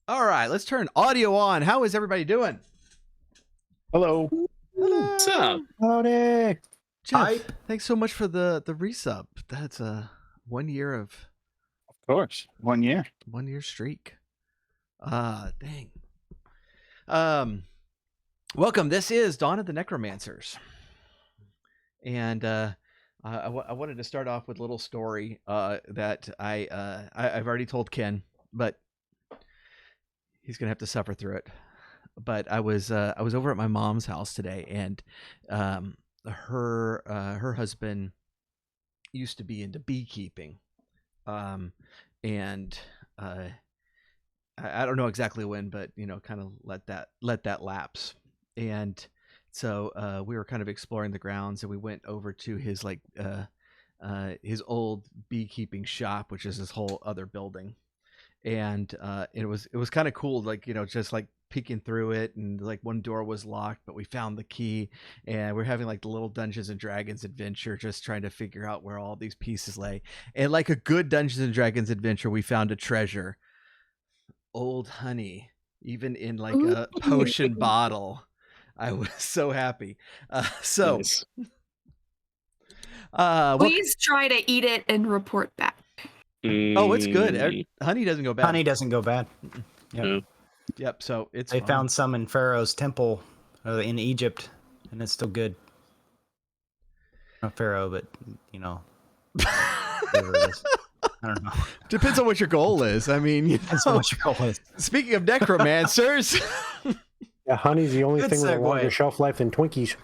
All right, let's turn audio on. How is everybody doing? Hello. What's up? Howdy. Jeff, thanks so much for the resub. That's 1 year of Of course. 1 year. 1 year streak. Dang. Welcome. This is Dawn of the Necromancers. And I wanted to start off with a little story that I've already told Ken, but he's gonna have to suffer through it. But I was over at my mom's house today, and her husband used to be into beekeeping, and I don't know exactly when, but kind of let that lapse. And so we were kind of exploring the grounds, and we went over to his his old beekeeping shop, which is this whole other building. And it was kind of cool, just like peeking through it, and like one door was locked, but we found the key, and we're having like the little Dungeons and Dragons adventure, just trying to figure out where all these pieces lay. And like a good Dungeons and Dragons adventure, we found a treasure, old honey, even in like a potion bottle. I was so happy. Nice. Please try to eat it and report back. Oh, it's good. Honey doesn't go bad. Honey doesn't go bad. Yep. Yeah. Yep. So They found some in Pharaoh's temple in Egypt, and it's still good. Not Pharaoh, but whatever it is. I don't know. Depends on what your goal is. I mean, Depends on what your goal is. Speaking of necromancers, Yeah, honey's the only Good thing with a segue. longer shelf life than Twinkies.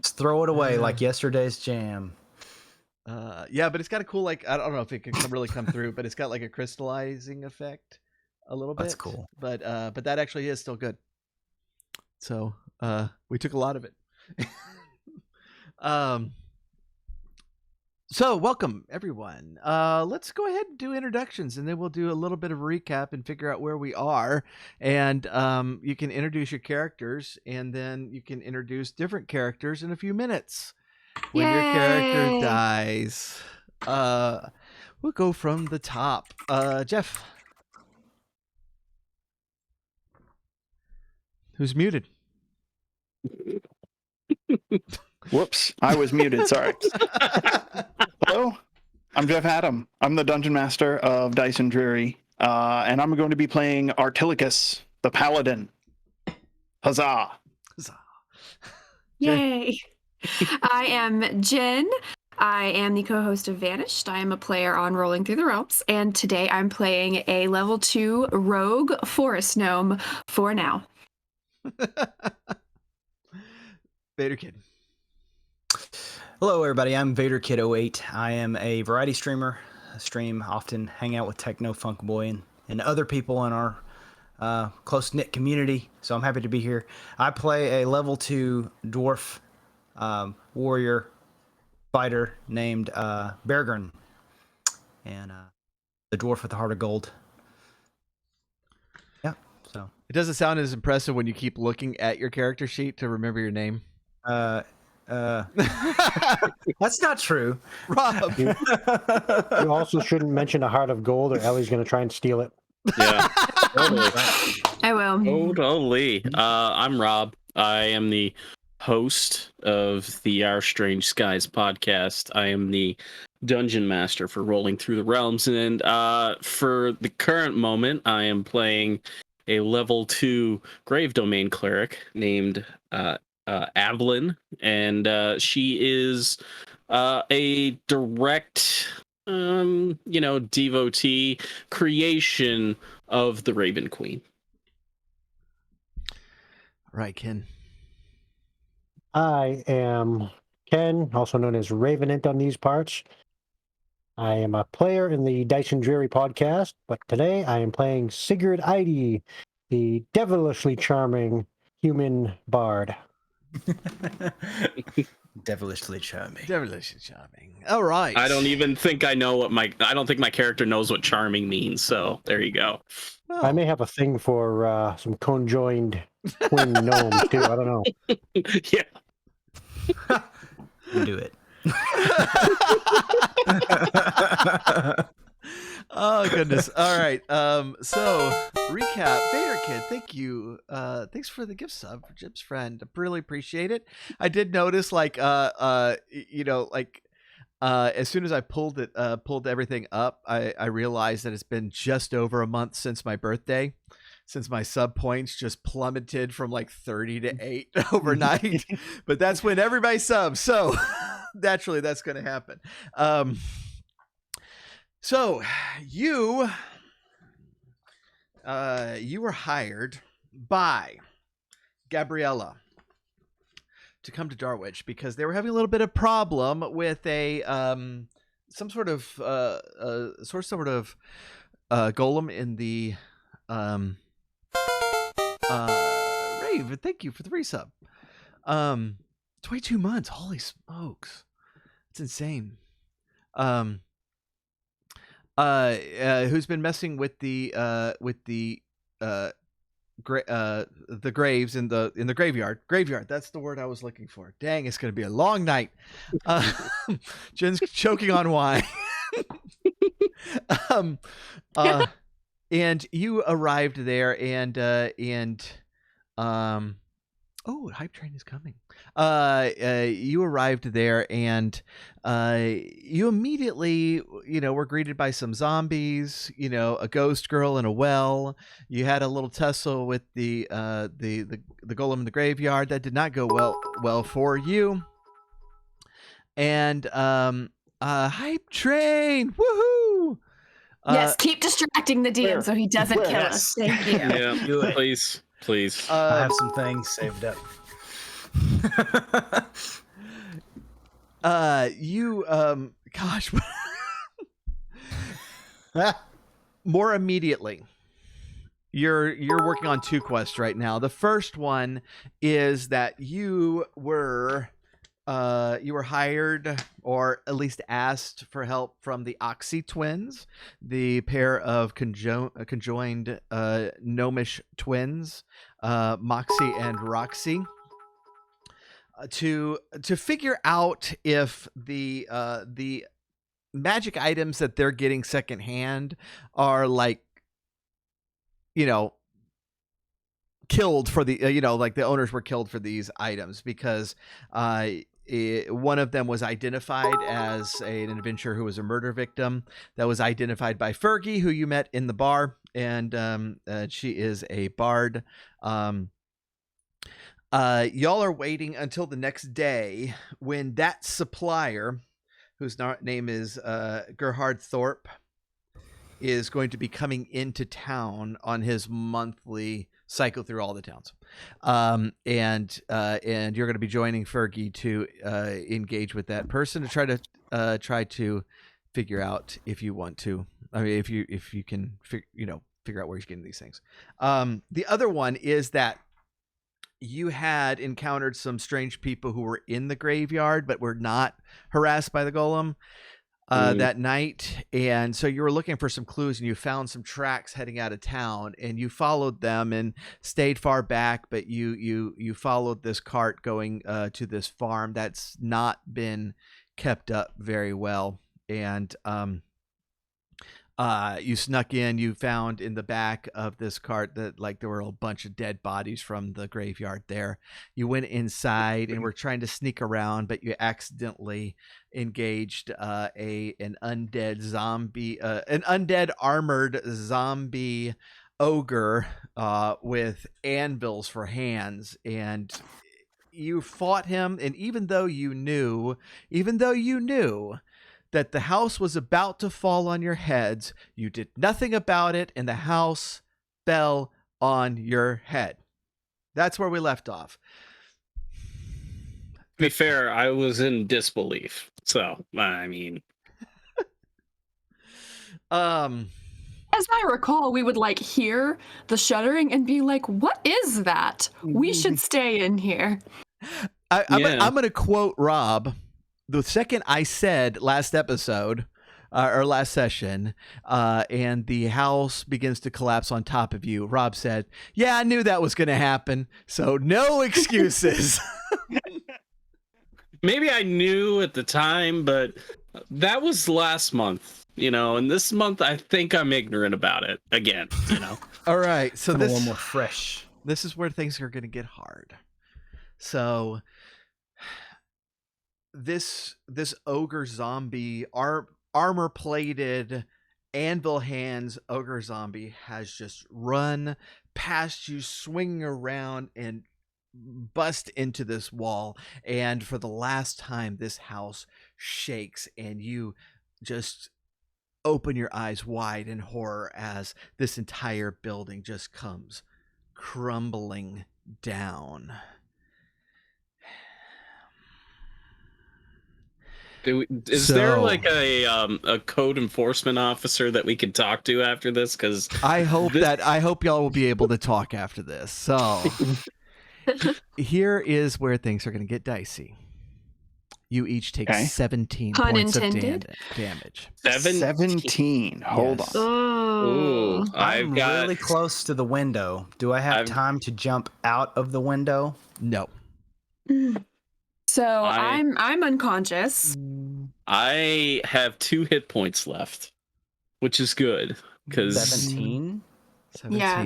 Just throw it away like yesterday's jam. yeah, but it's got a cool, like, I don't know if it can really come through, but it's got like a crystallizing effect a little bit. That's cool. But that actually is still good. So we took a lot of it. So welcome everyone. Let's go ahead and do introductions, and then we'll do a little bit of recap and figure out where we are. And you can introduce your characters, and then you can introduce different characters in a few minutes. When your character Yay. dies, we'll go from the top. Jeff, who's muted? Whoops, I was muted. Sorry. Hello, I'm Jeff Adam. I'm the Dungeon Master of Dice and Dreary, and I'm going to be playing Artilicus, the Paladin. Huzzah! Yay. I am Jen. I am the co-host of Vanished. I am a player on Rolling Through the Realms, and today I'm playing a level 2 rogue forest gnome for now. Vader Kid. Hello, everybody. I'm Vader Kid 08. I am a variety streamer. I stream often, hang out with Techno Funk Boy and other people in our close-knit community, so I'm happy to be here. I play a level 2 dwarf warrior fighter named Bergrin, and the dwarf with the heart of gold. Yeah, so. It doesn't sound as impressive when you keep looking at your character sheet to remember your name. That's not true. Rob. You also shouldn't mention a heart of gold, or Ellie's going to try and steal it. Yeah. Totally. I will. Totally. I'm Rob. I am the host of the Our Strange Skies podcast. I am the Dungeon Master for Rolling Through the Realms. And for the current moment, I am playing a level 2 Grave Domain Cleric named Avalyn. And she is a direct devotee creation of the Raven Queen. Right, Ken. I am Ken, also known as Ravenant on these parts. I am a player in the Dice and Dreary podcast, but today I am playing Sigurd Eide, the devilishly charming human bard. Devilishly charming. Devilishly charming. All right. I don't even think I know I don't think my character knows what charming means, so there you go. Well, I may have a thing for some conjoined twin gnomes too. I don't know. Yeah. You do it. Oh goodness. All right. So recap. Vader Kid, thank you. Thanks for the gift sub for Jim's friend. I really appreciate it. I did notice, like, as soon as I pulled everything up, I realized that it's been just over a month since my birthday, since my sub points just plummeted from like 30 to 8 overnight. But that's when everybody subs, so naturally that's going to happen. So you were hired by Gabriella to come to Darwich because they were having a little bit of problem with a some sort of golem in the Rave. Thank you for the resub. 22 months. Holy smokes, it's insane. Who's been messing with the graves in the graveyard. Graveyard, that's the word I was looking for. Dang, it's gonna be a long night. Jen's choking on wine. And you arrived there, and hype train is coming. You arrived there, and you immediately, were greeted by some zombies, a ghost girl in a well. You had a little tussle with the golem in the graveyard that did not go well for you. And hype train, woohoo! Yes, keep distracting the DM so he doesn't kill us. Thank you. Yeah, Do it. please. I have some things saved up. Gosh. More immediately, you're working on 2 quests right now. The first one is that you were hired, or at least asked for help from the Oxy twins, the pair of conjoined gnomish twins, Moxie and Roxy, to figure out if the magic items that they're getting secondhand are like, killed for the like the owners were killed for these items, because one of them was identified as an adventurer who was a murder victim that was identified by Fergie, who you met in the bar, and she is a bard. Y'all are waiting until the next day when that supplier, whose name is Gerhard Thorpe, is going to be coming into town on his monthly cycle through all the towns. And you're going to be joining Fergie to engage with that person to try to figure out if you want to. I mean, if you can figure out where he's getting these things. The other one is that you had encountered some strange people who were in the graveyard but were not harassed by the golem that night, and so you were looking for some clues, and you found some tracks heading out of town, and you followed them and stayed far back, but you followed this cart going to this farm that's not been kept up very well, and you snuck in. You found in the back of this cart that there were a bunch of dead bodies from the graveyard there. You went inside and were trying to sneak around, but you accidentally engaged an undead zombie, an undead armored zombie ogre with anvils for hands, and you fought him. And even though you knew that the house was about to fall on your heads, you did nothing about it, and the house fell on your head. That's where we left off. To be fair, I was in disbelief. So, I mean... As I recall, we would hear the shuddering and be like, what is that? We should stay in here. I'm going to quote Rob. The second I said last episode, or last session, and the house begins to collapse on top of you, Rob said, "Yeah, I knew that was going to happen, so no excuses." Maybe I knew at the time, but that was last month. and this month I think I'm ignorant about it again. All right, so A this little more fresh. this is where things are going to get hard. So this ogre zombie armor plated anvil hands ogre zombie has just run past you, swinging around and bust into this wall, and for the last time this house shakes and you just open your eyes wide in horror as this entire building just comes crumbling down. Is there like a code enforcement officer that we can talk to after this? Because I hope y'all will be able to talk after this. So here is where things are going to get dicey. You each take 17 Pun points intended. of damage. 17. Hold Yes. on. Ooh, I'm really close to the window. Do I have time to jump out of the window? No. So I'm unconscious. I have 2 hit points left, which is good because 17. 17. Yeah,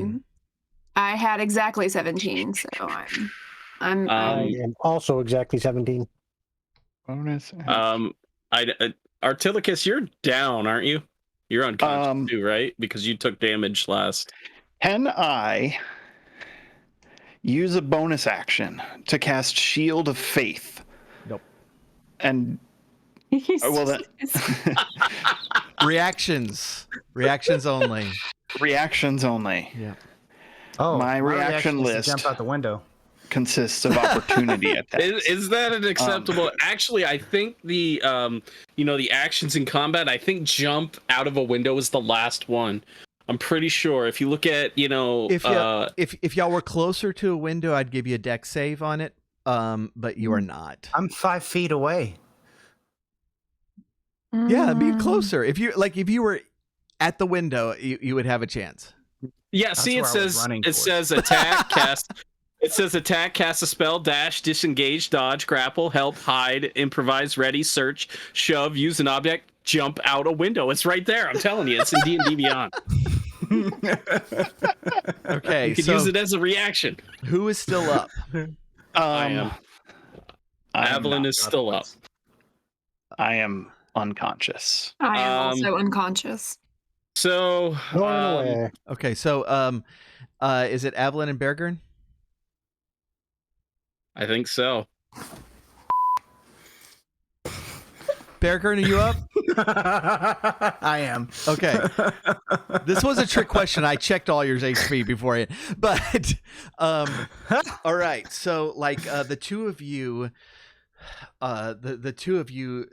I had exactly 17, so I'm I am also exactly 17. Bonus. Artilicus, you're down, aren't you? You're unconscious too, right? Because you took damage last. Can I use a bonus action to cast Shield of Faith? Nope. And well, then Reactions only. reactions only. Yeah. Oh, My reaction is to list. jump out the window. Consists of opportunity attacks. Is that an acceptable? Actually, I think the the actions in combat. I think jump out of a window is the last one. I'm pretty sure. If you look at if y'all were closer to a window, I'd give you a dex save on it. But you are not. I'm 5 feet away. Yeah, be closer. If you were at the window, you would have a chance. yeah. That's See, where I was running it towards. says attack cast. It says attack, cast a spell, dash, disengage, dodge, grapple, help, hide, improvise, ready, search, shove, use an object, jump out a window. It's right there. I'm telling you, it's in D&D Beyond. Okay, You could so use it as a reaction. who is still up? I am. Evelyn is still up. I am unconscious. I am also unconscious. So, Going away. Okay, so is it Evelyn and Bergern? I think so. Bergern, are you up? I am. Okay. This was a trick question. I checked all your HP before it. But all right. So the two of you the two of you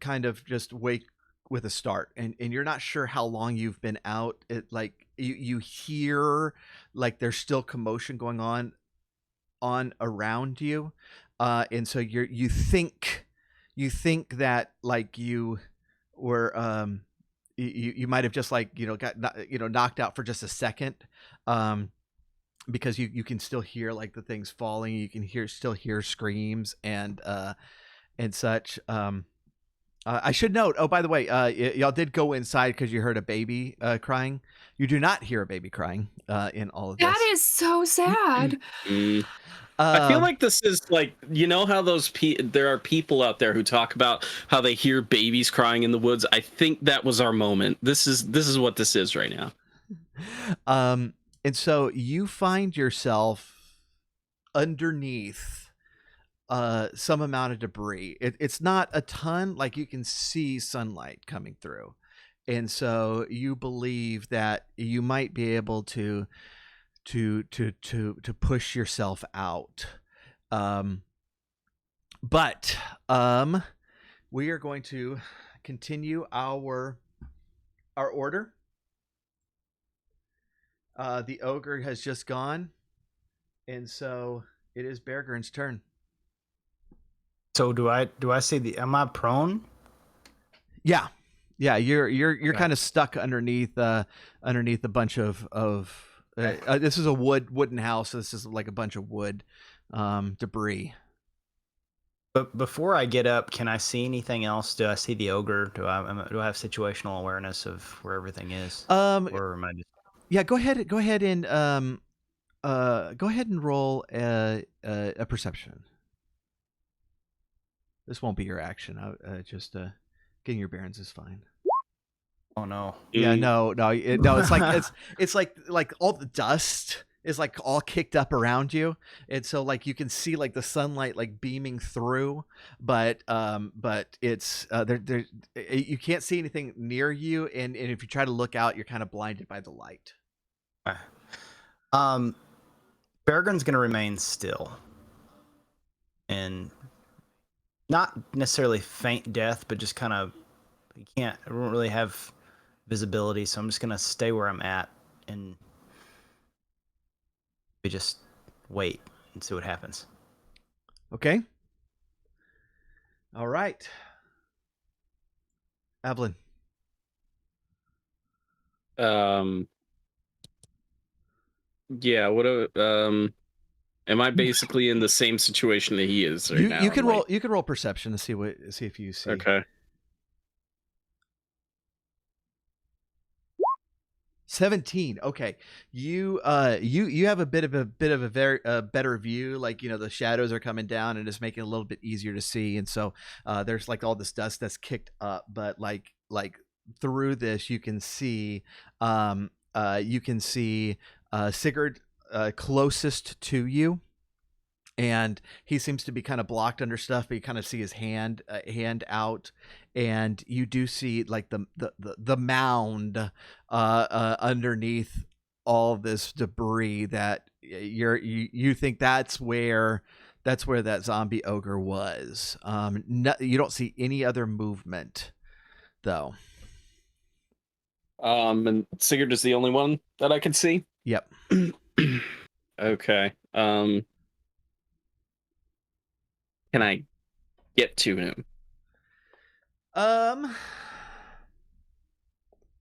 kind of just wake with a start, and you're not sure how long you've been out. It you hear there's still commotion going on around you, and so you think that you were you might have just got knocked out for just a second, because you can still hear the things falling. You can still hear screams and such. I should note, oh, by the way, y'all did go inside because you heard a baby crying. You do not hear a baby crying in all of this. That is so sad. I feel like this is how those there are people out there who talk about how they hear babies crying in the woods. I think that was our moment. This is what this is right now. And so you find yourself underneath some amount of debris. It's not a ton, you can see sunlight coming through, and so you believe that you might be able to push yourself out. But we are going to continue our order. The ogre has just gone, and so it is Bergern's turn. So do I see am I prone? Yeah, you're kind of stuck underneath a bunch of this is a wooden house. So this is a bunch of wood debris. But before I get up, can I see anything else? Do I see the ogre? Do I have situational awareness of where everything is? Or am I just... Yeah, go ahead and go ahead and roll a perception. This won't be your action. Just getting your bearings is fine. Oh no. Yeah, no. It's like it's like all the dust is like all kicked up around you, and so like you can see like the sunlight like beaming through, but it's there you can't see anything near you, and if you try to look out, you're kind of blinded by the light. Beargun's gonna remain still, and not necessarily faint death, but just kind of I don't really have visibility, so I'm just gonna stay where I'm at and we just wait and see what happens. Okay. All right. Evelyn. Yeah, am I basically in the same situation that he is right now? You can roll perception to see if you see. Okay. 17. Okay. You have a bit of a very better view, like the shadows are coming down and it's making it a little bit easier to see, and so there's like all this dust that's kicked up, but like through this you can see Sigurd closest to you, and he seems to be kind of blocked under stuff, but you kind of see his hand out, and you do see like the mound underneath all this debris that you think that's where that zombie ogre was. You don't see any other movement though. And Sigurd is the only one that I can see. Yep. Okay. Can I get to him?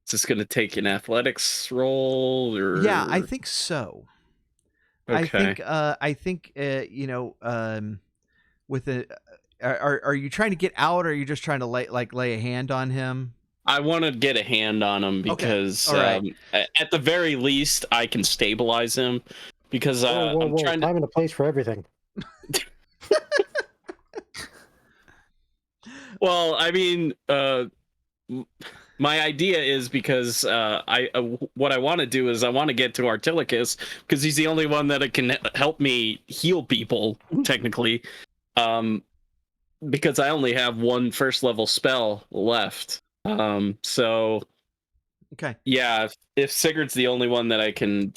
Is this going to take an athletics roll, or? Yeah, I think so. Okay. I think with a are you trying to get out, or are you just trying to lay a hand on him? I want to get a hand on him because Okay. at the very least I can stabilize him, because I'm trying to... Time and a place for everything. Well, I mean, my idea is, because what I want to do is I want to get to Artilicus, because he's the only one that can help me heal people, technically, because I only have one first level spell left. So Okay. yeah, if Sigurd's the only one that I can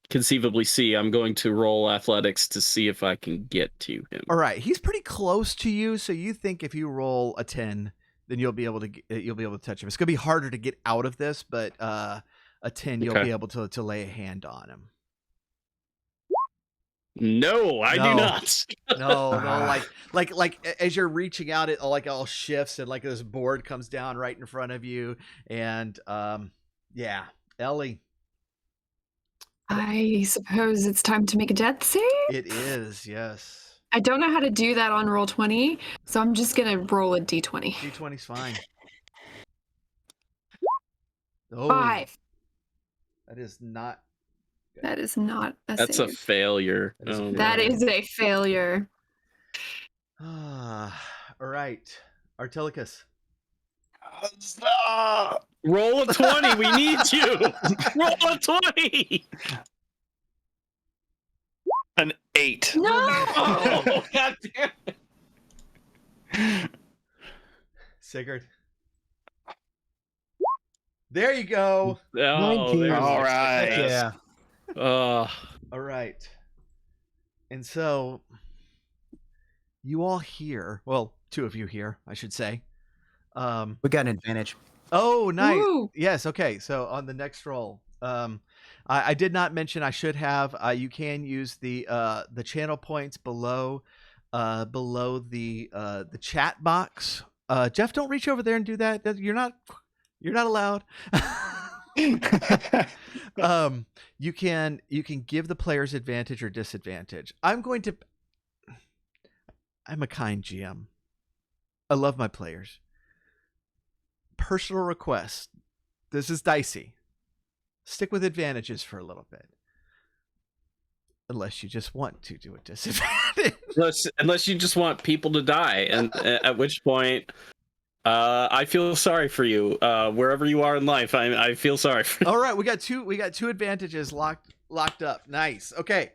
conceivably see, I'm going to roll athletics to see if I can get to him. All right, he's pretty close to you, so you think if you roll a 10, then you'll be able to touch him. It's gonna be harder to get out of this, but a 10 you'll be able to lay a hand on him. No, I do not. No, like as you're reaching out, it all shifts, and like this board comes down right in front of you, and yeah, Ellie. I suppose it's time to make a death save? It is, yes. I don't know how to do that on Roll20, so I'm just going to roll a d20. D20's fine. Oh, 5. That is not... That is not a That's save. a failure. That is a failure. All right. Artilicus. Roll a 20. We need you. Roll a 20. An 8. No! Oh, God damn it. Sigurd. There you go. Oh, 19. All right. Yeah. All right. And so you all hear, well, two of you here, I should say. We got an advantage. Oh, nice. Woo! Yes. Okay. So on the next roll, I did not mention, I should have. You can use the channel points below the chat box. Jeff, don't reach over there and do that. You're not allowed. You can give the players advantage or disadvantage. I'm going to I'm a kind GM. I love my players. Personal request. This is dicey. Stick with advantages for a little bit. Unless you just want to do a disadvantage. Unless you just want people to die, and at which point, I feel sorry for you. Wherever you are in life, I feel sorry for you. All right, we got two advantages locked up. Nice. Okay.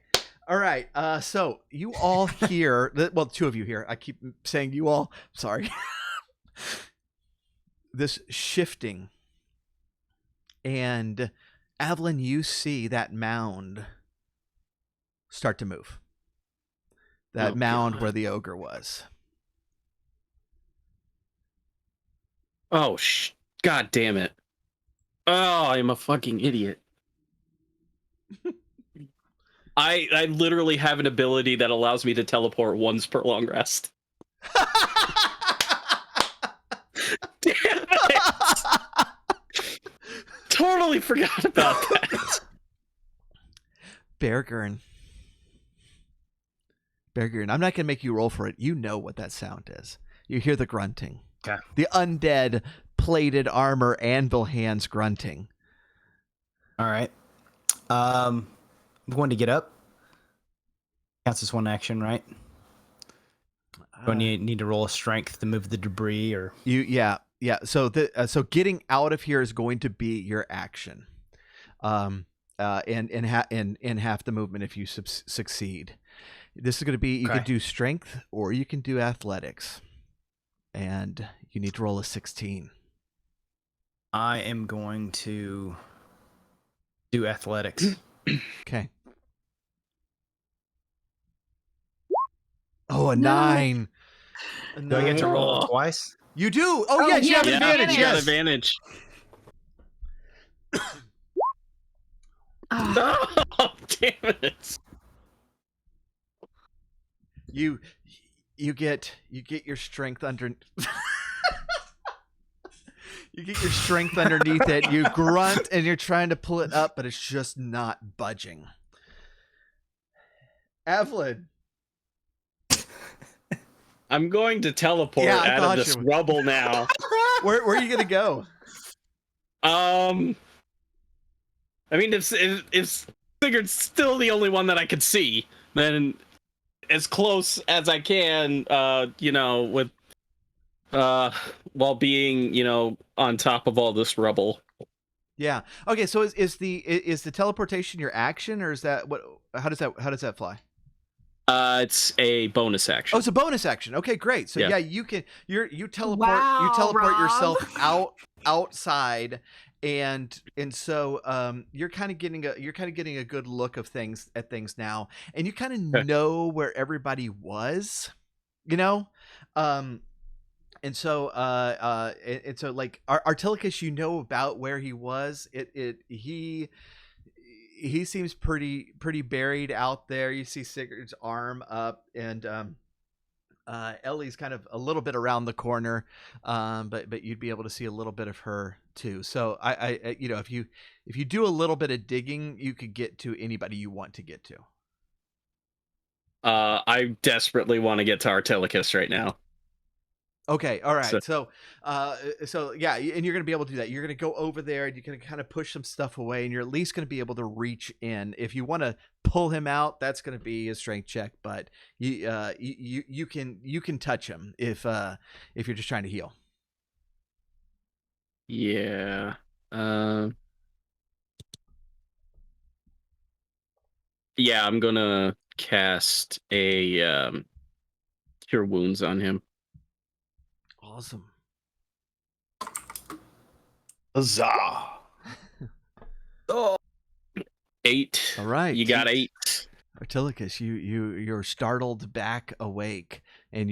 All right. So you all hear, well, two of you here. I keep saying you all. Sorry. This shifting, and Evelyn, you see that mound start to move. That mound God. where the ogre was. Oh, God damn it. Oh, I'm a fucking idiot. I literally have an ability that allows me to teleport once per long rest. Damn it! Totally forgot about that. Beargurn, I'm not going to make you roll for it. You know what that sound is. You hear the grunting. Okay. The undead plated armor anvil hands grunting. All right. I'm going to get up. Counts as one action, right? Do I need to roll a strength to move the debris, or Yeah. So so getting out of here is going to be your action, and half the movement if you succeed. This is going to be you can do strength or you can do athletics, and you need to roll a 16. I am going to do athletics. Okay. Oh, a No. 9. Do I get to roll twice? You do. Oh, yes, you have yeah, advantage. You got Yes. advantage. Oh, Oh, damn it. You get your strength under. You get your strength underneath it. You grunt and you're trying to pull it up, but it's just not budging. Evelyn. I'm going to teleport out of this rubble now. Where are you gonna go? I mean, if Sigurd's still the only one that I could see, then as close as I can, with while being, on top of all this rubble. Yeah. Okay. So is the teleportation your action, or is that what? How does that fly? It's a bonus action. Oh, it's a bonus action. Okay, great. So yeah, you can you teleport Rob. yourself outside, and so you're kind of getting a good look of things now, and you kind of know where everybody was, and so like Artilicus, about where he was. He seems pretty buried out there. You see Sigurd's arm up, and Ellie's kind of a little bit around the corner, but you'd be able to see a little bit of her too. So I if you do a little bit of digging, you could get to anybody you want to get to. I desperately want to get to Artilicus right now. Okay, all right. So yeah, and you're gonna be able to do that. You're gonna go over there, and you're gonna kind of push some stuff away, and you're at least gonna be able to reach in. If you want to pull him out, that's gonna be a strength check. But you can touch him if you're just trying to heal. Yeah. Yeah, I'm gonna cast a cure wounds on him. Awesome. Huzzah! Oh, 8. All right. You got 8. Artilicus, you're startled back awake, and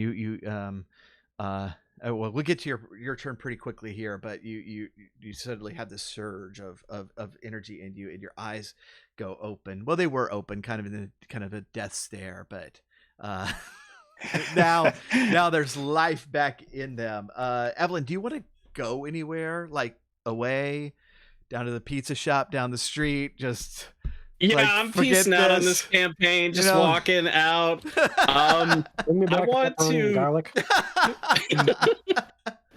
well, we'll get to your turn pretty quickly here, but you suddenly have this surge of energy in you, and your eyes go open. Well, they were open, kind of a death stare, but now there's life back in them. Evelyn, do you want to go anywhere, like away, down to the pizza shop down the street, just Yeah, like, I'm forget peacing out on this, this campaign, you just know? walking out. Bring me I back want pepperoni and to. garlic.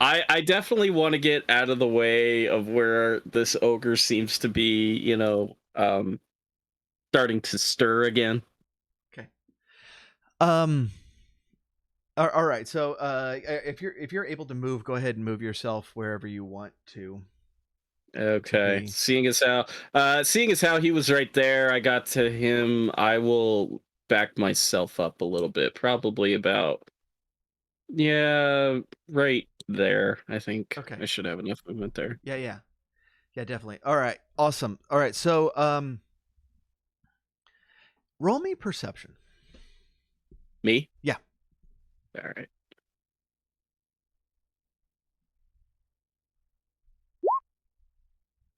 I definitely want to get out of the way of where this ogre seems to be, starting to stir again. Okay. All right. So, if you're able to move, go ahead and move yourself wherever you want to. Okay. be. Seeing as how he was right there, I got to him. I will back myself up a little bit, probably about right there. I think Okay. I should have enough movement there. Yeah, definitely. All right. Awesome. All right. So, roll me perception. Me? Yeah. All right.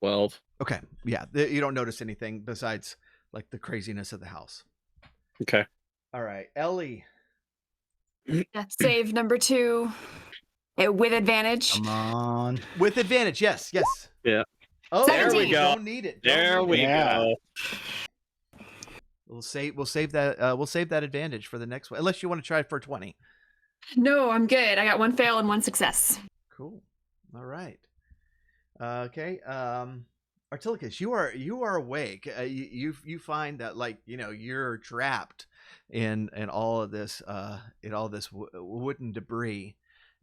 Well. Okay. Yeah. You don't notice anything besides like the craziness of the house. Okay. All right, Ellie. Death save number 2. With advantage. Come on. With advantage, yes. Yeah. Oh, There we 17. go. Don't need it. There we go. We'll save that. We'll save that advantage for the next one, unless you want to try for 20. No, I'm good. I got 1 fail and 1 success. Cool. All right. Okay. Artilicus, you are awake. You find that, like, you're trapped in all of this wooden debris,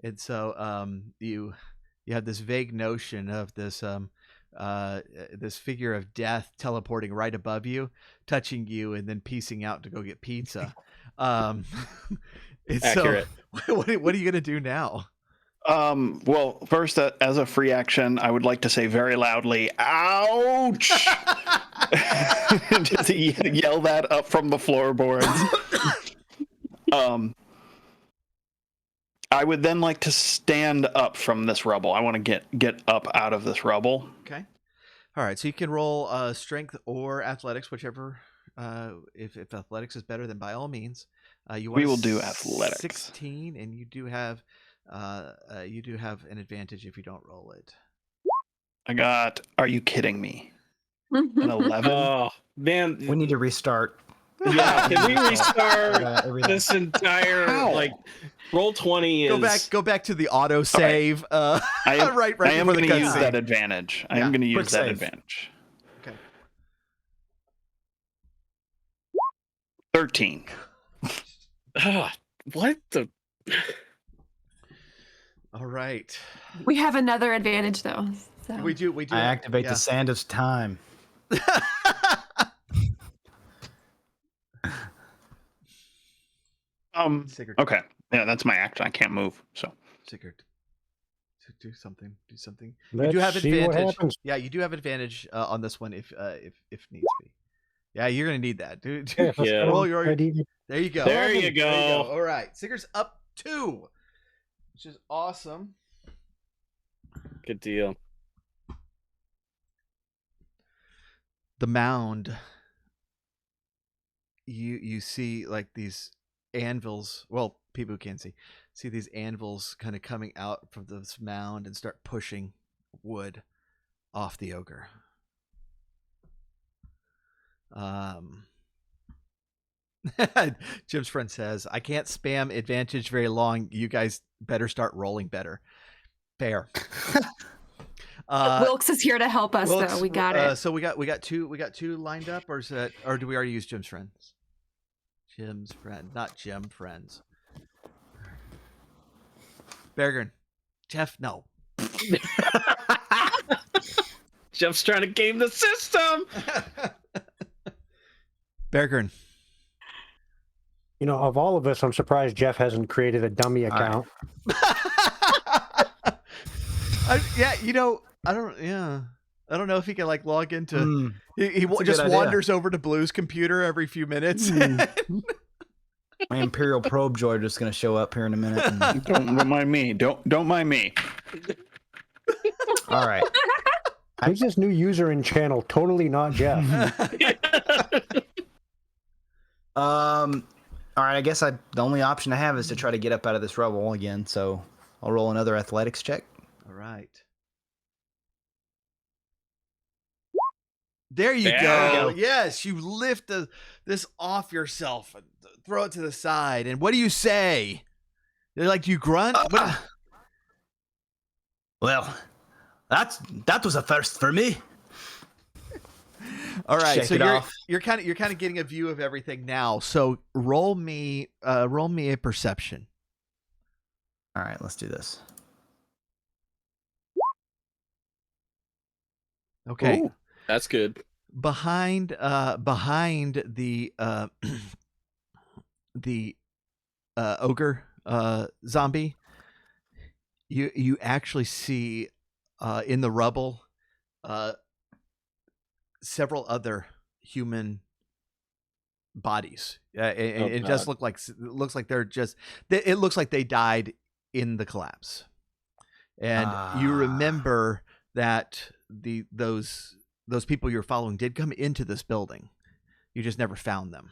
and so you have this vague notion of this this figure of death teleporting right above you, touching you, and then piecing out to go get pizza. And Accurate. So, what are you gonna do now? Well, first, as a free action, I would like to say very loudly, "Ouch!" Just yell that up from the floorboards. I would then like to stand up from this rubble. I want to get up out of this rubble. Okay. All right. So you can roll strength or athletics, whichever. If athletics is better, then by all means. We will do athletics. 16, and you do have an advantage if you don't roll it. I got. Are you kidding me? An 11. Oh man, We need to restart. yeah. Can we restart this entire roll 20? Go back to the auto save. I am, right I am before the going to use cutscene. that advantage. I am going to use that advantage. Okay. 13. What the? All right. We have another advantage though. So. We do. I activate the sand of time. Sigurd. Okay. Yeah, that's my action. I can't move. So Sigurd. Do something. Do something. Let's you do have see what advantage. happens. Yeah, you do have advantage on this one if needs be. Yeah, you're gonna need that, dude. Yeah, Yeah. Roll your. ready. There you go. There you go. All right, Sigurd's up 2, which is awesome. Good deal. The mound. You see like these anvils. Well, people who can't see these anvils kind of coming out from this mound and start pushing wood off the ogre. Jim's friend says, "I can't spam advantage very long. You guys better start rolling better." Fair. Wilkes is here to help us, Wilkes, though. We got it. So we got two lined up, or do we already use Jim's friends? Jim's friend, not Jim friends. Bergern, Jeff, no. Jeff's trying to game the system. Bergern. Of all of us, I'm surprised Jeff hasn't created a dummy account. I don't know if he can like log into. He that's a just good idea. wanders over to Blue's computer every few minutes. My Imperial probe droid is going to show up here in a minute. And... don't mind me. Don't mind me. All right. Who's this new user in channel? Totally not Jeff. All right. I guess the only option I have is to try to get up out of this rubble again. So I'll roll another athletics check. All right. There you There go. we go. Yes, you lift this off yourself and throw it to the side. And what do you say? They're like, do you grunt? What? Well, that was a first for me. All right, Shake so it off. you're kind of getting a view of everything now. So roll me a perception. All right, let's do this. Okay. Ooh. That's good. Behind the the ogre zombie, you actually see in the rubble several other human bodies. It just looks like they're just. It looks like they died in the collapse, and you remember that those people you're following did come into this building. You just never found them.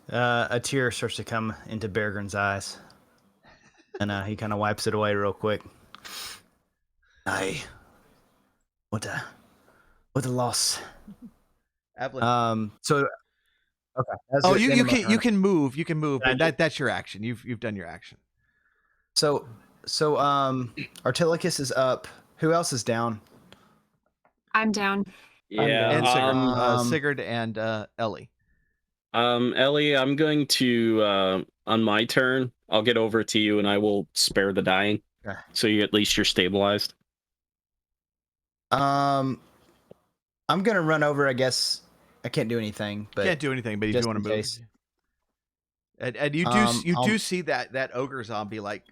A tear starts to come into Bergren's eyes, and he kind of wipes it away real quick. Aye, what a loss. Evelyn. So okay. Oh, you can move. You can move, Can I but that's your action. You've done your action. So Artilicus is up. Who else is down? I'm down. Yeah. And Sigurd, Sigurd. Sigurd and Ellie. Ellie, I'm going to on my turn, I'll get over to you and I will spare the dying. Okay. So at least you're stabilized. I'm gonna run over. I guess I can't do anything, but Can't do anything, but if you just want to in move. case. And you do see that ogre zombie like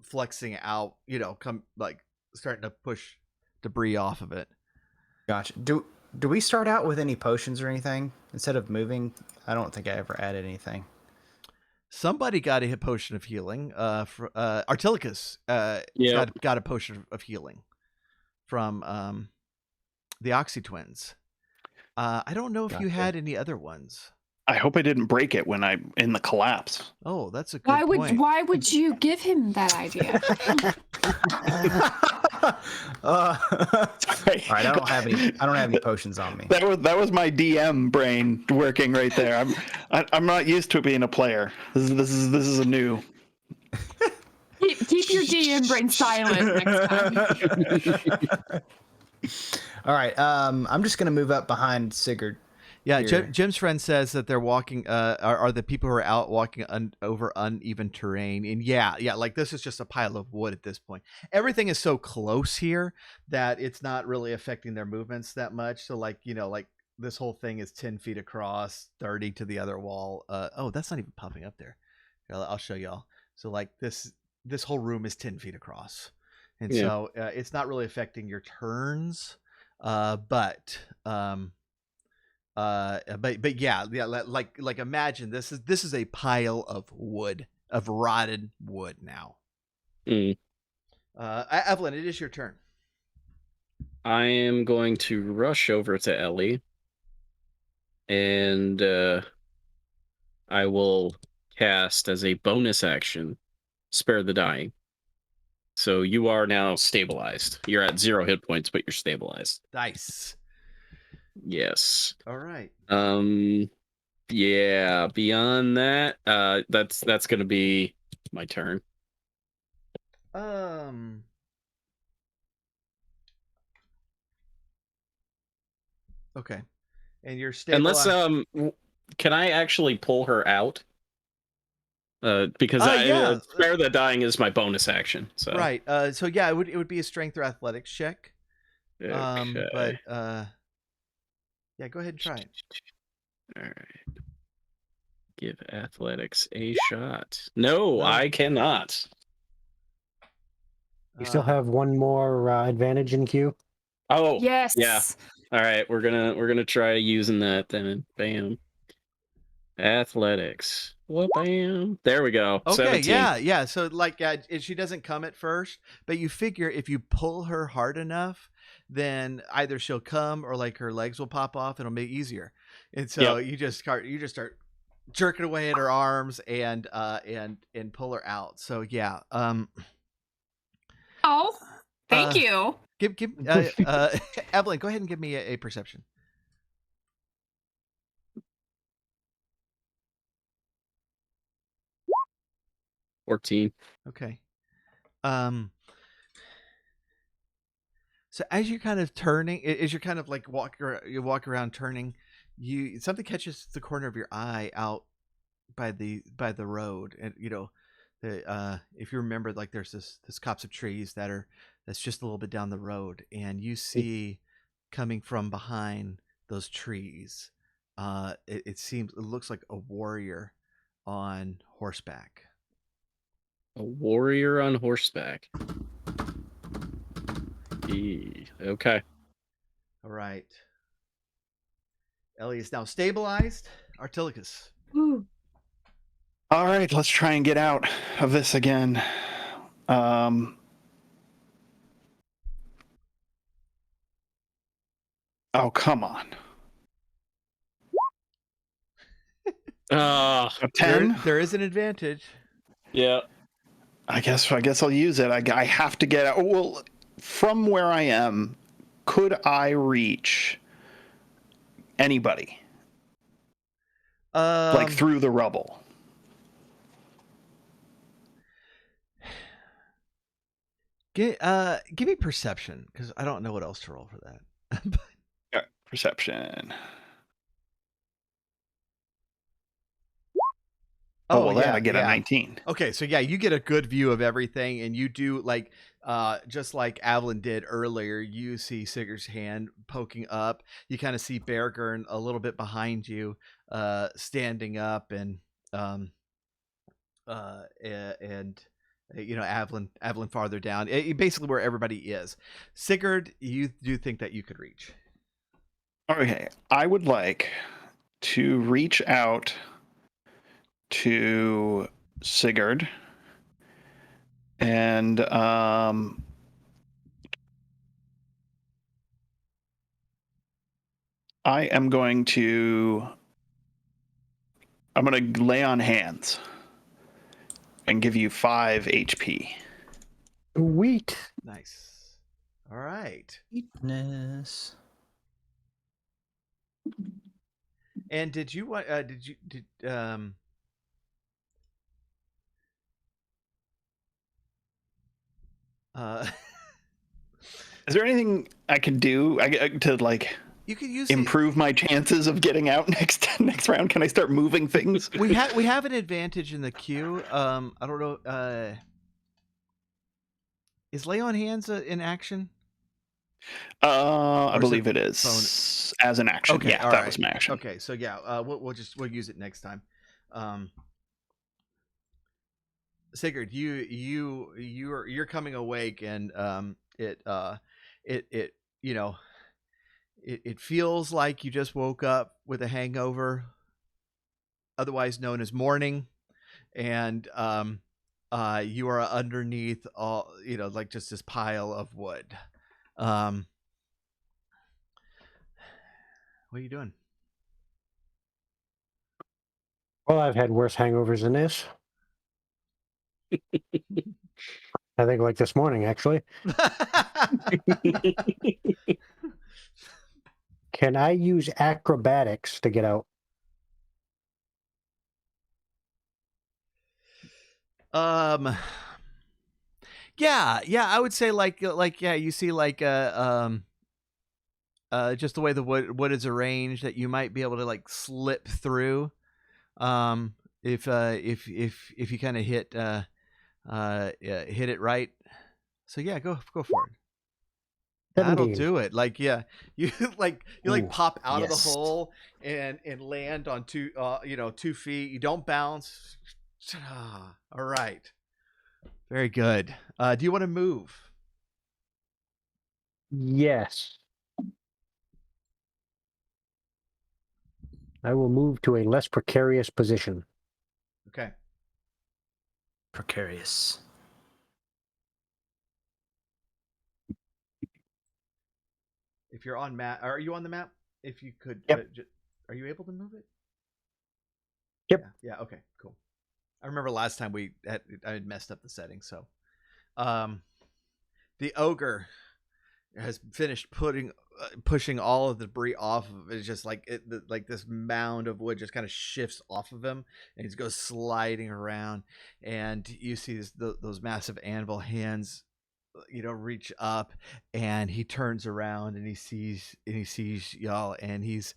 flexing out, starting to push debris off of it. Gotcha. Do we start out with any potions or anything instead of moving? I don't think I ever added anything. Somebody got a potion of healing. Artilicus got a potion of healing from the Oxy twins. I don't know if you had any other ones. I hope I didn't break it when I'm in the collapse. Oh, that's a good point. Why would you give him that idea? All right, I don't have any potions on me. That was my DM brain working right there. I'm not used to being a player. This is a new. Keep your DM brain silent next time. All right, I'm just gonna move up behind Sigurd. Yeah, here. Jim's friend says that they're walking. Are the people who are out walking over uneven terrain? And yeah, like this is just a pile of wood at this point. Everything is so close here that it's not really affecting their movements that much. So like this whole thing is 10 feet across, 30 to the other wall. Oh, that's not even popping up there. Here, I'll show y'all. So like this whole room is 10 feet across, and so it's not really affecting your turns. But yeah, like imagine this is a pile of wood, of rotted wood now. Evelyn, it is your turn. I am going to rush over to Ellie and I will cast as a bonus action Spare the Dying. So you are now stabilized. You're at 0 hit points, but you're stabilized. Nice. Yes. All right. Yeah, beyond that, that's gonna be my turn. Okay. And you're stabilized. Unless can I actually pull her out? Because yeah. Spare the Dying is my bonus action. So Right. So yeah, it would be a strength or athletics check. Okay. But yeah, go ahead and try it. All right. Give athletics a shot. No, I cannot. You still have one more advantage in queue. Oh, Yes. yeah. All right, we're gonna try using that then. Bam. Athletics. Well, bam. There we go. Okay, 17. yeah. So like, she doesn't come at first, but you figure if you pull her hard enough, then either she'll come or like her legs will pop off. It'll make it easier. And so you just start jerking away at her arms and pull her out. So yeah. Oh, thank you. Give Evelyn, go ahead and give me a perception. 14. Okay. So as you're kind of turning, as you're kind of like you walk around turning, something catches the corner of your eye out by the road, and if you remember, like there's this copse of trees that's just a little bit down the road, and you see coming from behind those trees, it looks like a warrior on horseback. A warrior on horseback. Okay. All right. Ellie is now stabilized. Artilicus. Ooh. All right, let's try and get out of this again. Oh, come on. A 10? There is an advantage. Yeah. I guess I'll use it. I have to get out. Well, from where I am, could I reach anybody? Like through the rubble? Give me perception, because I don't know what else to roll for that. Yeah, perception. Oh, well, I get a 19. Okay, so yeah, you get a good view of everything, and you do like just like Avalon did earlier. You see Sigurd's hand poking up. You kind of see Beargurn a little bit behind you, standing up, and Avalon farther down. Basically, where everybody is. Sigurd, you do think that you could reach? Okay, I would like to reach out to Sigurd and I'm going to lay on hands and give you 5 HP. Sweet. Nice. All right. Sweetness. And did you want? Is there anything I can do to like you could use improve my chances of getting out next round? Can I start moving things? We have an advantage in the queue. I don't know. Is lay on hands in action? I believe it is as an action. Okay, yeah, that was my action. Okay, so yeah, we'll use it next time. Sigurd, you're coming awake, and it feels like you just woke up with a hangover, otherwise known as morning, and you are underneath all like just this pile of wood. What are you doing? Well, I've had worse hangovers than this. I think like this morning, actually. Can I use acrobatics to get out? Yeah, I would say like you see like just the way the wood is arranged, that you might be able to like slip through, if you kind of hit it right. So yeah, go for it. 17. That'll do it. Like you Ooh, pop out of the yes. hole and land on 2 feet. You don't bounce. All right. Very good. Do you want to move? Yes. I will move to a less precarious position. Okay. Precarious. If you're on map, are you on the map? If you could, Yep. Are you able to move it? Yep. Yeah. Okay. Cool. I remember last time I had messed up the settings. So, the ogre has finished pushing all of the debris off of it. It's just like like this mound of wood just kind of shifts off of him, and he goes sliding around. And you see those massive anvil hands, reach up, and he turns around and he sees y'all, and he's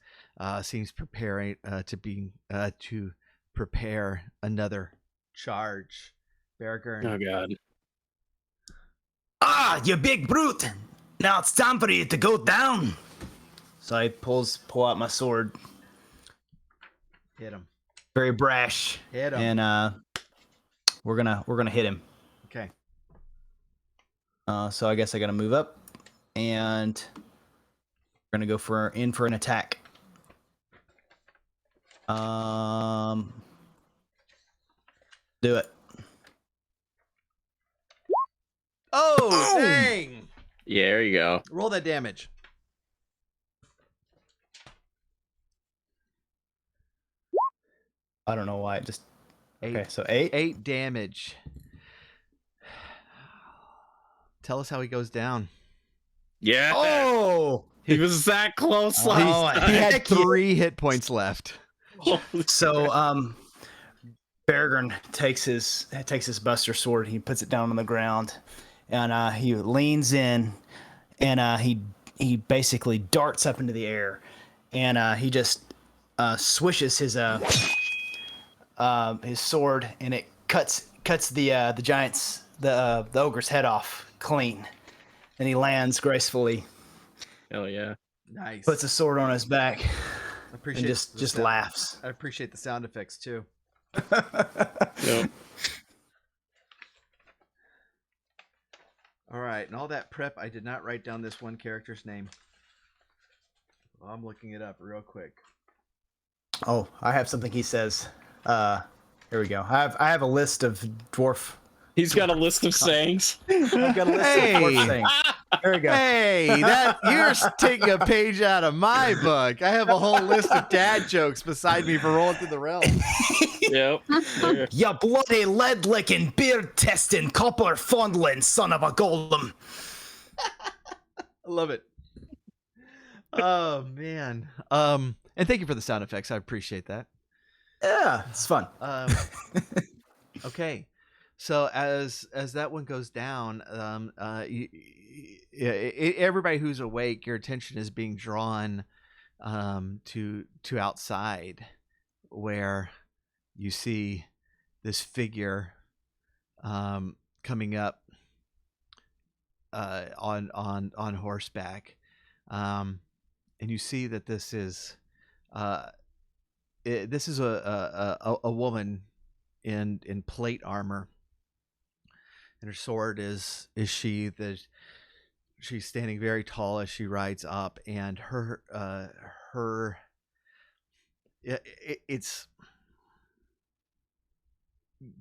seems preparing to prepare another charge. Beargurn. Oh God. Ah, you big brute! Now it's time for you to go down. So I pull out my sword. Hit him. Very brash. Hit him. And we're gonna hit him. Okay. So I guess I gotta move up, and we're gonna go for an attack. Do it. Oh, dang! Yeah, there you go. Roll that damage. I don't know why it just. 8. Okay, so 8. 8 damage. Tell us how he goes down. Yeah. Oh! He was that close Oh, last He time. had 3 hit points left. So Beargurn takes his buster sword, he puts it down on the ground, and he leans in, and he basically darts up into the air, and he just swishes his sword, and it cuts the giant's the ogre's head off clean, and he lands gracefully, Hell yeah. Nice. puts a sword on his back, I appreciate and just the sound- laughs. I appreciate the sound effects too. Yep. All right, and all that prep, I did not write down this one character's name. Well, I'm looking it up real quick. Oh, I have something he says. Here we go. I have a list of dwarf. He's got a list of sayings. I've got a list Hey! of dwarf things. There we go. Hey, you're taking a page out of my book. I have a whole list of dad jokes beside me for rolling through the realms. Yep. Yeah. You bloody lead licking, beard testing, copper fondling son of a golem. I love it. Oh man. And thank you for the sound effects. I appreciate that. Yeah, it's fun. Okay. So as that one goes down, everybody who's awake, your attention is being drawn to outside, where you see this figure coming up on horseback, and you see that this is a woman in plate armor, and her sword is sheathed. She's standing very tall as she rides up, and it's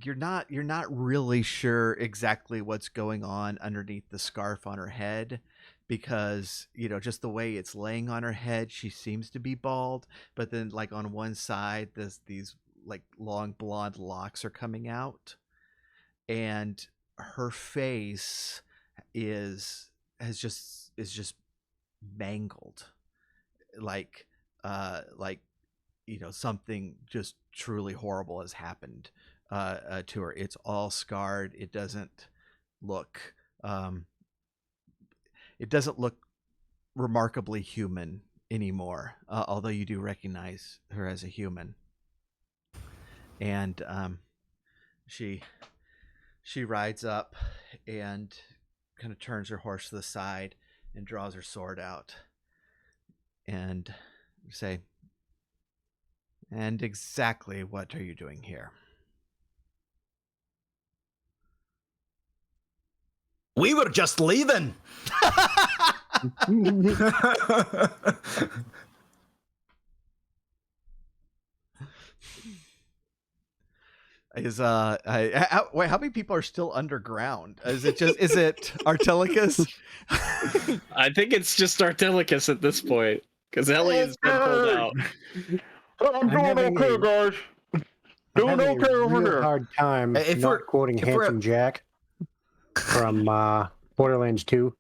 you're not really sure exactly what's going on underneath the scarf on her head, because just the way it's laying on her head, she seems to be bald, but then like on one side these like long blonde locks are coming out, and her face is just mangled, like something just truly horrible has happened to her. It's all scarred. It doesn't look remarkably human anymore, although you do recognize her as a human. And she rides up and kind of turns her horse to the side and draws her sword out and say, "And exactly what are you doing here?" We were just leaving. Wait, how many people are still underground? Is it Artelicus? I think it's just Artelicus at this point, because Ellie has been pulled out. I'm doing okay, guys. Doing okay over there. Hard time If we're- not quoting if we're- Handsome Jack from Borderlands 2.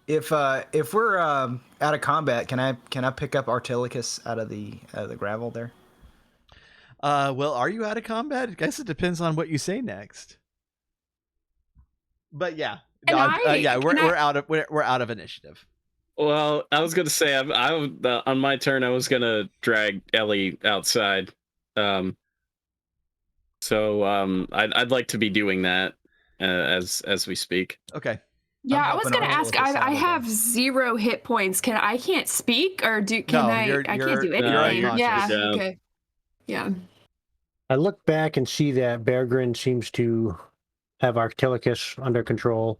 If we're out of combat, can I pick up Artilicus out of the gravel there? Well, are you out of combat? I guess it depends on what you say next. But yeah, Can I- yeah, can I- we're out of initiative. Well, I was gonna say on my turn I was gonna drag Ellie outside. I'd like to be doing that as we speak. Okay. Yeah, I'm I was helping gonna ask. Artilicus I out have again. 0 hit points. I can't speak or can No, I? you're- I you're- can't do you're anything. unconscious. Yeah. Yeah. Okay. Yeah. I look back and see that Beargrin seems to have Artilicus under control.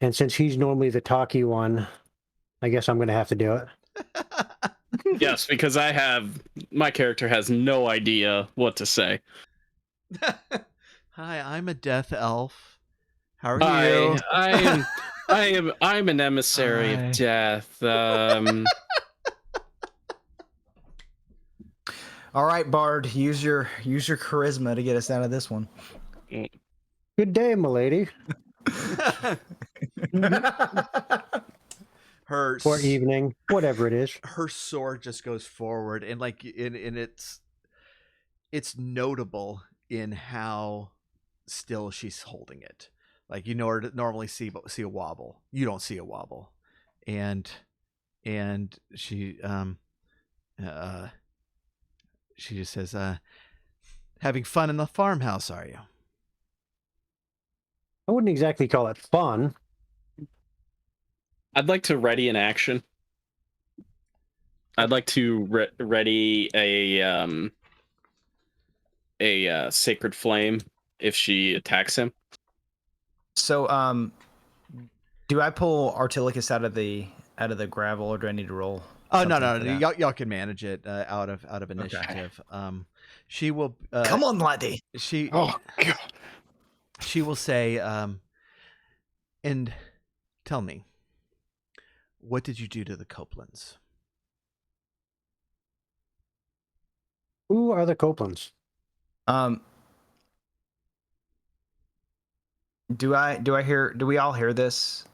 And since he's normally the talky one, I guess I'm going to have to do it. Yes, because my character has no idea what to say. Hi, I'm a death elf. How are Hi, you? I'm an emissary Hi. of death. All right, Bard, use your charisma to get us out of this one. Good day, milady. Her Or evening, whatever it is. her sword just goes forward, and like in it's notable in how still she's holding it. Like normally see a wobble. You don't see a wobble, and she she just says, "Having fun in the farmhouse, are you?" I wouldn't exactly call it fun. I'd like to ready an action. I'd like to ready a sacred flame if she attacks him. So, do I pull Artilicus out of the gravel, or do I need to roll? Oh no, something for that? y'all can manage it out of initiative. She will. Come on, laddie. She Oh god. she will say, and tell me, what did you do to the Copelands? Who are the Copelands? Do we all hear this?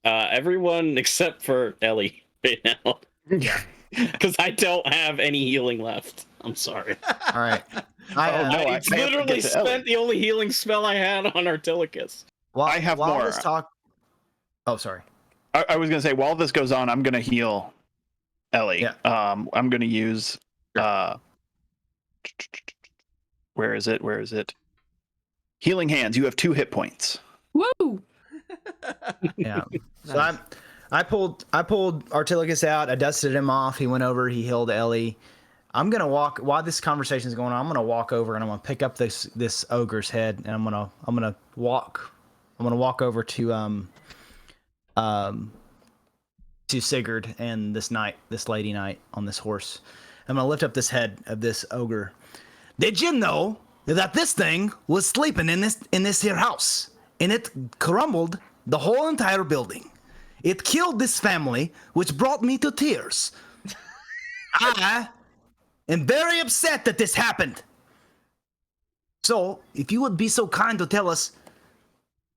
Everyone except for Ellie right now. Yeah. Because I don't have any healing left. I'm sorry. All right. Oh, no, I have to literally get to Ellie. spent the only healing spell I had on Artilicus. I have more. This talk... Oh, sorry. I was gonna say, while this goes on, I'm gonna heal Ellie. Yeah. I'm gonna use where is it? Healing hands. You have 2 hit points. Woo! Yeah. So Nice. I pulled Artilicus out. I dusted him off. He went over. He healed Ellie. I'm gonna walk while this conversation is going on. I'm gonna walk over and I'm gonna pick up this ogre's head and I'm gonna walk over to Sigurd and this lady knight on this horse. I'm gonna lift up this head of this ogre. Did you know that this thing was sleeping in this here house and it crumbled the whole entire building? It killed this family, which brought me to tears. I am very upset that this happened. So, if you would be so kind to tell us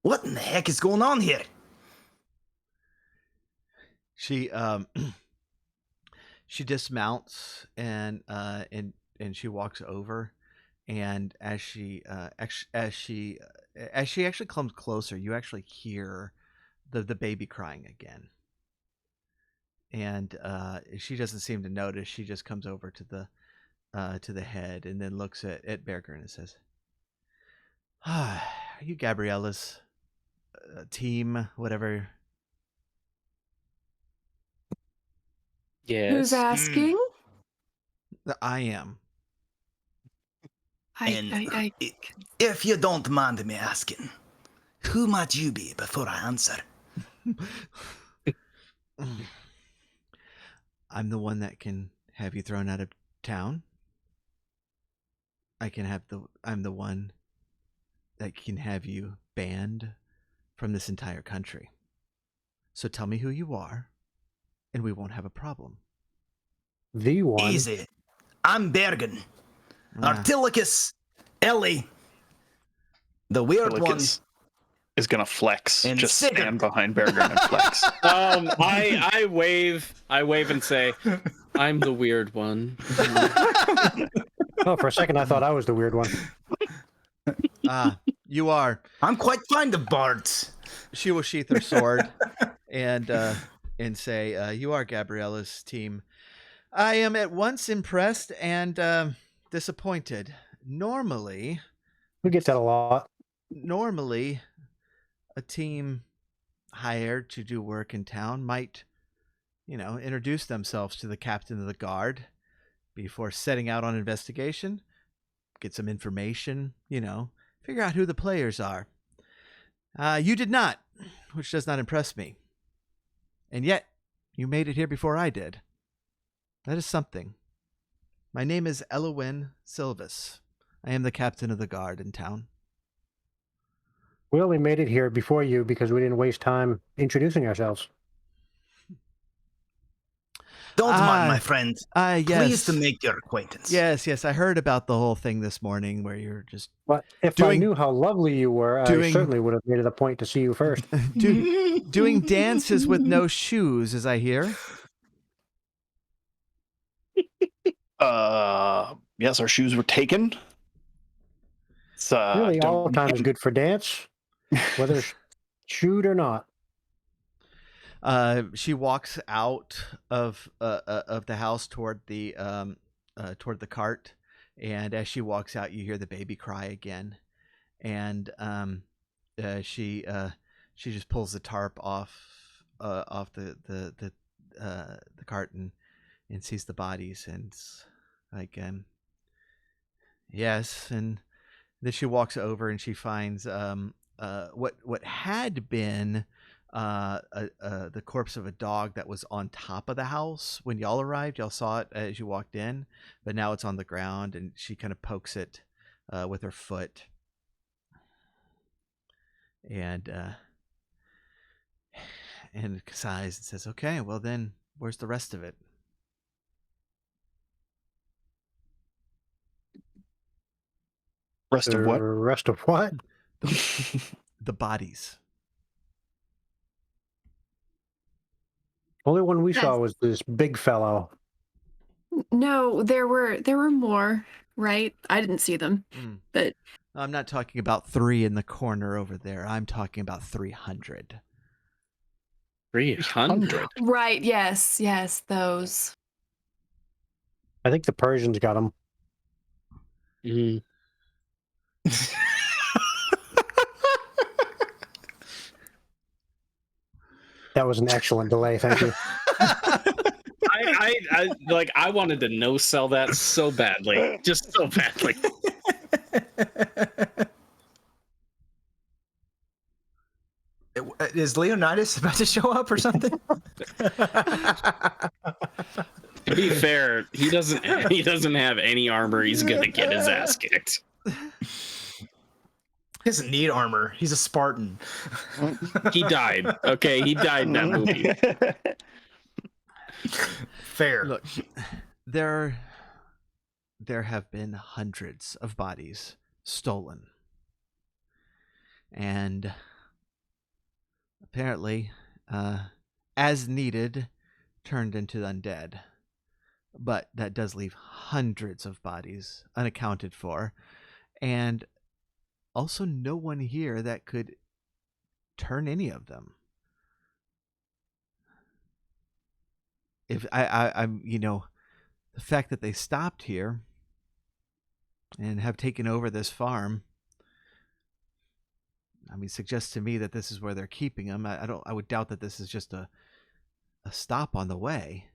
what in the heck is going on here? She she dismounts and she walks over, and as she actually comes closer, you actually hear the baby crying again. And she doesn't seem to notice. She just comes over to the head and then looks at Beargrin and says, "Are you Gabriella's team, whatever?" Yes. Who's asking? I am. I If you don't mind me asking, who might you be before I answer? I'm the one that can have you thrown out of town. I'm the one that can have you banned from this entire country. So tell me who you are, and we won't have a problem. The one. Easy. I'm Bergen. Ah, Artilicus, Ellie. The weird one. Is gonna flex. And just Sigurd. stand behind Beargrin and flex. I wave and say, I'm the weird one. Oh, for a second I thought I was the weird one. You are. I'm quite fond of bards. She will sheath her sword and say, "You are Gabriella's team. I am at once impressed and disappointed. Normally, We get that a lot. a team hired to do work in town might, introduce themselves to the captain of the guard before setting out on investigation, get some information, figure out who the players are. You did not, which does not impress me. And yet, you made it here before I did. That is something. My name is Elowin Silvis. I am the captain of the guard in town." We only made it here before you because we didn't waste time introducing ourselves. Don't mind, my friend. Yes. Pleased to make your acquaintance. Yes, I heard about the whole thing this morning where you're just But if I knew how lovely you were, I certainly would have made it a point to see you first. doing dances with no shoes, as I hear. Yes, our shoes were taken. Really, all time is good for dance, whether shoot or not. She walks out of the house toward the cart, and as she walks out, you hear the baby cry again, and she just pulls the tarp off the cart and sees the bodies, and it's like yes, and then she walks over and she finds what had been the corpse of a dog that was on top of the house when y'all arrived. Y'all saw it as you walked in, but now it's on the ground, and she kind of pokes it with her foot, and sighs and says, "Okay, well then, where's the rest of it?" Rest of what? Rest of what? The bodies. Only one we saw was this big fellow. No, there were more, right? I didn't see them, but I'm not talking about 3 in the corner over there. I'm talking about 300. 300? Right, yes, those. I think the Persians got him. That was an excellent delay. Thank you. I wanted to no sell that so badly, just so badly. Is Leonidas about to show up or something? To be fair, he doesn't have any armor. He's gonna get his ass kicked. He doesn't need armor. He's a Spartan. He died. Okay, he died in that movie. Fair. Look, there have been hundreds of bodies stolen, and apparently, as needed, turned into undead. But that does leave hundreds of bodies unaccounted for, and also no one here that could turn any of them. If I'm, the fact that they stopped here and have taken over this farm, suggests to me that this is where they're keeping them. I would doubt that this is just a stop on the way.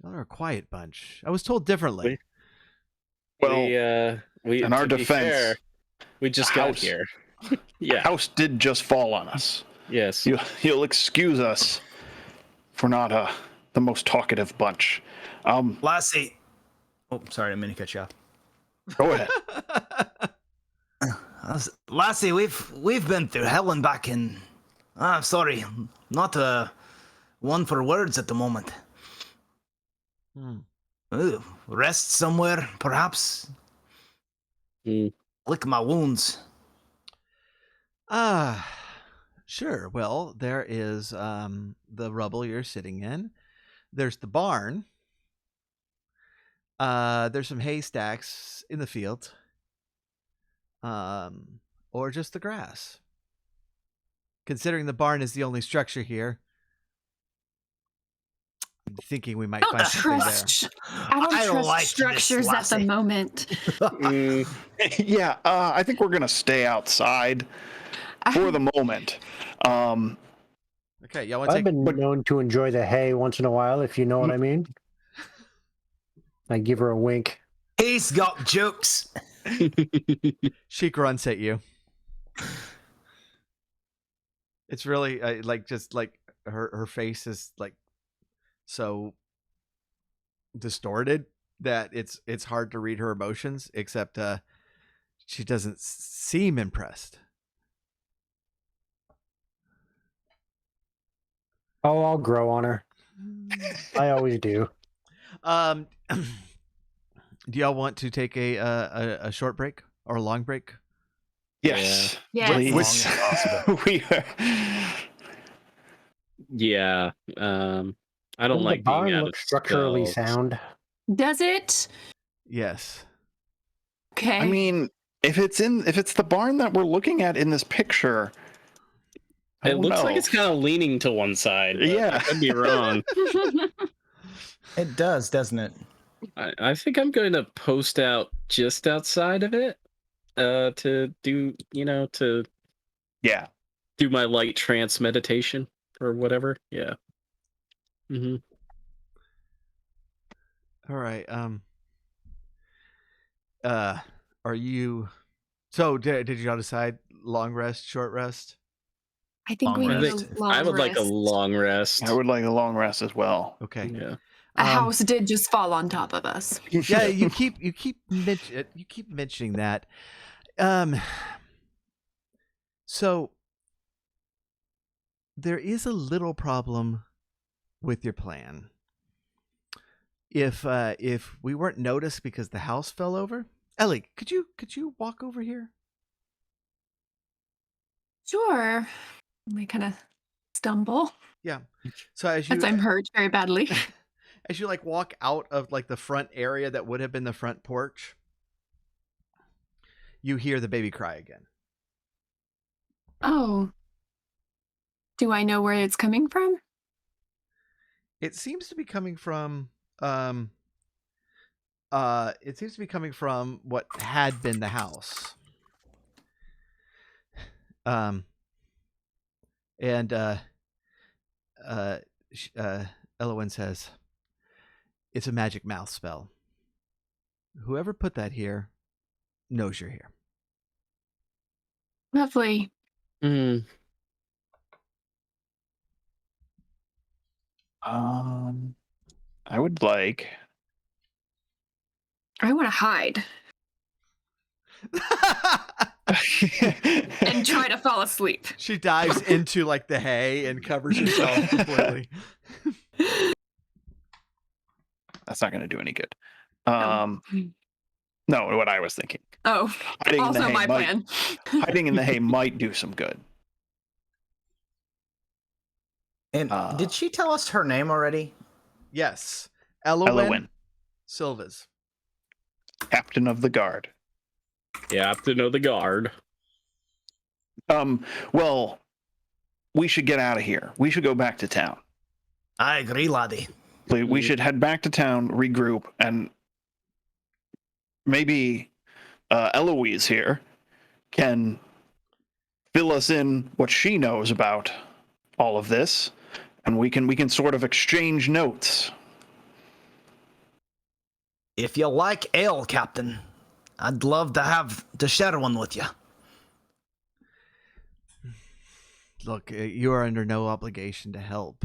They're a quiet bunch. I was told differently. Well, we in our to be defense, fair, we just got here. The house did just fall on us. Yes. You'll excuse us for not the most talkative bunch. Lassie. Oh, sorry, I didn't mean to cut you off. Go ahead. Lassie, we've been through hell and back, and sorry, not one for words at the moment. Ooh, rest somewhere, perhaps. Mm. Lick my wounds. Sure. Well, there is the rubble you're sitting in. There's the barn. There's some haystacks in the field. Or just the grass. Considering the barn is the only structure here, I'm thinking we might I find don't something there. trust. I don't I trust like this structures at the lassie. moment. Mm. Yeah, I think we're gonna stay outside for the moment. Okay, y'all want to I've take? been known to enjoy the hay once in a while, if you know what I mean. I give her a wink. He's got jokes. She grunts at you. It's really like just like her face is like so distorted that it's hard to read her emotions. Except she doesn't seem impressed. Oh, I'll grow on her. I always do. Do y'all want to take a short break or a long break? Yes, Yeah. please. Yes. As long as possible. We Yeah. I don't Does like the being barn out look of structurally spells. sound? Does it? Yes. Okay. I mean, if it's the barn that we're looking at in this picture, I It don't looks like know. it's kind of leaning to one side. But Yeah. I could be wrong. It does, doesn't it? I think I'm going to post out just outside of it to do, to Yeah. do my light trance meditation or whatever. Yeah. Hmm. All right. Are you? So did y'all decide long rest, short rest? I think Long we need rest. a long I would like a rest. long rest. I would like a long rest as well. Okay. Yeah. A house did just fall on top of us. Yeah, you keep mentioning that. So there is a little problem with your plan. If we weren't noticed because the house fell over, Ellie, could you walk over here? Sure. I kind of stumble Yeah. So as you as I'm hurt very badly. as you like walk out of like the front area that would have been the front porch, you hear the baby cry again. Oh. Do I know where it's coming from? It seems to be coming from what had been the house. And Elowen says, "It's a magic mouth spell. Whoever put that here knows you're here." Lovely. Mm. I would like. I want to hide and try to fall asleep. She dives into like the hay and covers herself completely. That's not going to do any good. No. No, what I was thinking. Oh, Hiding in also the hay my might, plan. hiding in the hay might do some good. And did she tell us her name already? Yes, Elowen Elowen, Silvas. captain of the guard. Captain of the guard. Well, we should get out of here. We should go back to town. I agree, laddie. We should head back to town, regroup, and maybe Eloise here can fill us in what she knows about all of this, and we can sort of exchange notes. If you like ale, Captain, I'd love to share one with you. Look, you are under no obligation to help,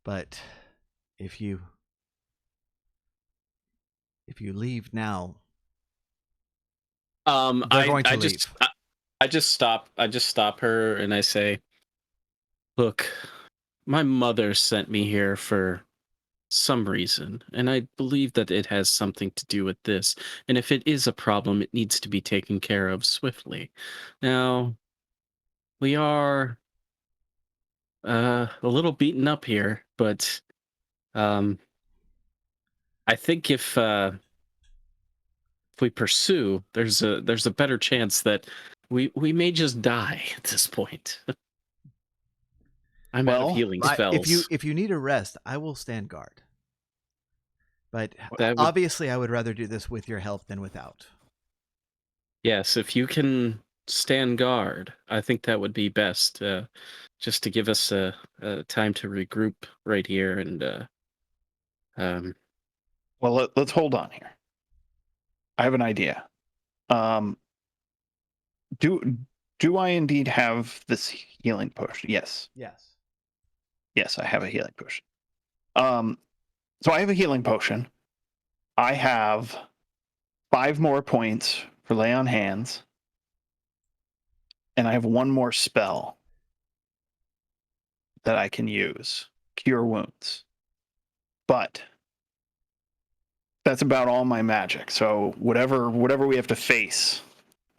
but if you leave now, they're going to leave. I just stop her and I say, "Look, my mother sent me here for some reason, and I believe that it has something to do with this. And if it is a problem, it needs to be taken care of swiftly. Now, we are a little beaten up here, but I think if we pursue, there's a better chance that we may just die at this point. I'm out of Well, healing If spells. if you need a rest, I will stand guard. But That would, obviously, I would rather do this with your help than without. yes, if you can stand guard, I think that would be best. Just to give us a time to regroup right here, and um, well, let's hold on here. I have an idea. Do I indeed have this healing potion? Yes. Yes. Yes, I have a healing potion. So I have a healing potion. I have 5 more points for lay on hands, and I have 1 more spell that I can use, cure wounds. But that's about all my magic. So whatever we have to face,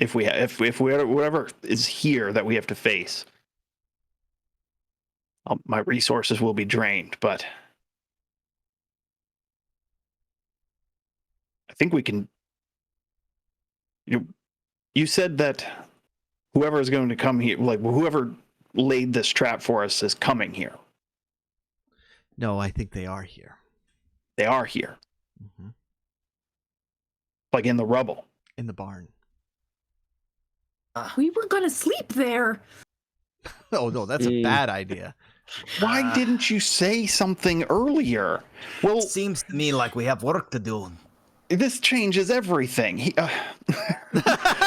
if whatever is here that we have to face, my resources will be drained. But I think we can. You said that whoever is going to come here, like whoever laid this trap for us, is coming here. No, I think they are here. They are here, Mm-hmm. like in the rubble. In the barn. We were gonna sleep there. Oh no, that's a bad idea. Why didn't you say something earlier? Well, Seems to me like we have work to do. this changes everything. All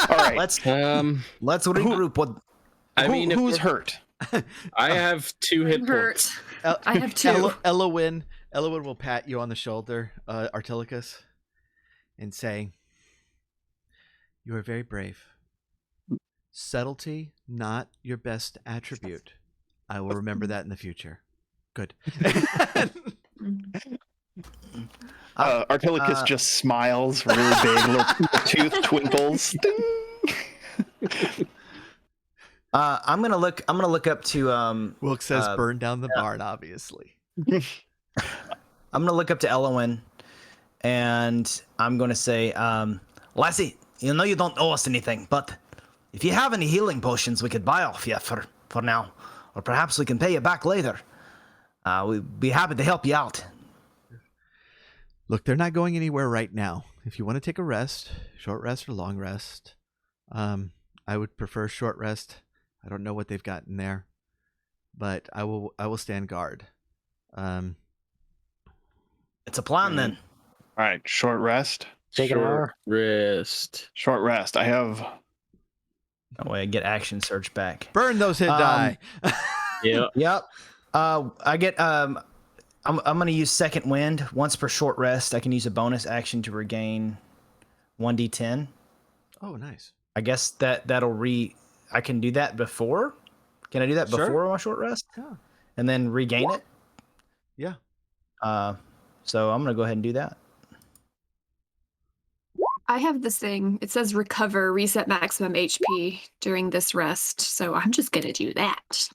right. Let's regroup. What? I mean, if who's we're- hurt? I have 2 hit Hurt. points. I have 2. Elowin will pat you on the shoulder, Artilicus, and say, "You are very brave. Subtlety, not your best attribute. I will remember that in the future." Good. Artilicus just smiles really big, little tooth twinkles. I'm gonna look up to Wilk says, "Burn down the barn." Obviously. I'm gonna look up to Elowin, and I'm gonna say, Lassie, you know you don't owe us anything, but if you have any healing potions, we could buy off you for now, or perhaps we can pay you back later. We'd be happy to help you out. Look, they're not going anywhere right now. If you want to take a rest, short rest or long rest, I would prefer short rest. I don't know what they've got in there, but I will stand guard. It's a plan then. All right, short rest. Take an hour. Rest. Short rest. I have. That way I get action surge back. Burn those hit die. Yeah. Yep. I get I'm gonna use second wind once per short rest. I can use a bonus action to regain 1d10. Oh, nice. I guess I can do that before. Can I do that Sure. before my short rest? Yeah. And then regain it? Yeah. So I'm gonna go ahead and do that. I have this thing. It says recover, reset maximum HP during this rest. So I'm just gonna do that.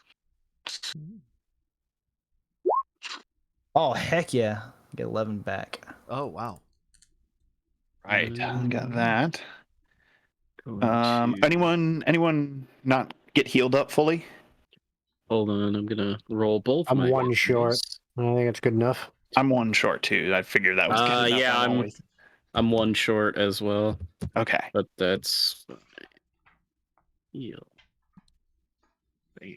Oh heck yeah. Get 11 back. Oh, wow. Right, got that. Going to- Anyone not get healed up fully? Hold on, I'm gonna roll both. I'm my one hit short. dice. I think it's good enough. I'm 1 short too. I figured that was good enough. Yeah, I'll I'm- always- I'm 1 short as well, Okay. but that's heal. Bam.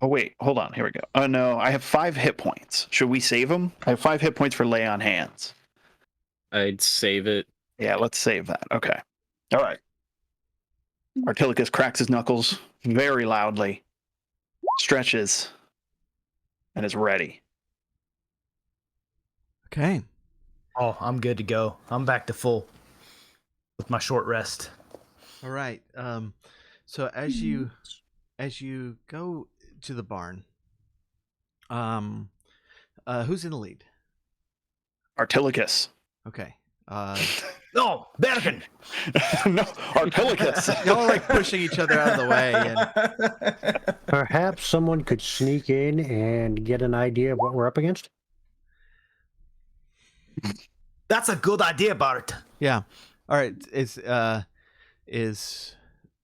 Oh wait, hold on. Here we go. Oh no, I have 5 hit points. Should we save them? I have 5 hit points for lay on hands. I'd save it. Yeah, let's save that. Okay. All right. Artilicus cracks his knuckles very loudly, stretches, and is ready. Okay. Oh, I'm good to go. I'm back to full with my short rest. All right. So as you go to the barn, who's in the lead? Artilicus. Okay. No, Bergen. No, Artilicus. Y'all are like pushing each other out of the way. And Perhaps someone could sneak in and get an idea of what we're up against. That's a good idea, Bart. yeah. All right. Is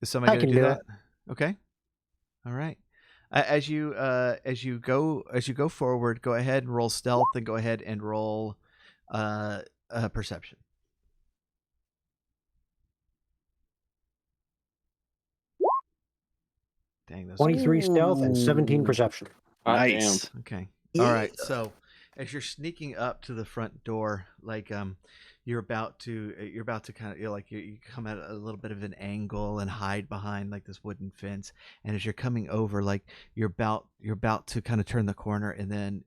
somebody I going to can do do that? Okay. All right. As you go forward, go ahead and roll stealth, and go ahead and roll perception. Dang, that's 23 stealth and 17 Ooh. perception. Hot Nice. okay. Yeah. All right. So as you're sneaking up to the front door, like you're about to kind of you come at a little bit of an angle and hide behind like this wooden fence, and as you're coming over, like you're about to kind of turn the corner, and then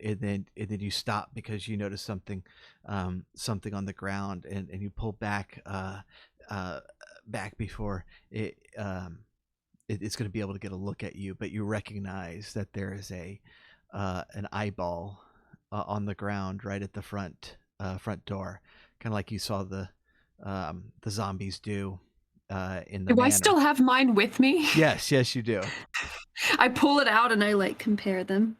you stop because you notice something on the ground, and you pull back back before it's going to be able to get a look at you, but you recognize that there is an eyeball on the ground right at the front door, kind of like you saw the zombies do in the Do I manor. still have mine with me? Yes, you do. I pull it out and I like compare them.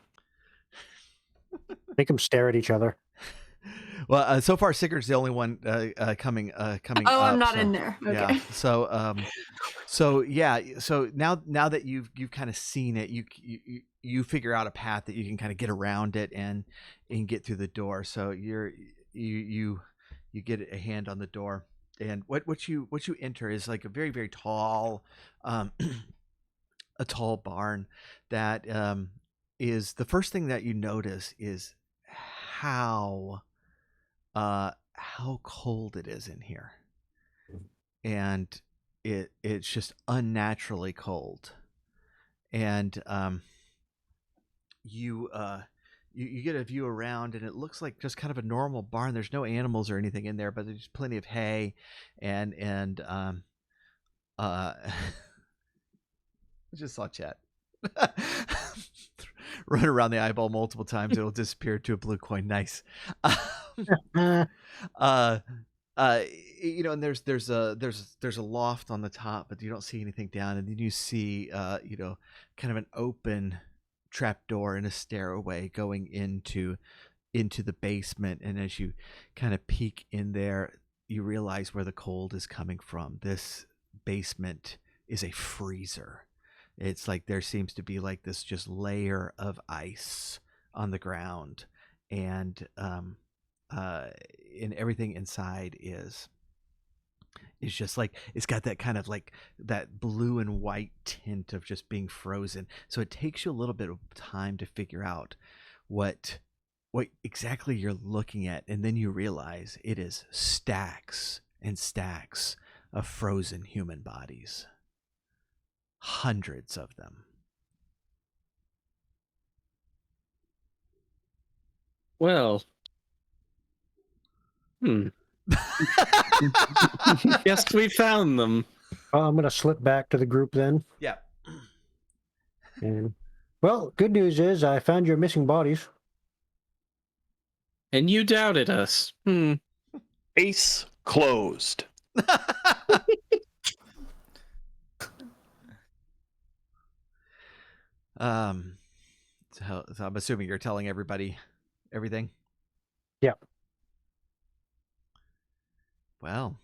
Make them stare at each other. Well, so far Sigurd's the only one coming Oh, up. I'm not so, in there. Okay. Yeah. So now that you've kind of seen it, you figure out a path that you can kind of get around it and get through the door. So you get a hand on the door, and what you enter is like a very, very tall a tall barn that is the first thing that you notice is how cold it is in here, and it's just unnaturally cold, and you get a view around, and it looks like just kind of a normal barn. There's no animals or anything in there, but there's plenty of hay and just saw chat run around the eyeball multiple times. It'll disappear to a blue coin. Nice. And there's a loft on the top, but you don't see anything down, and then you see kind of an open trap door and a stairway going into the basement. And as you kind of peek in there, you realize where the cold is coming from. This basement is a freezer. It's like there seems to be like this just layer of ice on the ground, and everything inside is just like it's got that kind of like that blue and white tint of just being frozen. So it takes you a little bit of time to figure out what exactly you're looking at, and then you realize it is stacks and stacks of frozen human bodies. Hundreds of them. Well, guess we found them. I'm going to slip back to the group then. Yeah. And well, good news is I found your missing bodies. And you doubted us. Case closed. So I'm assuming you're telling everybody everything? Yeah. Well.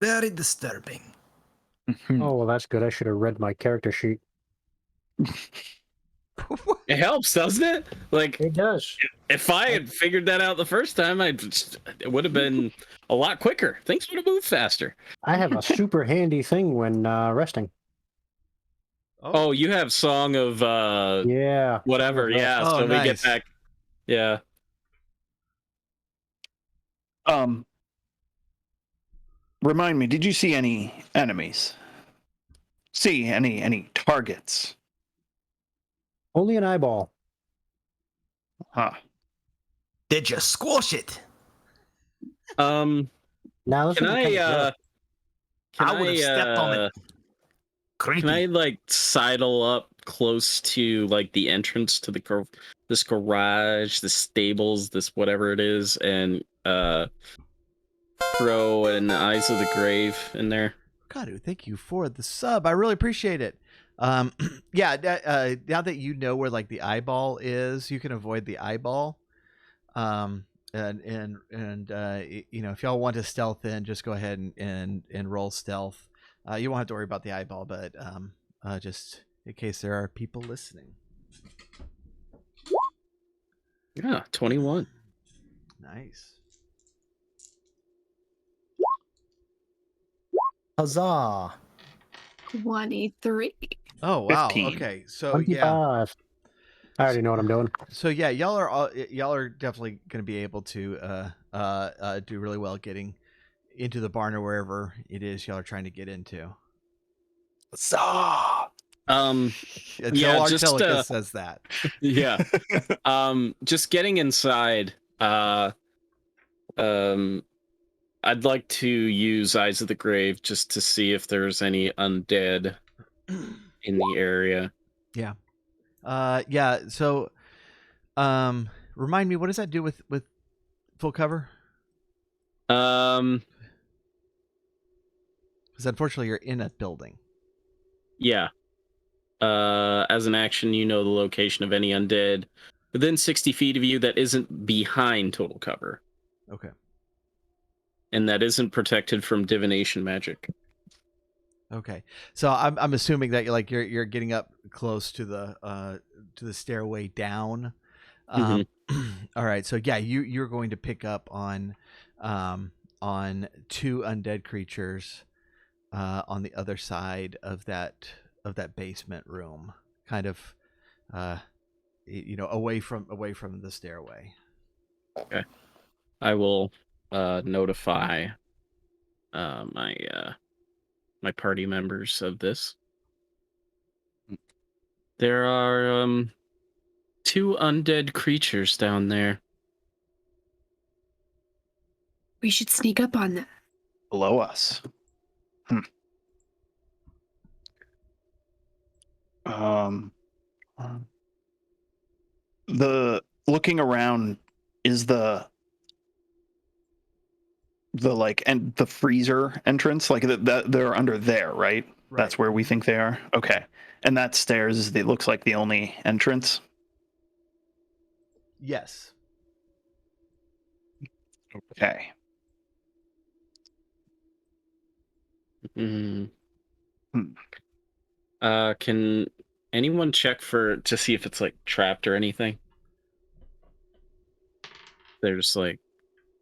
Very disturbing. Oh, well, that's good. I should have read my character sheet. It helps, doesn't it? Like, It does. if I had figured that out the first time, it would have been a lot quicker. Things would have moved faster. I have a super handy thing when resting. Oh, you have Song of Yeah. whatever. Yeah, Oh, so we get nice. back. Yeah. Remind me, did you see any enemies? See any targets? Only an eyeball. Huh. Did you squash it? Now, Now this can is I? I would have stepped on it. Creepy. Can I like sidle up close to like the entrance to the this garage, the stables, this whatever it is, and throw an Eyes of the Grave in there. Kadu, thank you for the sub. I really appreciate it. Yeah, now that you know where like the eyeball is, you can avoid the eyeball. You know, if y'all want to stealth in, just go ahead and roll stealth. You won't have to worry about the eyeball, but just in case there are people listening. Yeah, 21. Nice. Huzzah! 23. Oh wow. 15. Okay. So 25. I already know what I'm doing. So yeah, y'all are definitely going to be able to do really well getting into the barn or wherever it is y'all are trying to get into. Huzzah! Until Yeah, Artelicus says that. Yeah. Just getting inside. I'd like to use Eyes of the Grave just to see if there's any undead in the area. Yeah. Yeah. So, remind me, what does that do with full cover? Um, Because unfortunately, you're in a building. yeah. As an action, you know the location of any undead within 60 feet of you that isn't behind total cover. Okay. And that isn't protected from divination magic. Okay. So I'm assuming that you're getting up close to the stairway down. All right. So yeah, you're going to pick up on two undead creatures on the other side of that basement room, kind of away from the stairway. Okay. I will notify my party members of this. There are two undead creatures down there. We should sneak up on them. Below us. The looking around is the like and the freezer entrance, like that they're under there, right? That's where we think they are. Okay. And that stairs it looks like the only entrance. Yes. Okay. Mm. Can anyone check to see if it's like trapped or anything? They're just like,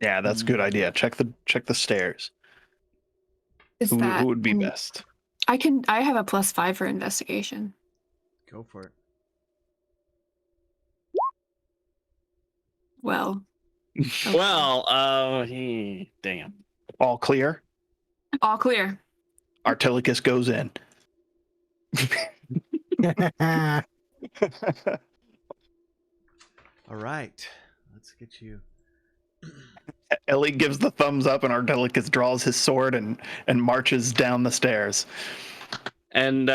Yeah, that's a good idea. Check the stairs. Who would be best? I have a +5 for investigation. Go for it. Well. Okay. well, damn. All clear? All clear. Artelicus goes in. All right. Let's get you. Ellie gives the thumbs up, and Artelicus draws his sword and marches down the stairs. And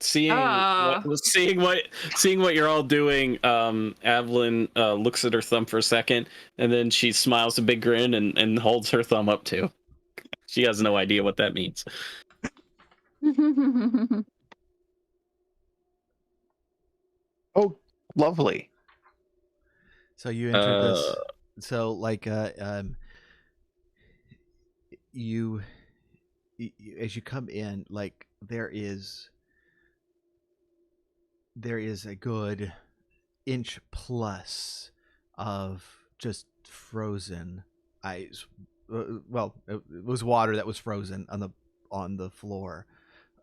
seeing what you're all doing, Evelyn looks at her thumb for a second, and then she smiles a big grin and holds her thumb up too. She has no idea what that means. Oh, lovely. So you entered this. So like you as you come in, like there is a good inch plus of just frozen ice. Well, it was water that was frozen on the floor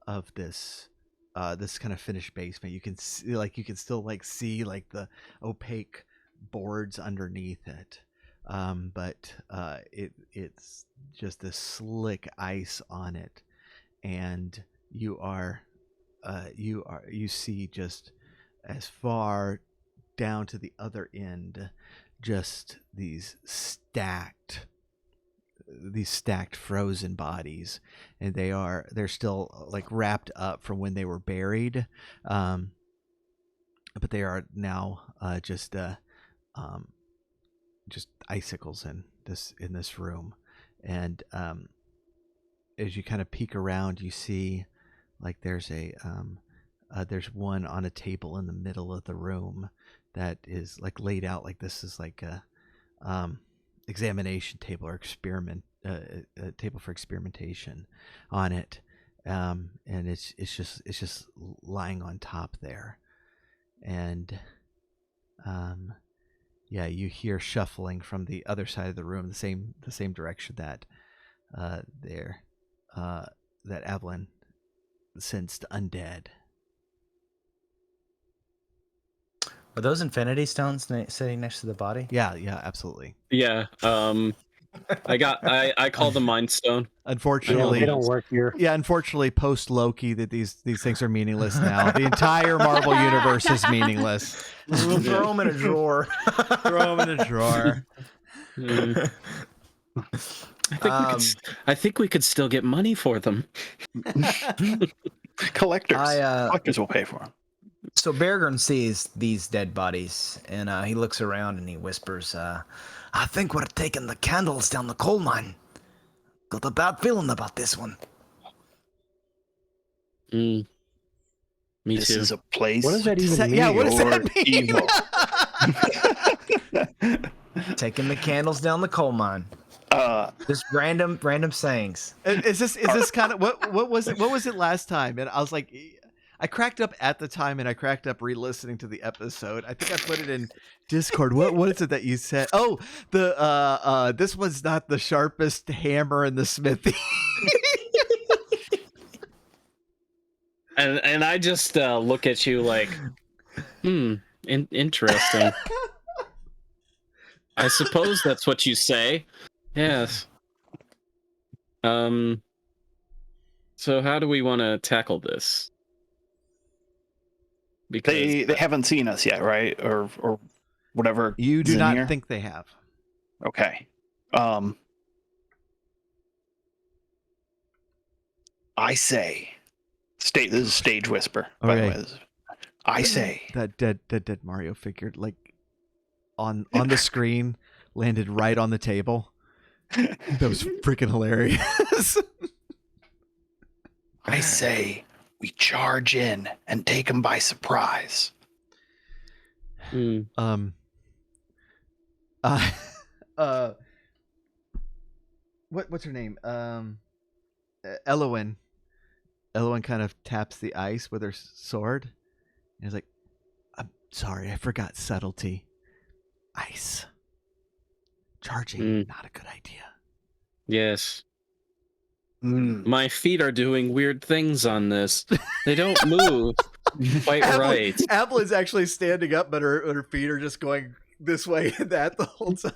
of this this kind of finished basement. You can see, you can still see the opaque boards underneath it, but it's just this slick ice on it, and you see just as far down to the other end, just these stacked these stacked frozen bodies, and they're still like wrapped up from when they were buried, but they are now just icicles in this room. And as you kind of peek around, you see like there's one on a table in the middle of the room that is like laid out like this is like a examination table or a table for experimentation on it, and it's just lying on top there. And yeah, you hear shuffling from the other side of the room, the same direction that that Evelyn sensed undead. Are those infinity stones sitting next to the body? Yeah, absolutely. Yeah. I call the Mind Stone. Unfortunately, they don't work here. Yeah, unfortunately, post Loki, that these things are meaningless now. The entire Marvel universe is meaningless. We'll throw them in a drawer. Throw them in a drawer. I think we could still get money for them. Collectors will pay for them. So Beargrim sees these dead bodies, and he looks around and he whispers, I think we're taking the candles down the coal mine. Got a bad feeling about this one. Me This too. is a place. What does that even mean? Yeah, what does Or that mean? evil. Taking the candles down the coal mine. Just random sayings. Is this kind of what was it? What was it last time? And I was like, I cracked up at the time, and I cracked up re-listening to the episode. I think I put it in Discord. What is it that you said? Oh, this was not the sharpest hammer in the smithy. And I just look at you like, interesting. I suppose that's what you say. Yes. So how do we want to tackle this? Because They haven't seen us yet, right? Or whatever. You do is in not here? think they have. Okay. I say, this is stage whisper. By the Okay. way, I say That dead Mario figure, like on the screen, landed right on the table. That was freaking hilarious. I say we charge in and take them by surprise. What's her name? Elowen. Elowen kind of taps the ice with her sword. And he's like, I'm sorry, I forgot subtlety. Ice. Charging, not a good idea. yes. My feet are doing weird things on this. They don't move quite right. Evelyn's actually standing up, but her feet are just going this way and that the whole time.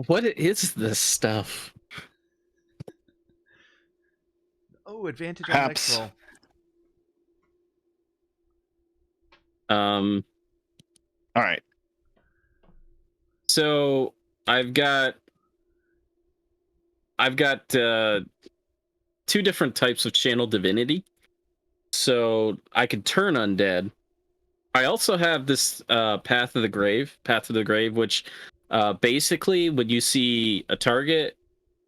What is this stuff? Oh, advantage on the next Perhaps. roll. All right. So I've got two different types of channel divinity. So I could turn undead. I also have this path of the grave, which basically when you see a target,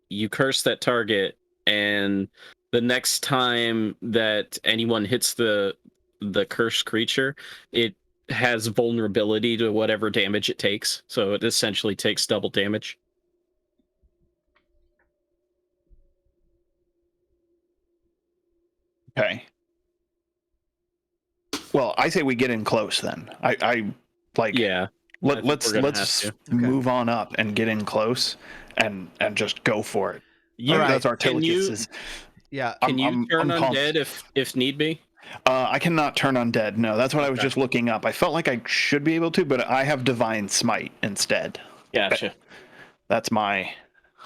you curse that target, and the next time that anyone hits the cursed creature, it has vulnerability to whatever damage it takes. So it essentially takes double damage. Okay. Well, I say we get in close then. I like. Yeah. Let's we're gonna have to. move on up and get in close and just go for it. You, That's our can you, telekinesis. Yeah. can you turn I'm pumped. undead if need be? I cannot turn undead. No, that's what I was just looking up. I felt like I should be able to, but I have divine smite instead. Gotcha. That's my.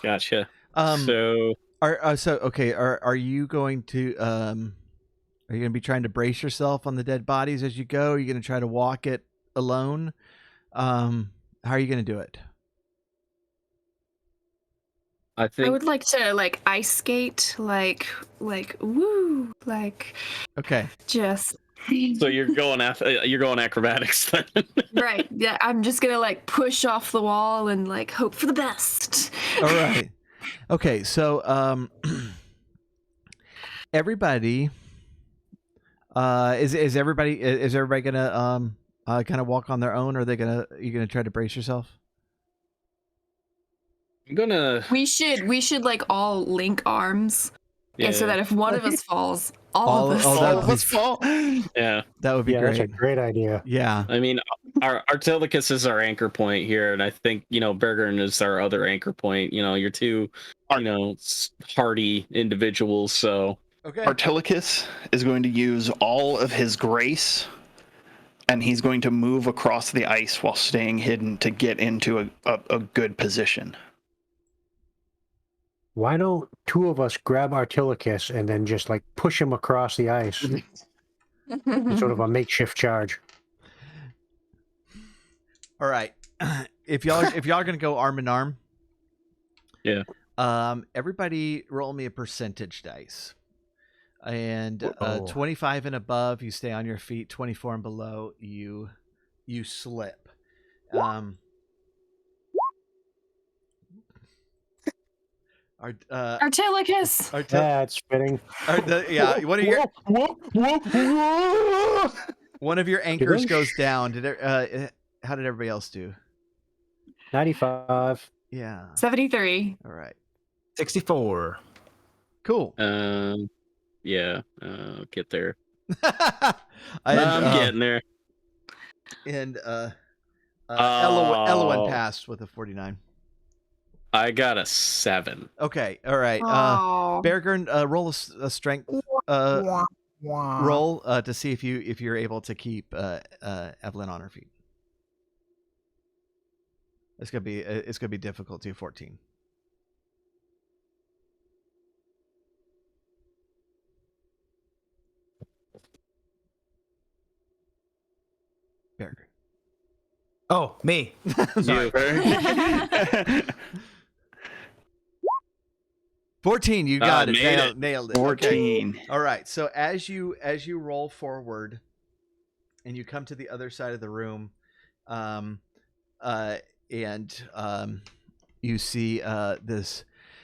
Gotcha. So So are you going to be trying to brace yourself on the dead bodies as you go? Are you going to try to walk it alone? How are you going to do it? I I think would like to like ice skate, like woo, like Okay. just. so. You're going acrobatics then. Right. Yeah, I'm just gonna like push off the wall and like hope for the best. All right. Okay. So everybody is everybody gonna kind of walk on their own, or are you gonna try to brace yourself? I'm gonna. We should like all link arms, Yeah. and so that if one of us falls, all of us. Oh, All that'd of be- us fall. Yeah. That would be Yeah, that's a great. great idea. Yeah. I mean, our Artilicus is our anchor point here, and I think Bergern is our other anchor point. You're two, hardy individuals. So Okay. Artilicus is going to use all of his grace, and he's going to move across the ice while staying hidden to get into a good position. Why don't two of us grab Artilicus and then just like push him across the ice? It's sort of a makeshift charge. All right. If y'all are gonna go arm in arm, Yeah. Everybody roll me a percentage dice. And Uh-oh. 25 and above, you stay on your feet. 24 and below, you slip. Artilicus. That's fitting. Yeah, one of your Whoa. one of your anchors Did I- goes down. How did everybody else do? 95. Yeah. 73. All right. 64. Cool. yeah. I'll get there. I'm I'm getting there. And Elowen passed with a 49. I got a 7. Okay. All right. Oh. Bergern, roll a strength roll to see if you're able to keep Evelyn on her feet. It's gonna be difficult too. 14. Bergern. Oh, me. You. 14. You got it. Made it. Nailed it. Okay. 14. All right. So as you roll forward, and you come to the other side of the room, you see this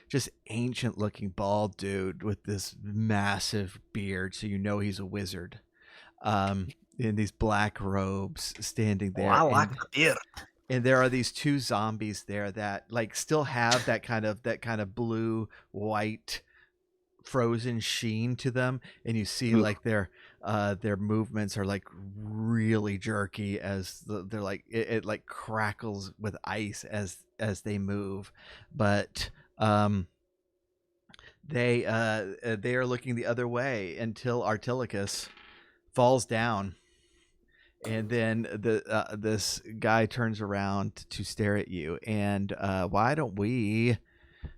just ancient looking bald dude with this massive beard, so you know he's a wizard. In these black robes, standing there. I like the beard. And there are these two zombies there that like still have that kind of blue white frozen sheen to them, and you see like their movements are like really jerky as they're like it like crackles with ice as they move, but they are looking the other way until Artilicus falls down. And then this guy turns around to stare at you. And why don't we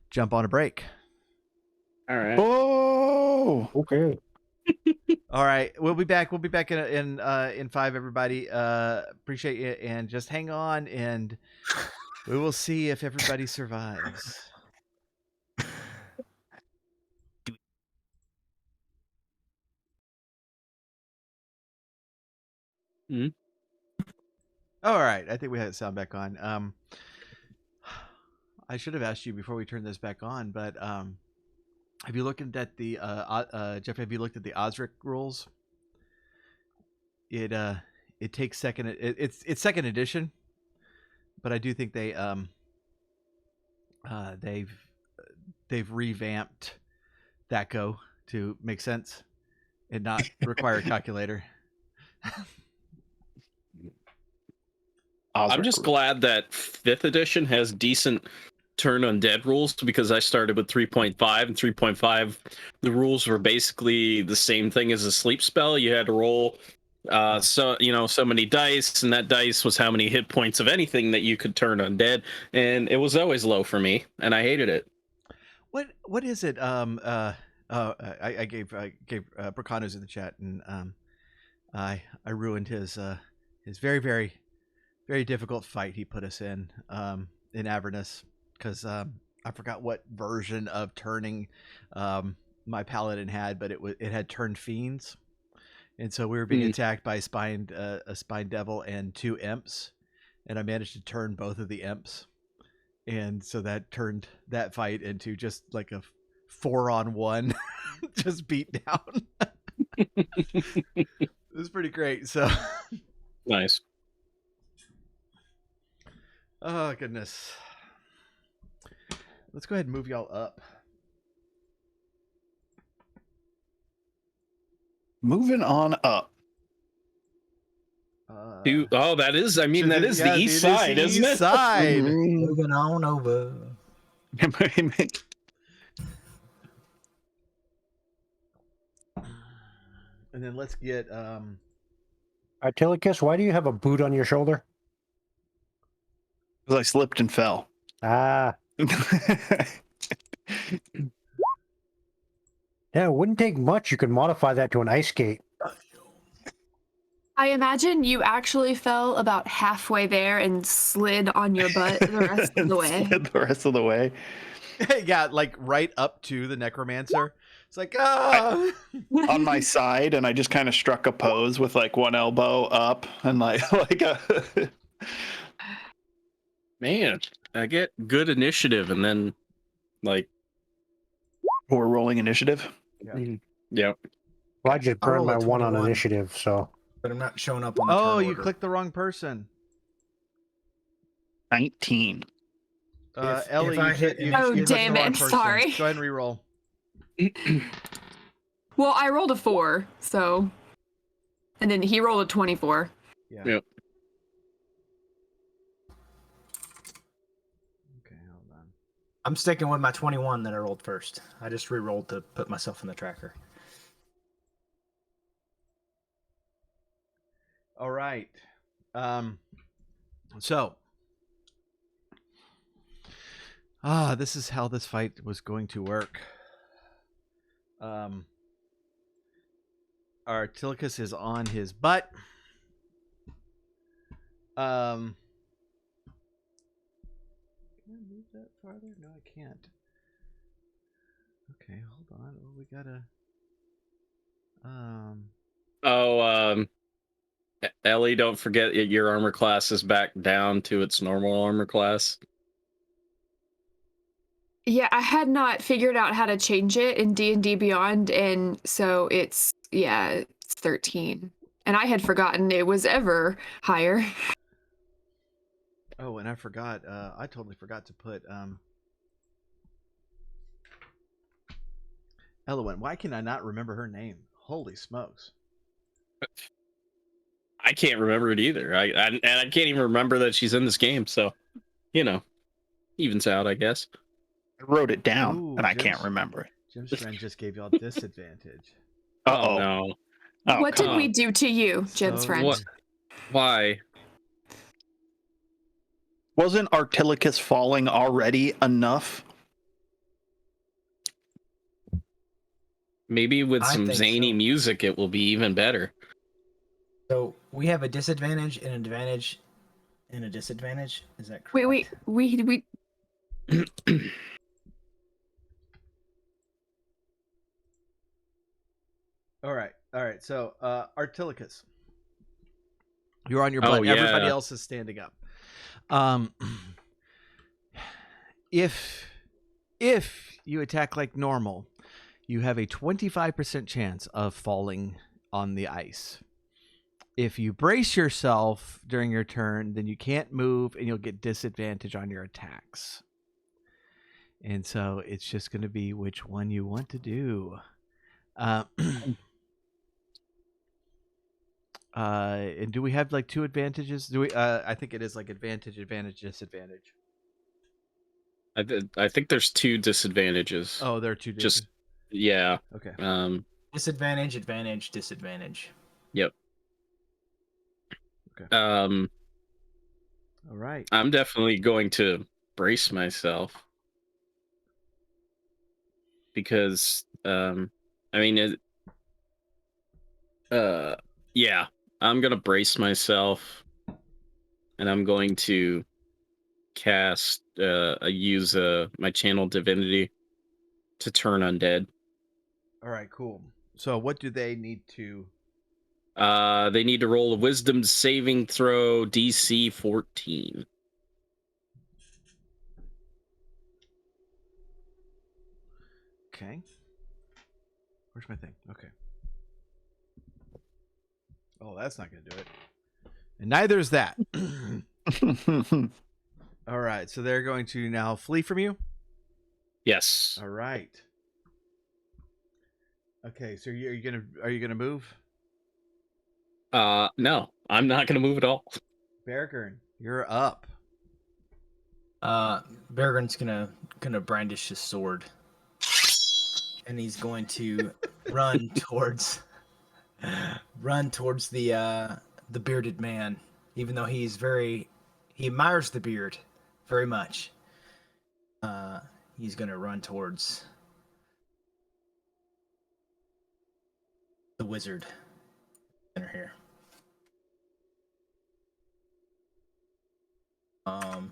jump on a break? All right. Oh, Okay. All right, we'll be back. We'll be back in 5. Everybody, appreciate you, and just hang on, and we will see if everybody survives. Hmm? All right, I think we had the sound back on. I should have asked you before we turned this back on, but have you looked at the Jeff? Have you looked at the Osric rules? It takes second. It's second edition, but I do think they've revamped that go to make sense and not require a calculator. I'm just glad that 5th edition has decent turn undead rules, because I started with 3.5, and 3.5 the rules were basically the same thing as a sleep spell. You had to roll so many dice, and that dice was how many hit points of anything that you could turn undead, and it was always low for me, and I hated it. What is it? I gave Bracano's in the chat, and I ruined his very very very difficult fight he put us in Avernus, because I forgot what version of turning my paladin had, but it had turned fiends, and so we were being attacked by a spine devil and 2 imps, and I managed to turn both of the imps, and so that turned that fight into just like a 4-on-1, just beat down. It was pretty great. So Nice. oh goodness. Let's go ahead and move y'all up. Moving on up. Oh, that is. I mean, that is the east side, isn't it? Side. Moving on over. And then let's get Artilicus, why do you have a boot on your shoulder? Because I slipped and fell. Ah. Yeah, it wouldn't take much. You could modify that to an ice skate. I imagine you actually fell about halfway there and slid on your butt the rest of the way. Slid the rest of the way. yeah, like right up to the Necromancer. It's like On my side, and I just kind of struck a pose with like one elbow up and like a Man, I get good initiative, and then like we're rolling initiative. yeah. Well, I just I rolled burned a my 1 on 21. initiative, so But I'm not showing up on the oh, turn you order. clicked the wrong person. 19. If Ellie, I you hit you Oh, clicked the damn wrong it, person. sorry. Go ahead and reroll. Well, I rolled a 4, so. And then he rolled a 24. Yeah. Yep. Okay, hold on. I'm sticking with my 21 that I rolled first. I just re-rolled to put myself in the tracker. All right. So this is how this fight was going to work. Artilicus is on his butt. Can I move that farther? No, I can't. Okay, hold on. Well, we gotta Ellie, don't forget your armor class is back down to its normal armor class. Yeah, I had not figured out how to change it in D&D Beyond, and so it's 13. And I had forgotten it was ever higher. Oh, and I forgot. I totally forgot to put Elowen. Why can I not remember her name? Holy smokes! I can't remember it either. I can't even remember that she's in this game. So, evens out, I guess. I wrote it down, Ooh, and I can't remember it. Jim's friend just gave y'all disadvantage. Oh no! Oh, What did come we on. do to you, Jim's So friend? What? Why? Wasn't Artilicus falling already enough? Maybe with I some think zany so. music, it will be even better. So we have a disadvantage, an advantage, and a disadvantage. Is that correct? Wait, we All right. So, Artilicus, you're on your Oh, butt. Everybody yeah. else is standing up. If you attack like normal, you have a 25% chance of falling on the ice. If you brace yourself during your turn, then you can't move and you'll get disadvantage on your attacks. And so it's just going to be which one you want to do. And do we have like 2 advantages? Do we? I think it is like advantage, disadvantage. I think there's 2 disadvantages. Oh, there are 2 Just yeah. okay. Disadvantage, advantage, disadvantage. Yep. Okay. All right. I'm definitely going to brace myself because yeah, I'm gonna brace myself, and I'm going to cast, use my channel divinity to turn undead. All right, cool. So what do they need to? They need to roll a wisdom saving throw DC 14. Okay. Where's my thing? Okay. Oh, that's not going to do it. And neither is that. All right, so they're going to now flee from you. Yes. All right. Okay, so are you gonna move? No, I'm not gonna move at all. Beargern, you're up. Bergren's gonna brandish his sword, and he's going to run towards the bearded man. Even though he admires the beard very much. He's gonna run towards the wizard center here. Oh,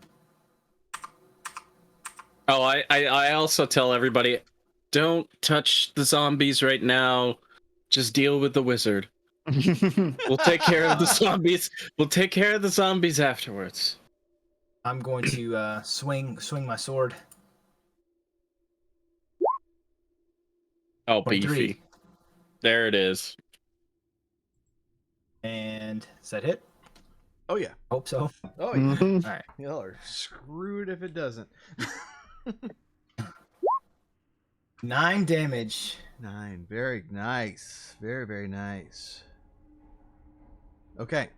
I also tell everybody, don't touch the zombies right now. Just deal with the wizard. We'll take care of the zombies. We'll take care of the zombies afterwards. I'm going to swing my sword. Oh, 23. beefy. There it is. And does that hit? Oh yeah. Hope so. Oh yeah. Mhm. All right. Y'all are screwed if it doesn't. 9 damage. 9. Very nice. Very, very nice. Okay.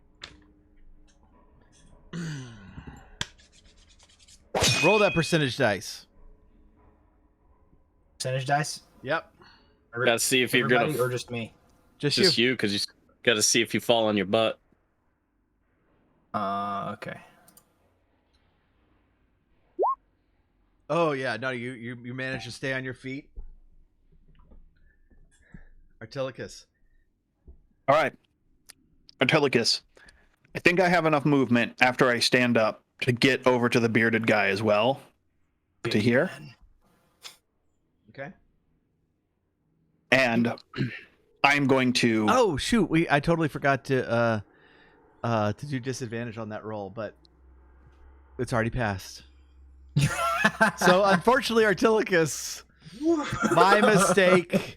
Roll that percentage dice. Percentage dice. Yep. Gotta see if you're Everybody gonna or just me. just you, because you gotta see if you fall on your butt. Okay. Oh yeah, no, you managed to stay on your feet. Artilicus. All right. Artilicus, I think I have enough movement after I stand up to get over to the bearded guy as well. To here. Okay. And I'm going to. Oh shoot, I totally forgot to do disadvantage on that roll, but it's already passed. So unfortunately, Artilicus, my mistake is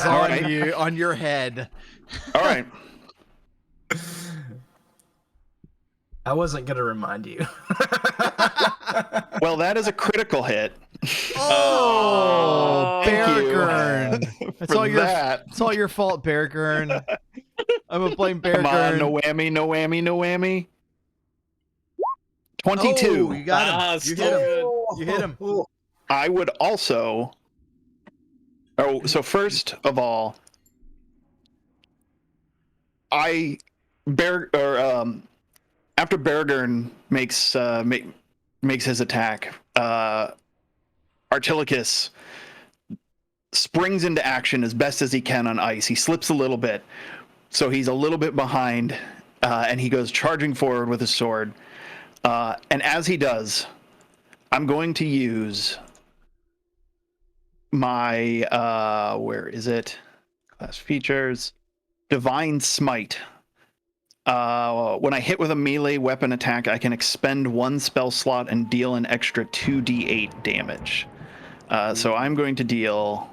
All on right. you, on your head. All right. I wasn't gonna remind you. Well, that is a critical hit. Oh, Thank you Beargern. That's for all your that. it's all your fault, Beargern. I'm gonna blame Beargern. Come on, no whammy, no whammy, no whammy. 22. Oh, you got him. You still hit him. good. You hit him. I would also. Oh, so first of all, after Beargern makes his attack, Artilicus springs into action as best as he can on ice. He slips a little bit, so he's a little bit behind, and he goes charging forward with his sword. And as he does, I'm going to use my where is it? Class features, Divine Smite. When I hit with a melee weapon attack, I can expend 1 spell slot and deal an extra 2d8 damage. So I'm going to deal.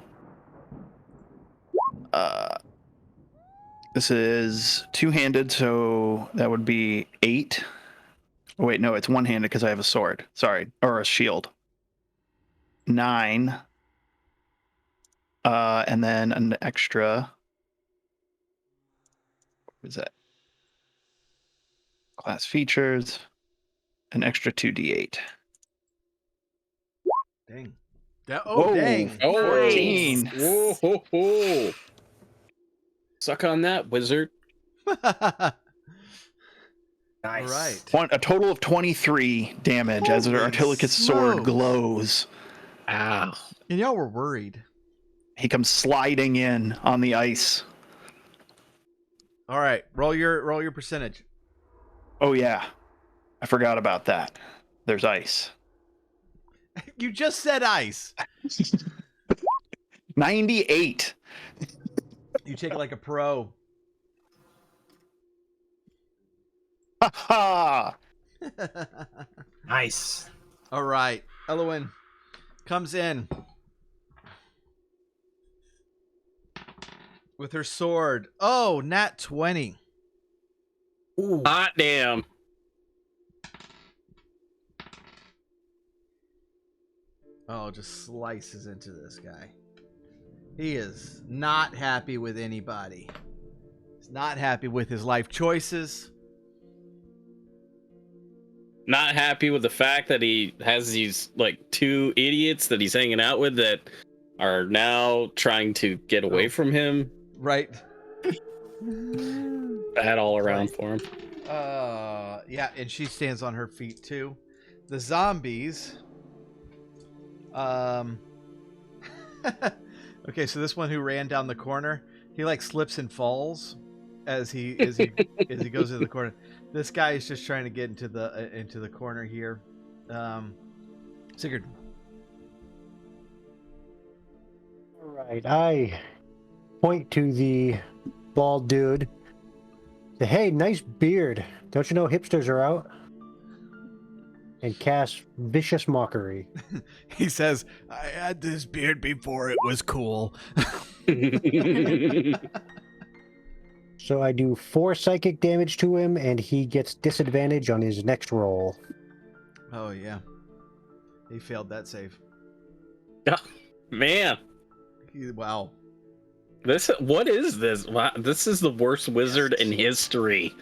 This is two-handed, so that would be 8. Oh, wait, no, it's one-handed because I have a sword. Sorry, or a shield. 9. And then an extra. What is that? Class features. An extra 2d8. Dang. Oh, Whoa. dang. Oh, 14. Whoa, ho, ho. Suck on that, wizard. Nice. All right. A total of 23 damage as Holy Artilicus' sword smokes. glows. Ow. And y'all were worried. He comes sliding in on the ice. All right. Roll your percentage. Oh yeah. I forgot about that. There's ice. You just said ice. 98. You take it like a pro. Ha ha! Nice. All right. Elowen comes in with her sword. Oh, nat 20. Ooh. Hot damn. Oh, just slices into this guy. He is not happy with anybody. He's not happy with his life choices. Not happy with the fact that he has these like two idiots that he's hanging out with that are now trying to get away from him. Right. Bad all around for him. Yeah, and she stands on her feet too. The zombies. Okay, so this one who ran down the corner, he like slips and falls as he goes into the corner. This guy is just trying to get into the corner here. Sigurd. All right, I point to the bald dude. Say, hey, nice beard. Don't you know hipsters are out? And cast vicious mockery. He says, I had this beard before it was cool. So I do 4 psychic damage to him, and he gets disadvantage on his next roll. Oh, yeah. He failed that save. Man, Wow. what is this? Wow, this is the worst wizard in history.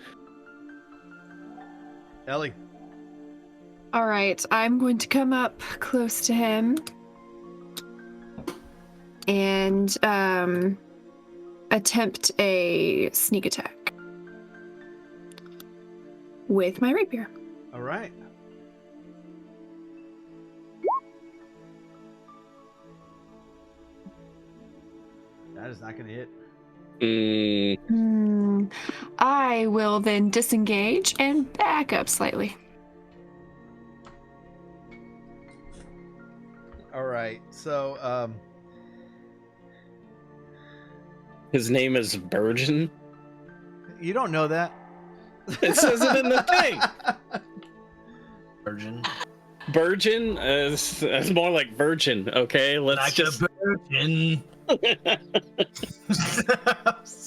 Ellie. All right, I'm going to come up close to him and attempt a sneak attack with my rapier. All right. That is not going to hit. I will then disengage and back up slightly. All right. So, His name is Virgin. you don't know that. It says it in the thing. Virgin. Virgin is more like virgin. Okay, let's Like just. a virgin.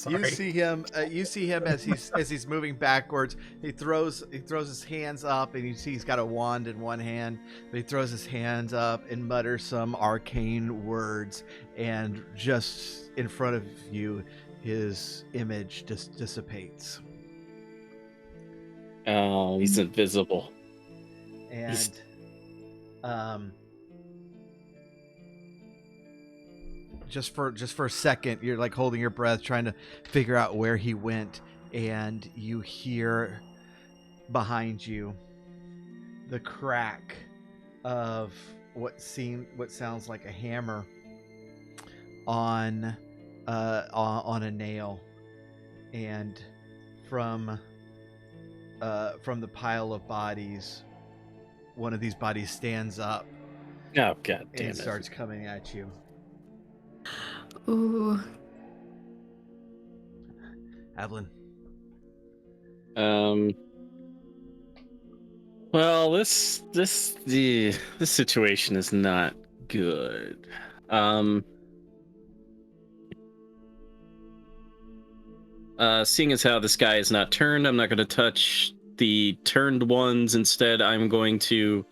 You see him. You see him as he's moving backwards. He throws his hands up, and you see he's got a wand in one hand. But he throws his hands up and mutters some arcane words, and just in front of you, his image just dissipates. Oh, he's invisible. And just for a second, you're like holding your breath, trying to figure out where he went, and you hear behind you the crack of what sounds like a hammer on a nail, and from the pile of bodies, one of these bodies stands up Oh, god damn and it. starts coming at you. Ooh. Evelyn. Well, this situation is not good. Seeing as how this guy is not turned, I'm not going to touch the turned ones. Instead, I'm going to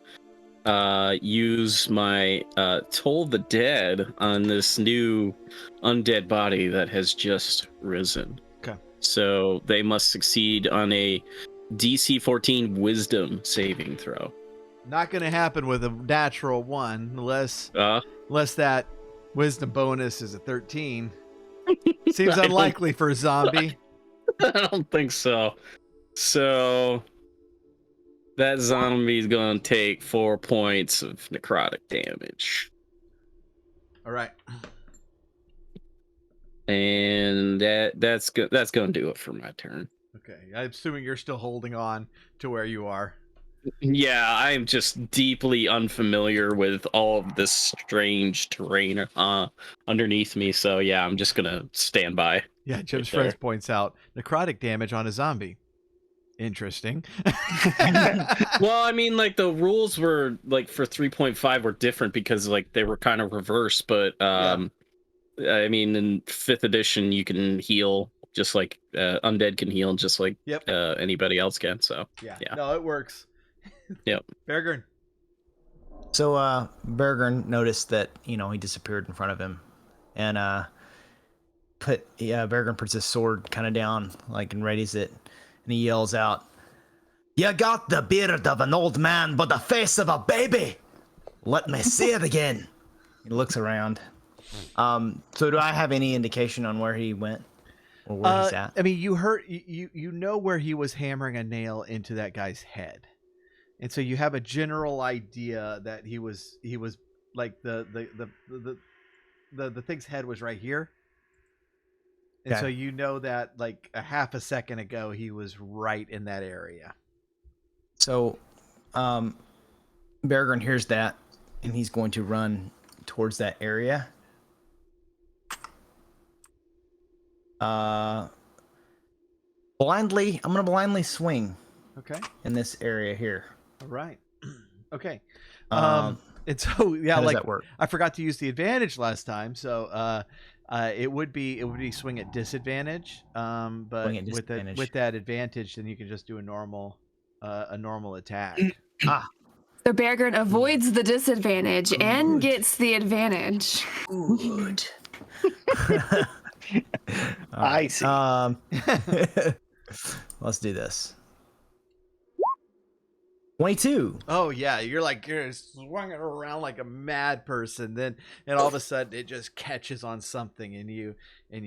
use my Toll the Dead on this new undead body that has just risen. Okay. So they must succeed on a DC 14 Wisdom saving throw. Not going to happen with a natural one unless that wisdom bonus is a 13. Seems unlikely for a zombie. I don't think so. So that zombie is going to take 4 points of necrotic damage. All right. And that's going to do it for my turn. Okay. I'm assuming you're still holding on to where you are. Yeah, I'm just deeply unfamiliar with all of this strange terrain underneath me. So yeah, I'm just gonna stand by. Yeah, Jim's there. friends points out necrotic damage on a zombie. Interesting. Well, I mean, like the rules were like for 3.5 were different because like they were kind of reversed. But I mean, in 5th edition, you can heal just like undead can heal, just like Yep. anybody else can. So Yeah. Yeah. No, it works. Yep. Bergern. So Bergern noticed that he disappeared in front of him, and Bergern puts his sword kind of down, like, and readies it, and he yells out, "You got the beard of an old man, but the face of a baby. Let me see it again." He looks around. So do I have any indication on where he went or where he's at? I mean, you know where he was hammering a nail into that guy's head, and so you have a general idea that he was like the thing's head was right here, and so Okay. you know that like a half a second ago he was right in that area. So, Bergern hears that, and he's going to run towards that area. Blindly, I'm gonna blindly swing Okay. in this area here. All right. Okay. Um, And so yeah, How does like that work? I forgot to use the advantage last time, so it would be swing at disadvantage. But Swing at disadvantage. with that advantage, then you can just do a normal attack. So Bergern avoids the disadvantage and gets the advantage. Good. I see. Let's do this. 22. Oh yeah, you're swinging around like a mad person. Then and all of a sudden it just catches on something, and you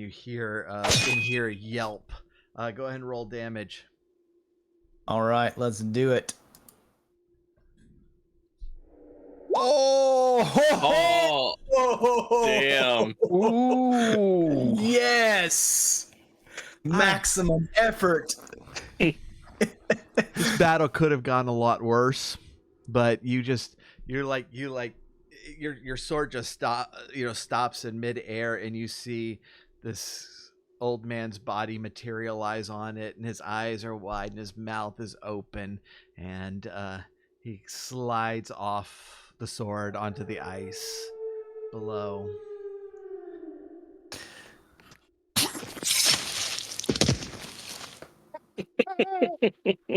hear a yelp. Go ahead and roll damage. All right, let's do it. Oh, damn. Ooh. Yes. Maximum effort. This battle could have gone a lot worse, but your sword just stops in midair, and you see this old man's body materialize on it, and his eyes are wide and his mouth is open, and he slides off the sword onto the ice below.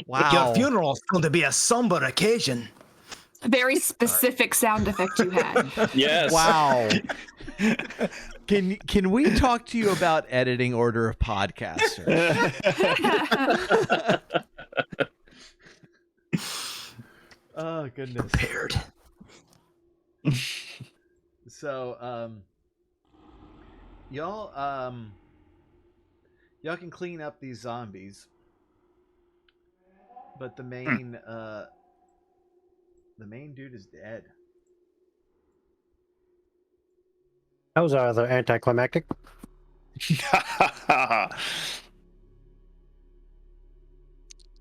Wow. Your funeral is going to be a somber occasion. A very specific sound effect you had. Yes. Wow. Can we talk to you about editing order of podcaster? Oh goodness. Prepared. So y'all can clean up these zombies, but the main dude is dead. That was rather anticlimactic.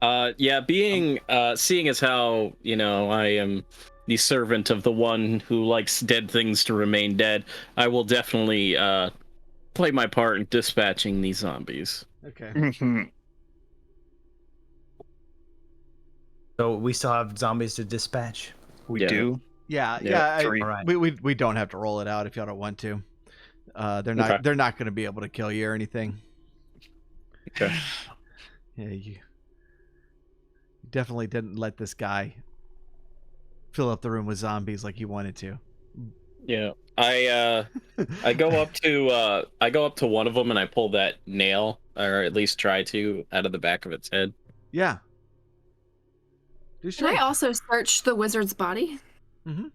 Yeah, seeing as how, I am the servant of the one who likes dead things to remain dead, I will definitely play my part in dispatching these zombies. Okay. Mhm. So we still have zombies to dispatch. We Yeah. do. Yeah. Three. All right. We don't have to roll it out if y'all don't want to. They're not Okay. they're not going to be able to kill you or anything. Okay. Yeah, you definitely didn't let this guy fill up the room with zombies like you wanted to. Yeah. I go up to one of them and I pull that nail, or at least try to, out of the back of its head. Yeah. Can I also search the wizard's body? Mm-hmm.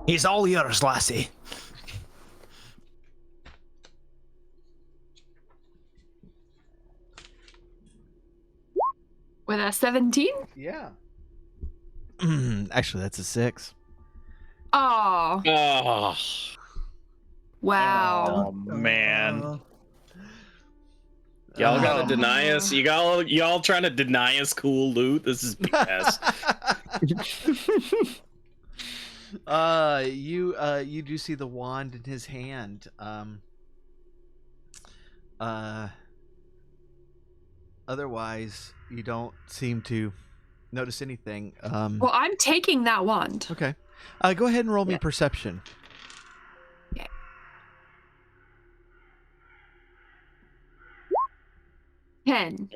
He's all yours, lassie. With a 17? Yeah. Actually, that's a 6. Oh, Oh. wow. Oh man. Y'all gotta deny us. Y'all trying to deny us cool loot. This is BS. You do see the wand in his hand. Otherwise, you don't seem to notice anything. Well, I'm taking that wand. Okay. Go ahead and roll me perception. Okay. 10.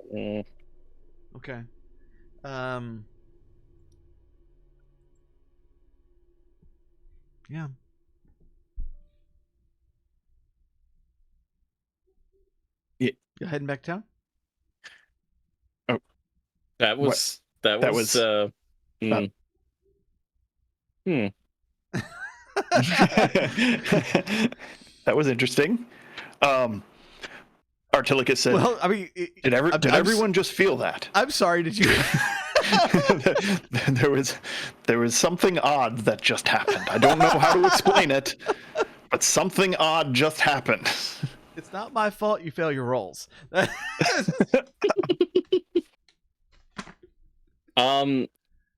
Okay. Yeah. Yeah. You're heading back down? That was That was that was interesting. Artilicus said, Well, I mean, did everyone just feel that? I'm sorry, did you? there was something odd that just happened. I don't know how to explain it, but something odd just happened. It's not my fault you fail your rolls.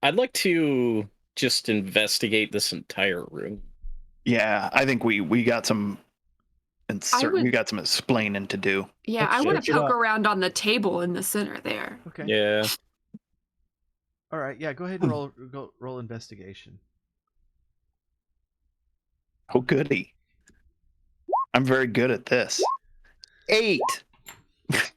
I'd like to just investigate this entire room. Yeah, I think we got some we got some explaining to do. Yeah, Let's I want search to it poke up. around on the table in the center there. Okay. Yeah. All right. Yeah. Go ahead and roll investigation. Oh, goody. I'm very good at this. 8.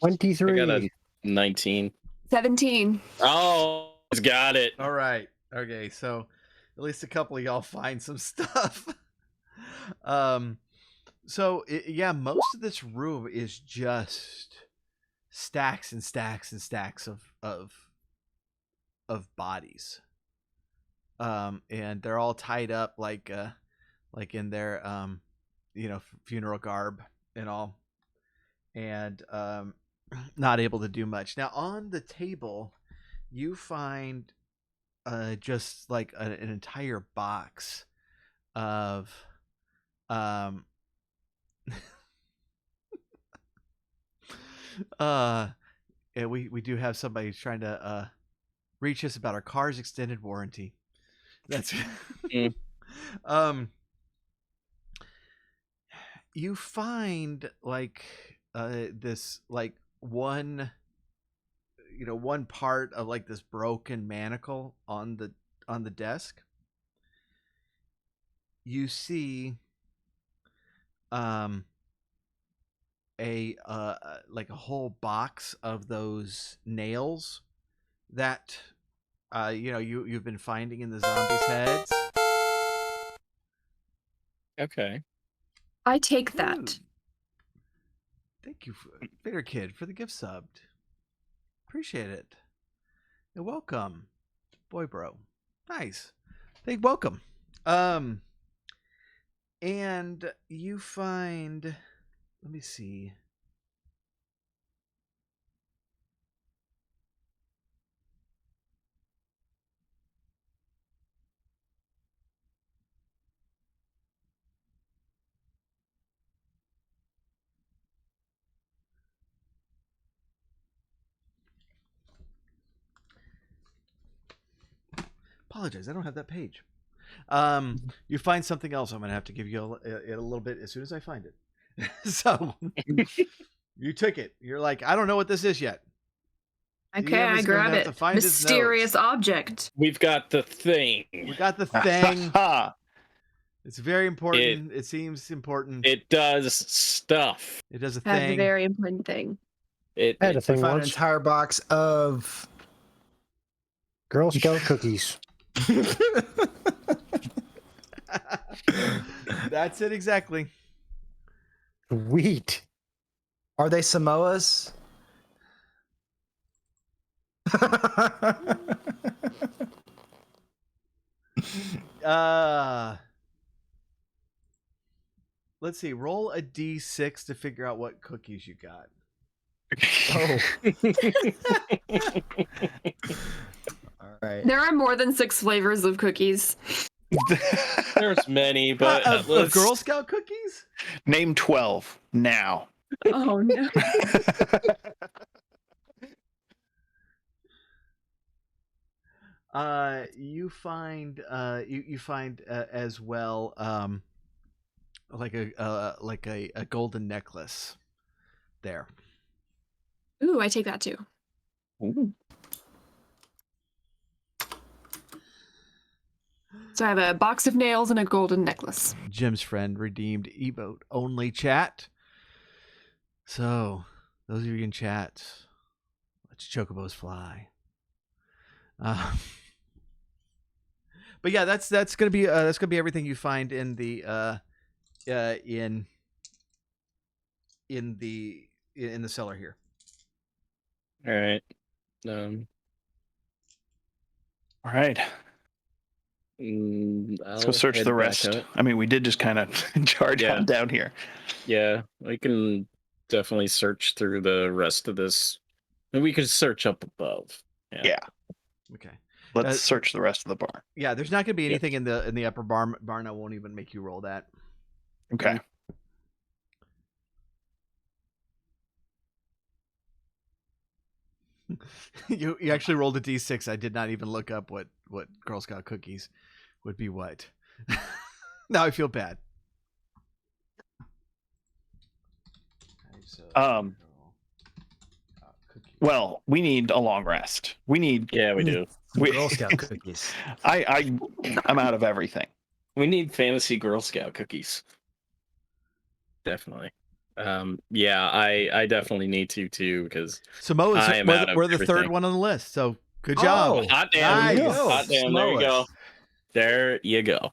23. I got a 19. 17. Oh, he's got it. All right. Okay. So, at least a couple of y'all find some stuff. So yeah, most of this room is just stacks and stacks and stacks of bodies. And they're all tied up like in their funeral garb and all, and not able to do much. Now on the table, you find just like an entire box of yeah, we do have somebody who's trying to reach us about our car's extended warranty. That's you find like this like one part of like this broken manacle on the desk. You see a like a whole box of those nails that you've been finding in the zombies' heads. Okay. I take that. Ooh. Thank you, Bitter Kid, for the gift subbed. Appreciate it. You're welcome, boy, bro. Nice. Welcome. And you find. Let me see. Apologize, I don't have that page. You find something else. I'm gonna have to give you a little bit as soon as I find it. So you took it. You're like, I don't know what this is yet. Okay, DM I is gonna grab have to it. find his Mysterious notes. object. We've got the thing. We got the thing. It's very important. It seems important. It does stuff. It does a That's a thing. very important thing. It I had a We thing found an once. entire box of Girl Scout cookies. That's it exactly. Sweet. Are they Samoas? Let's see. Roll a d6 to figure out what cookies you got. Oh. All right. There are more than 6 flavors of cookies. There's many, but of let's- Girl Scout cookies? Name 12 now. Oh no. You find you find as well like a golden necklace there. Ooh, I take that too. Ooh. So I have a box of nails and a golden necklace. Jim's friend redeemed emote only chat. So those of you in chat, let's chocobos fly. But yeah, that's gonna be everything you find in the in the cellar here. All right. All right. Let's go search the rest. I mean, we did just kind of charge on down here. Yeah, we can definitely search through the rest of this. And we could search up above. Yeah. Okay. Let's search the rest of the barn. Yeah, there's not going to be anything in the upper barn. I won't even make you roll that. Okay. You actually rolled a d6. I did not even look up what Girl Scout cookies would be what. Now I feel bad. Well, we need a long rest. We need. Yeah, we do. Girl Scout cookies. I'm out of everything. We need fantasy Girl Scout cookies. Definitely. Yeah, I definitely need to too because Samoa's we're the third one on the list. So good job. Oh, hot damn! Nice. Hot damn! There you go. There you go.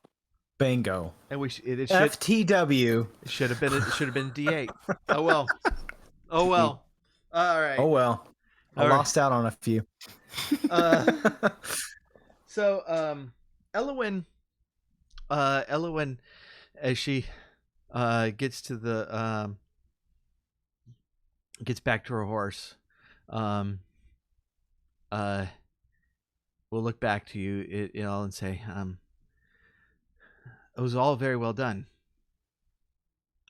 Bingo. And FTW. It should have been D8. Oh well. Oh well. All right. Oh well. I lost out on a few. So Elowen as she gets to the gets back to her horse, we'll look back to you, and say, it was all very well done.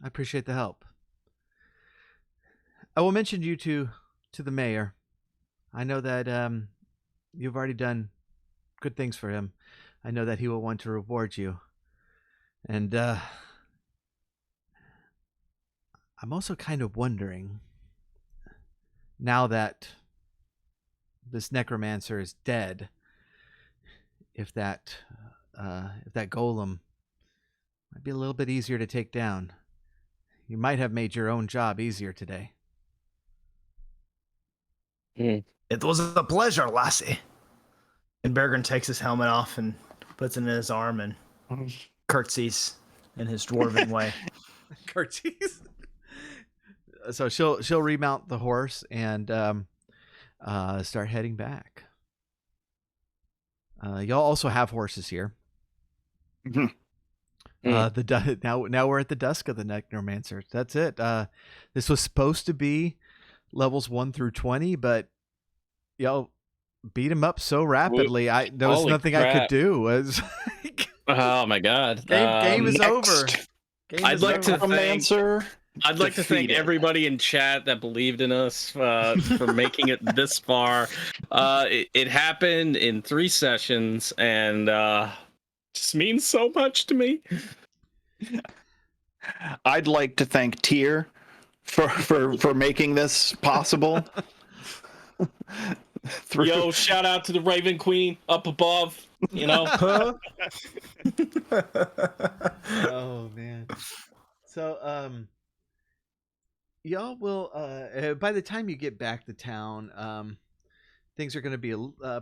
I appreciate the help. I will mention you to the mayor. I know that you've already done good things for him. I know that he will want to reward you. And I'm also kind of wondering, now that this necromancer is dead, if that golem might be a little bit easier to take down. You might have made your own job easier today. It was a pleasure, lassie. And Bergren takes his helmet off and puts it in his arm and curtsies in his dwarven way. Curtsies. So she'll remount the horse and start heading back. Y'all also have horses here. Now we're at the dusk of the Necromancer. That's it. This was supposed to be levels 1 through 20, but y'all beat him up so rapidly. There was nothing I could do. Oh my god! Game is over. I'd like to thank everybody in chat that believed in us for making it this far. It happened in 3 sessions, and just means so much to me. I'd like to thank Tyr for making this possible. Yo, shout out to the Raven Queen up above. You know. Oh man. So y'all will by the time you get back to town, things are going to be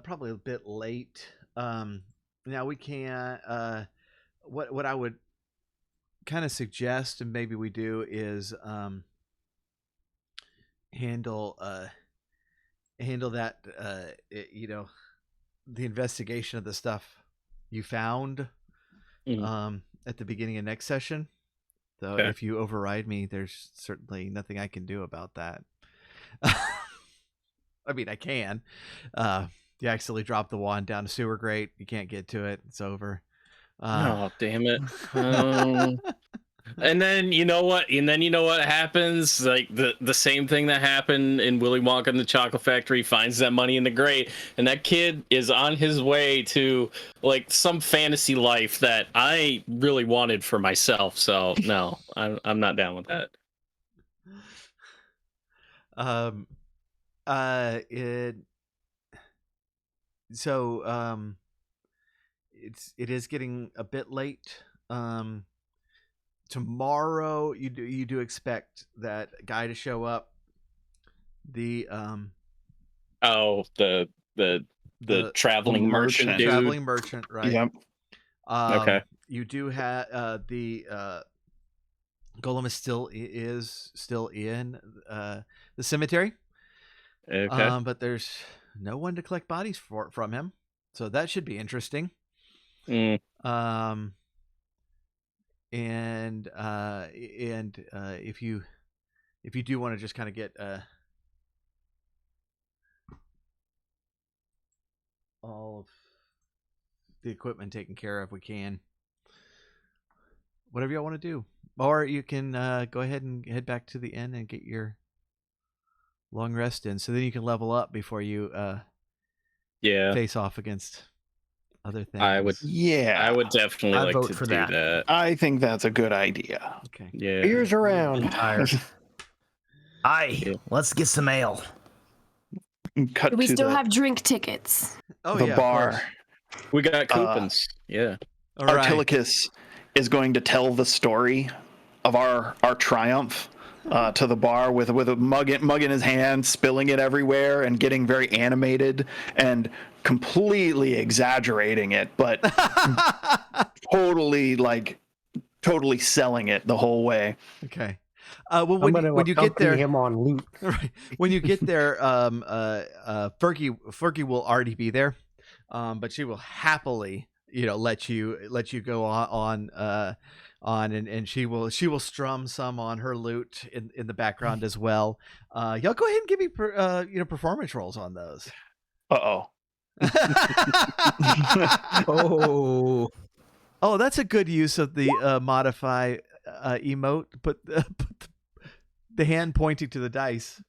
probably a bit late. Now we can what I would kind of suggest, and maybe we do, is handle that the investigation of the stuff you found at the beginning of next session. So if you override me, there's certainly nothing I can do about that. I mean, I can. You accidentally drop the wand down a sewer grate. You can't get to it. It's over. Oh, damn it. And then you know what? Happens? Like the same thing that happened in Willy Wonka and the Chocolate Factory. Finds that money in the grate, and that kid is on his way to like some fantasy life that I really wanted for myself. So no, I'm not down with that. It is getting a bit late. Tomorrow you do expect that guy to show up. The traveling merchant dude. Traveling merchant, right? Yep. Okay. You do have the golem is still in the cemetery. Okay. But there's no one to collect bodies from him, so that should be interesting. Mm. And if you do want to just kind of get all of the equipment taken care of, we can. Whatever y'all want to do, or you can go ahead and head back to the inn and get your long rest in, so then you can level up before you face off against other things. I would definitely like vote to for do that. that. I think that's a good idea. Okay. Yeah. Beers around. Tired. Let's get some ale. Cut Do we to still the, have drink tickets? Oh, the yeah, of bar. course. We got coupons. Yeah. All right. Artilicus is going to tell the story of our triumph to the bar with a mug in his hand, spilling it everywhere, and getting very animated and completely exaggerating it, but totally selling it the whole way. Okay. Well, when you get there, him on loot. right, when you get there, Fergie will already be there, but she will happily, let you go on and she will strum some on her lute in the background as well. Y'all go ahead and give me performance rolls on those. Uh-oh. Oh, that's a good use of the modify emote. Put the hand pointing to the dice.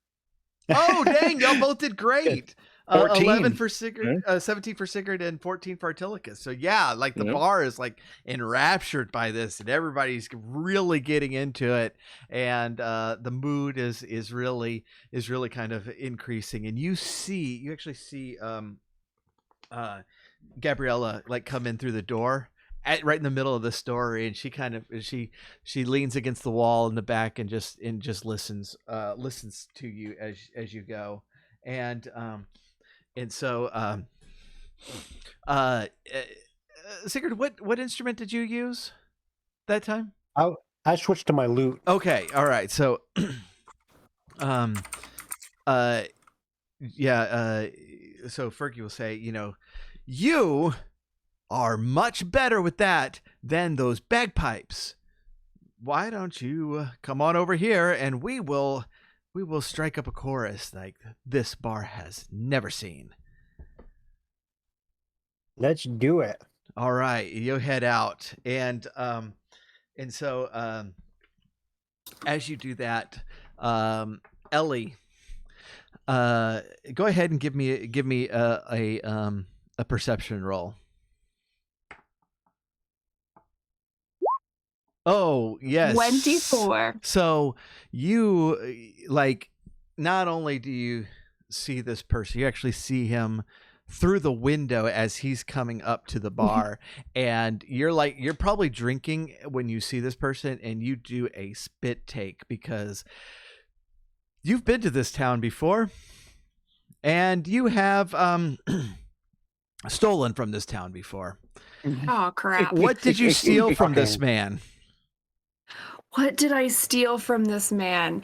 Oh, dang! Y'all both did great. 11 for Sigurd, 17 for Sigurd, and 14 for Artilicus. So yeah, like the bar is like enraptured by this, and everybody's really getting into it, and the mood is really kind of increasing. And you actually see Gabriella like come in through the door right in the middle of the story, and she kind of she leans against the wall in the back and just listens to you as you go, and so Sigurd, what instrument did you use that time? I switched to my lute. Okay, all right, so so Fergie will say, you are much better with that than those bagpipes. Why don't you come on over here and we will strike up a chorus like this bar has never seen. Let's do it. All right, you head out, and so as you do that, Ellie, go ahead and give me a perception roll. Oh, yes. 24. So you not only do you see this person, you actually see him through the window as he's coming up to the bar, and you're probably drinking when you see this person, and you do a spit take because you've been to this town before, and you have stolen from this town before. Oh, crap. What did you steal from this man? What did I steal from this man?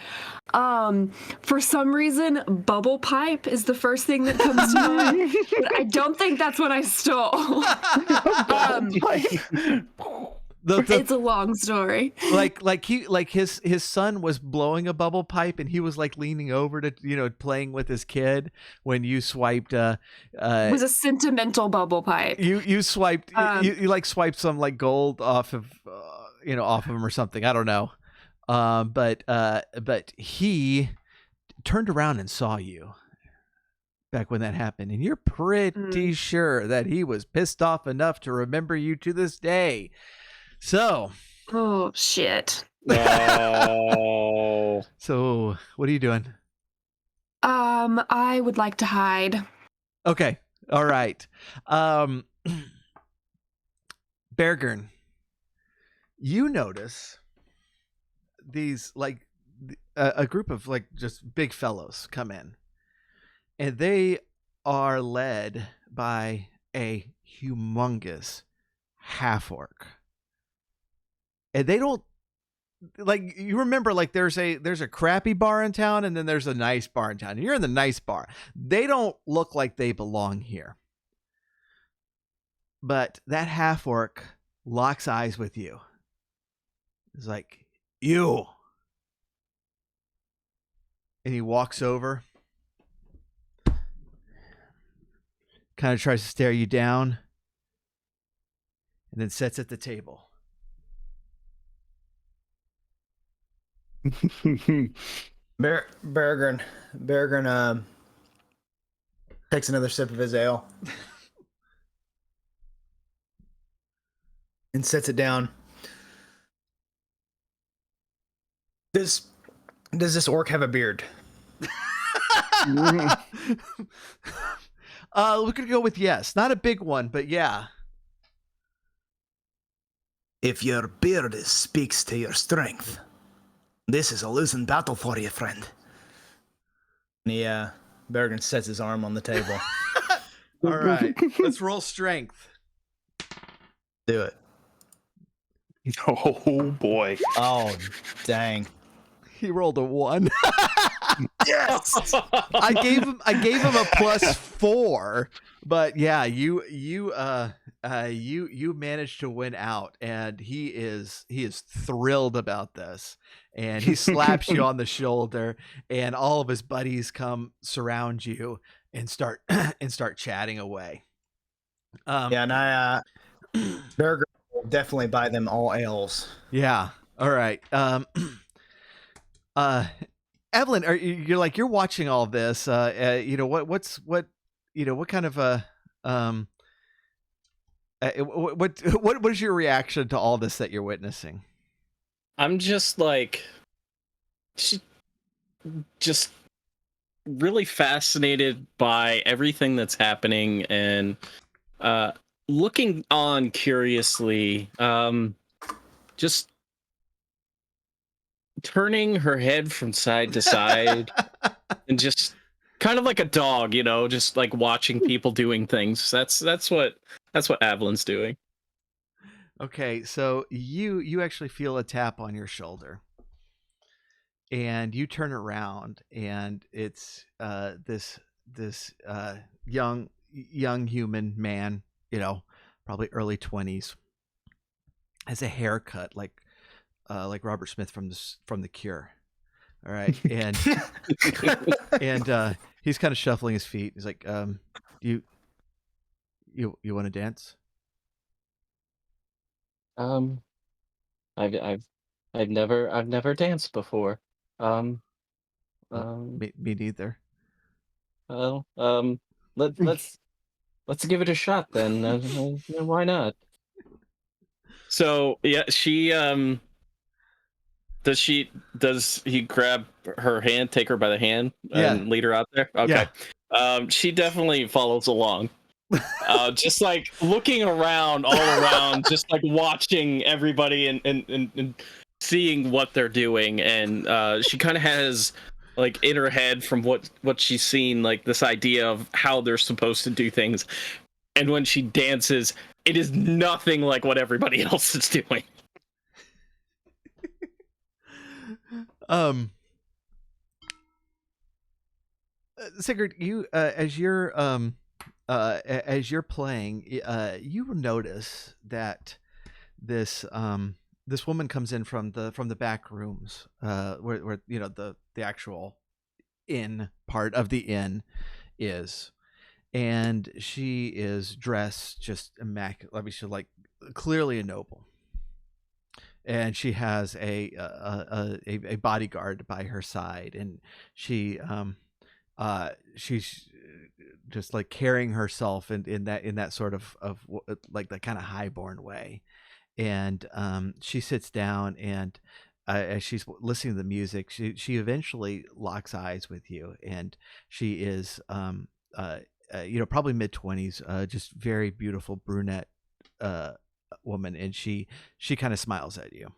For some reason, bubble pipe is the first thing that comes to mind. But I don't think that's what I stole. It's a long story. His son was blowing a bubble pipe, and he was like leaning over to playing with his kid when you swiped. It was a sentimental bubble pipe. You swiped you like swiped some like gold off of off of him or something. I don't know. But he turned around and saw you back when that happened, and you're pretty sure that he was pissed off enough to remember you to this day. So, Oh shit. No. So what are you doing? I would like to hide. Okay. All right. Bergern, you notice these like a group of like just big fellows come in, and they are led by a humongous half orc, and they don't like, you remember, like there's a crappy bar in town and then there's a nice bar in town, and you're in the nice bar. They don't look like they belong here, but that half orc locks eyes with you. It's like, you. And he walks over, kind of tries to stare you down, and then sits at the table. Bergern takes another sip of his ale and sets it down. Does this orc have a beard? We're gonna go with yes. Not a big one, but yeah. If your beard speaks to your strength, this is a losing battle for you, friend. And Bergen sets his arm on the table. All right, let's roll strength. Do it. Oh boy. Oh, dang. He rolled a 1. Yes! I gave him a +4, but yeah, you managed to win out, and he is thrilled about this, and he slaps you on the shoulder, and all of his buddies come surround you and start chatting away. Yeah, and Berger will definitely buy them all ales. Yeah. All right. Evelyn, you're watching all this. What kind of what is your reaction to all this that you're witnessing? I'm just like, just really fascinated by everything that's happening, and looking on curiously, just turning her head from side to side and just kind of like a dog, just like watching people doing things. That's what Avalyn's doing. Okay, so you actually feel a tap on your shoulder, and you turn around, and it's this young human man, probably early 20s, has a haircut like Robert Smith from the Cure. All right, and and he's kind of shuffling his feet. He's like, you want to dance? I've never danced before. Me neither. Well, let's give it a shot then. Why not? So yeah, she does he grab her hand, take her by the hand, and lead her out there? Okay. Yeah. She definitely follows along. Just like looking around, all around, just like watching everybody and seeing what they're doing. And she kind of has like in her head from what she's seen, like this idea of how they're supposed to do things. And when she dances, it is nothing like what everybody else is doing. Sigurd, you as you're playing, you notice that this woman comes in from the back rooms, where the actual inn part of the inn is, and she is dressed just immaculate. I mean, she's like clearly a noble, and she has a bodyguard by her side, and she's just like carrying herself in that sort of like that kind of highborn way. And she sits down, and as she's listening to the music, she eventually locks eyes with you, and she is probably mid-20s, just very beautiful brunette woman, and she kind of smiles at you.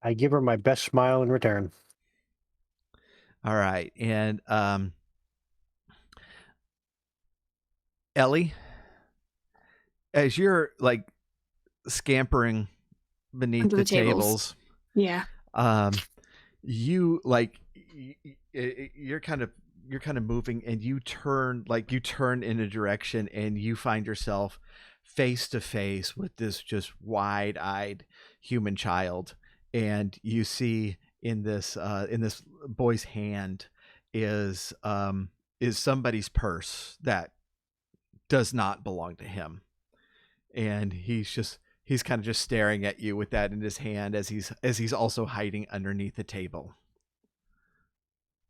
I give her my best smile in return. All right, and Ellie, as you're like scampering beneath Under the the tables. tables, Yeah. you like you're kind of moving, and you turn in a direction, and you find yourself face to face with this just wide-eyed human child, and you see in this boy's hand is somebody's purse that does not belong to him, and he's kind of just staring at you with that in his hand as he's also hiding underneath the table.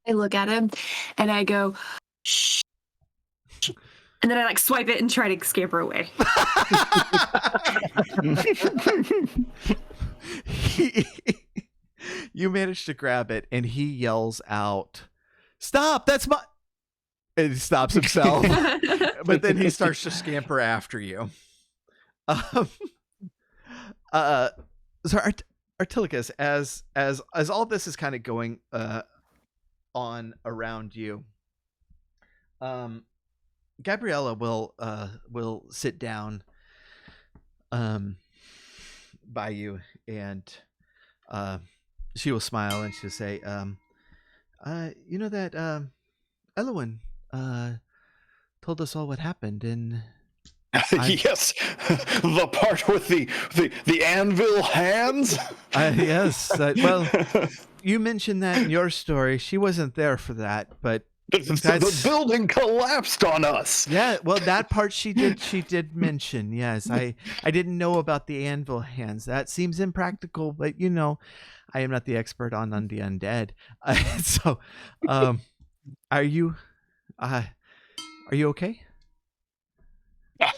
I look at him and I go, shh. And then I like swipe it and try to scamper away. You manage to grab it, and he yells out, "Stop! That's my..." And he stops himself, but then he starts to scamper after you. So Artilicus, as all this is kind of going on around you, Gabriella will sit down by you, and she will smile, and she'll say, you know that Elwyn told us all what happened, and yes, the part with the anvil hands. Yes, well, you mentioned that in your story. She wasn't there for that, but the building collapsed on us. Yeah, well, that part she did mention. Yes, I didn't know about the anvil hands. That seems impractical, but I am not the expert on the undead. So, are you okay?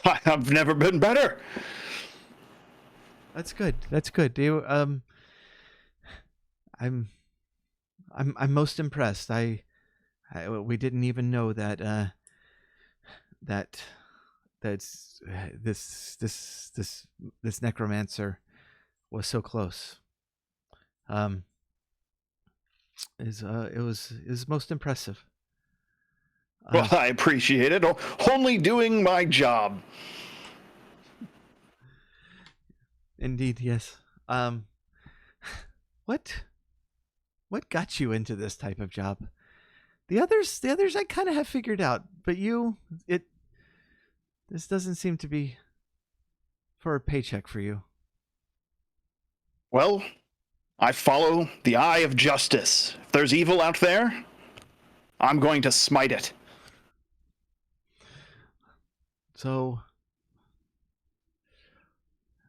I've never been better. That's good. That's good. Do you, I'm most impressed. We didn't even know that that's this necromancer was so close. It was most impressive. Well, I appreciate it. Only doing my job. Indeed, yes. What got you into this type of job? The others I kind of have figured out, but this doesn't seem to be for a paycheck for you. Well, I follow the eye of justice. If there's evil out there, I'm going to smite it. So,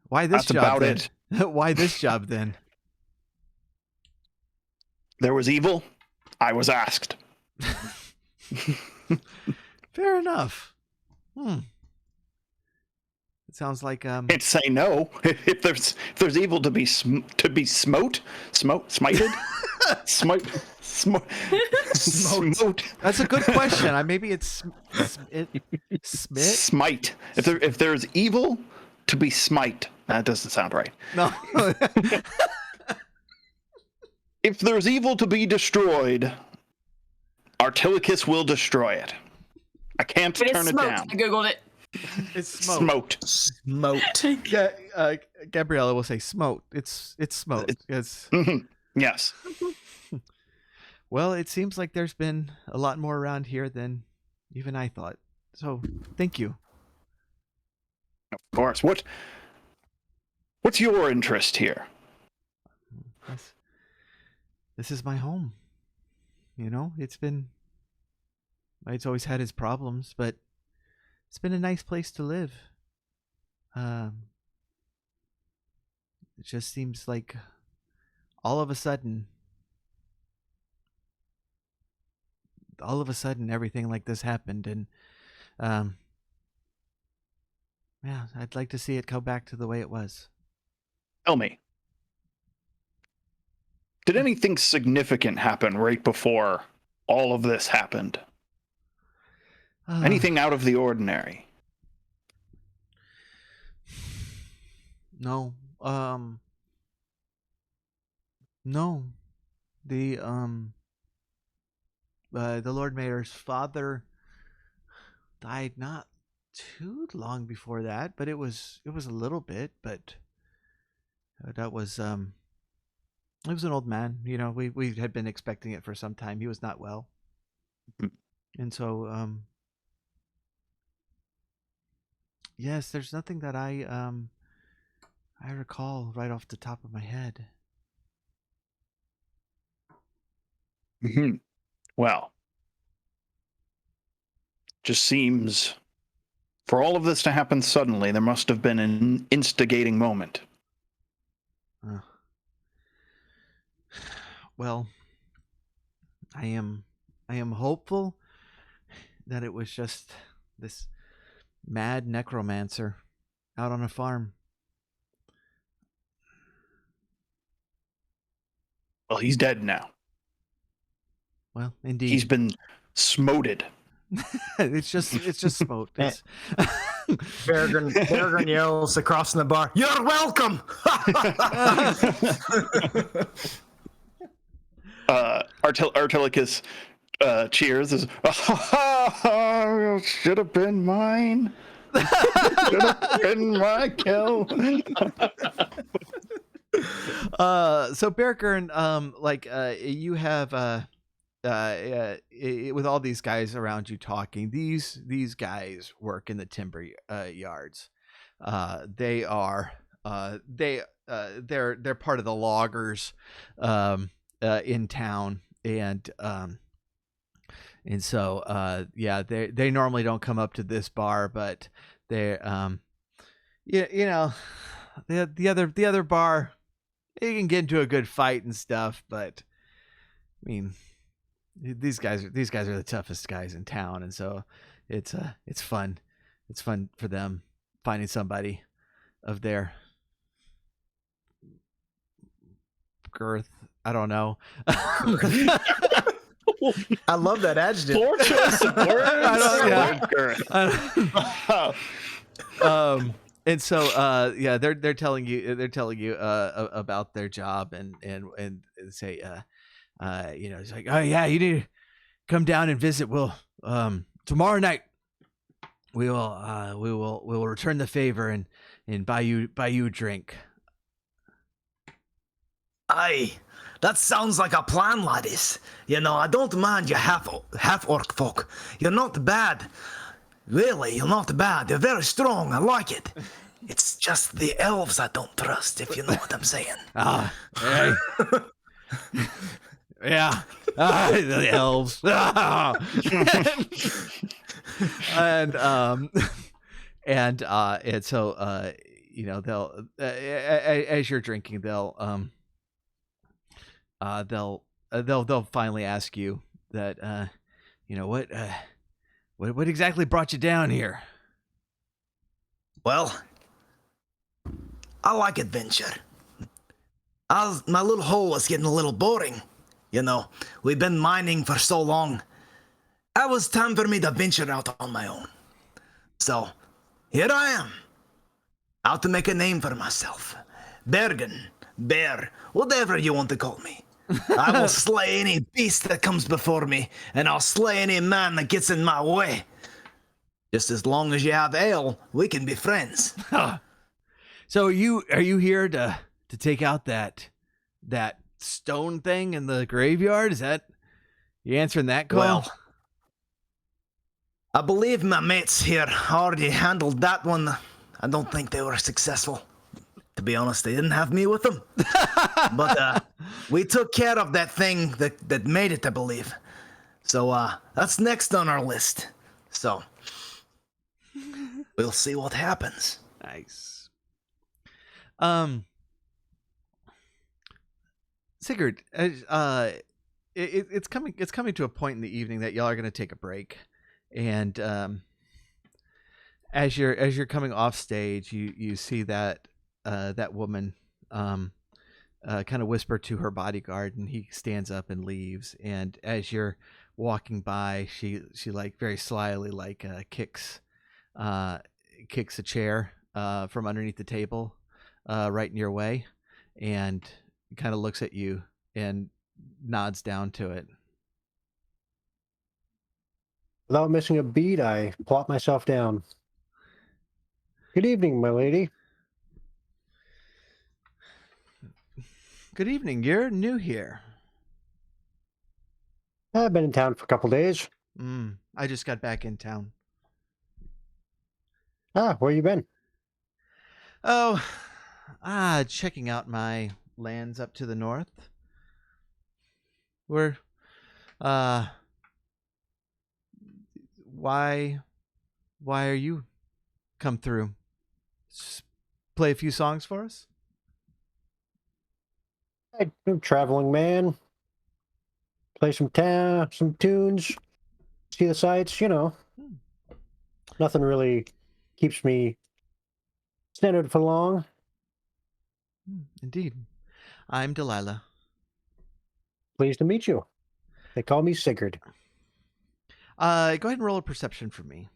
why this That's job about then? it. Why this job then? There was evil. I was asked. Fair enough. It sounds like Can't say no. If there's evil to be smited, smote. That's a good question. Maybe it's smite. Smite. If there's evil to be smite, that doesn't sound right. No. If there's evil to be destroyed, Artilicus will destroy it. I can't turn it down. I googled it. It's smote. Smote. Yeah, Gabriella will say smote. It's smote. It's Yes. Well, it seems like there's been a lot more around here than even I thought. So, thank you. Of course. What's your interest here? This is my home. It's always had its problems, but it's been a nice place to live. it just seems like all of a sudden everything like this happened, and yeah, I'd like to see it go back to the way it was. Tell me, did anything significant happen right before all of this happened? Anything out of the ordinary? No. No. The Lord Mayor's father died not too long before that, but it was a little bit, but that was it was an old man, you know. We had been expecting it for some time. He was not well. And so yes, there's nothing that I recall right off the top of my head. Mm-hmm. Well, just seems for all of this to happen suddenly, there must have been an instigating moment. Well, I am hopeful that it was just this mad necromancer out on a farm. Well, he's dead now. Well, indeed. He's been smoted. it's just smote. It's... Bergren yells across in the bar, "You're welcome!" Artilicus cheers. Should have been mine. Should have been my kill. So Bergern, you have with all these guys around you talking, these guys work in the timber yards. They're part of the loggers in town, and so yeah, they normally don't come up to this bar, but they you know, the other bar, you can get into a good fight and stuff, but I mean, these guys are the toughest guys in town, and so it's fun. It's fun for them finding somebody of their girth. I don't know. I love that adjective. Poor choice of words. And so yeah, they're telling you about their job, and say you know, it's like, oh yeah, you need to come down and visit. We'll tomorrow night we will return the favor and buy you a drink. Aye, that sounds like a plan, laddies. You know, I don't mind you half orc folk. You're not bad. Really, you're not bad. You're very strong. I like it. It's just the elves I don't trust, if you know what I'm saying. Hey. Yeah. The elves. And so you know, they'll as you're drinking, they'll finally ask you that you know, what exactly brought you down here? Well, I like adventure. My little hole was getting a little boring. You know, we've been mining for so long. It was time for me to venture out on my own. So, here I am. Out to make a name for myself. Bergen, Bear, whatever you want to call me. I will slay any beast that comes before me, and I'll slay any man that gets in my way. Just as long as you have ale, we can be friends. So are you here to take out that stone thing in the graveyard? Is that you answering that call? Well, I believe my mates here already handled that one. I don't think they were successful. To be honest, they didn't have me with them. But we took care of that thing that made it, I believe. So that's next on our list. So we'll see what happens. Nice. Sigurd, it's coming to a point in the evening that y'all are going to take a break, and as you're coming off stage, you see that that woman kind of whisper to her bodyguard, and he stands up and leaves. And as you're walking by, she like very slyly like kicks a chair from underneath the table right in your way, and kind of looks at you and nods down to it. Without missing a beat, I plop myself down. Good evening, my lady. Good evening. You're new here. I've been in town for a couple days. I just got back in town. Where you been? Oh, checking out my lands up to the north. We're, why are you come through? Play a few songs for us? I'm a traveling man. Play some tunes, see the sights, Nothing really keeps me centered for long. Indeed. I'm Delilah. Pleased to meet you. They call me Sigurd. Go ahead and roll a perception for me.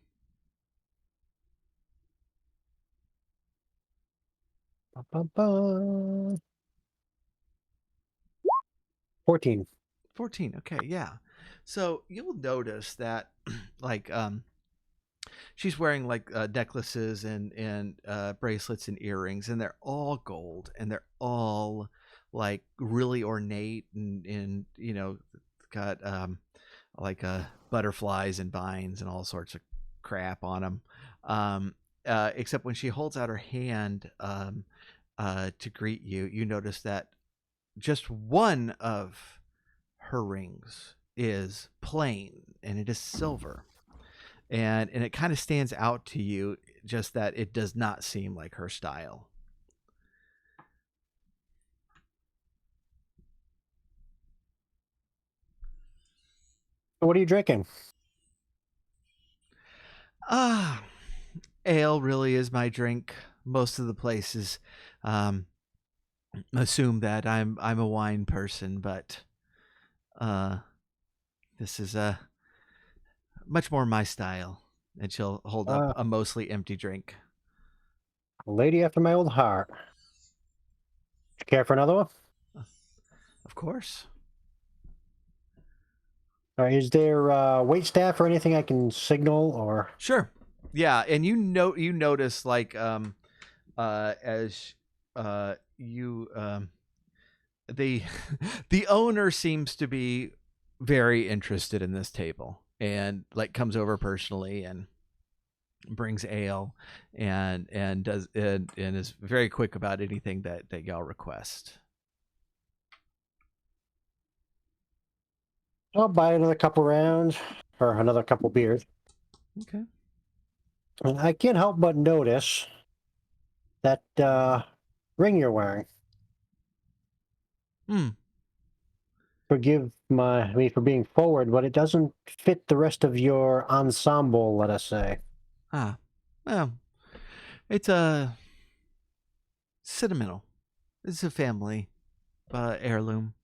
Ba, ba, ba. 14. 14. Okay, yeah. So you'll notice that, like, she's wearing like necklaces and bracelets and earrings, and they're all gold, and they're all like really ornate, and got like butterflies and vines and all sorts of crap on them. Except when she holds out her hand to greet you, you notice that just one of her rings is plain, and it is silver. And it kind of stands out to you, just that it does not seem like her style. What are you drinking? Ale really is my drink. Most of the places assume that I'm a wine person, but this is much more my style. And she'll hold up a mostly empty drink. A lady after my old heart. You care for another one? Of course. All right, is there wait staff or anything I can signal or? Sure. Yeah, and you notice like as you the the owner seems to be very interested in this table, and like comes over personally and brings ale and does and is very quick about anything that y'all request. I'll buy another couple rounds or another couple beers. Okay. And I can't help but notice that ring you're wearing. Forgive me for being forward, but it doesn't fit the rest of your ensemble, let us say. Well, it's sentimental. It's a family heirloom.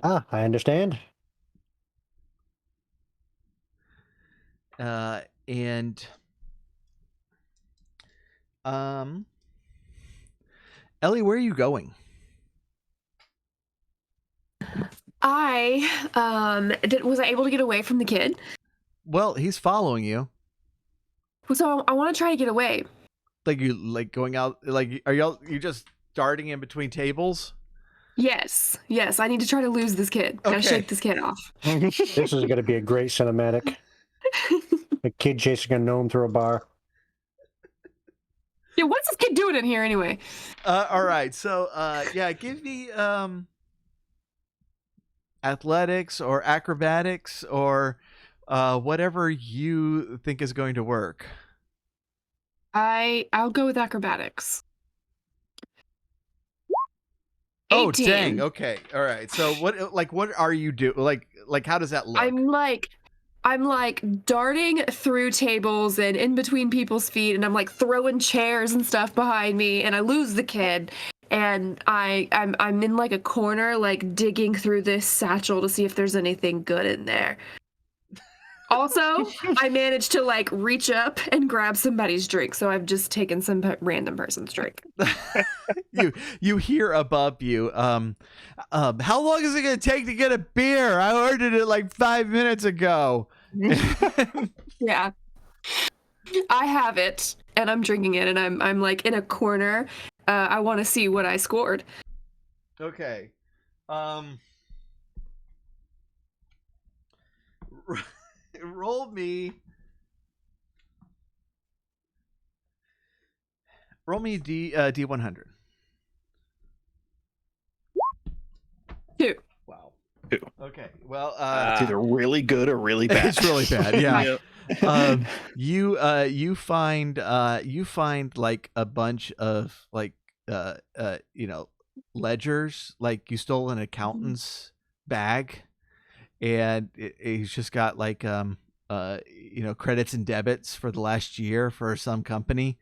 I understand. And Ellie, where are you going? Was I able to get away from the kid? Well, he's following you. So I want to try to get away. Like you going out, like you just darting in between tables? Yes, I need to try to lose this kid. Gotta shake this kid off. This is going to be a great cinematic. A kid chasing a gnome through a bar. Yeah, what's this kid doing in here anyway? All right, so yeah, give me athletics or acrobatics or whatever you think is going to work. I'll go with acrobatics. Oh 18. dang. Okay. All right. So what are you doing? Like how does that look? I'm like darting through tables and in between people's feet, and I'm like throwing chairs and stuff behind me, and I lose the kid. And I'm in like a corner, like digging through this satchel to see if there's anything good in there. Also, I managed to like reach up and grab somebody's drink, so I've just taken some random person's drink. You hear above you, how long is it gonna take to get a beer? I ordered it like 5 minutes ago. Yeah, I have it, and I'm drinking it, and I'm like in a corner. I want to see what I scored. Okay. Roll me D100. 2. Wow. 2. Okay. Well, It's either really good or really bad. it's really bad. Yeah. Yep. You find like a bunch of like ledgers, like you stole an accountant's bag, and he's just got like credits and debits for the last year for some company.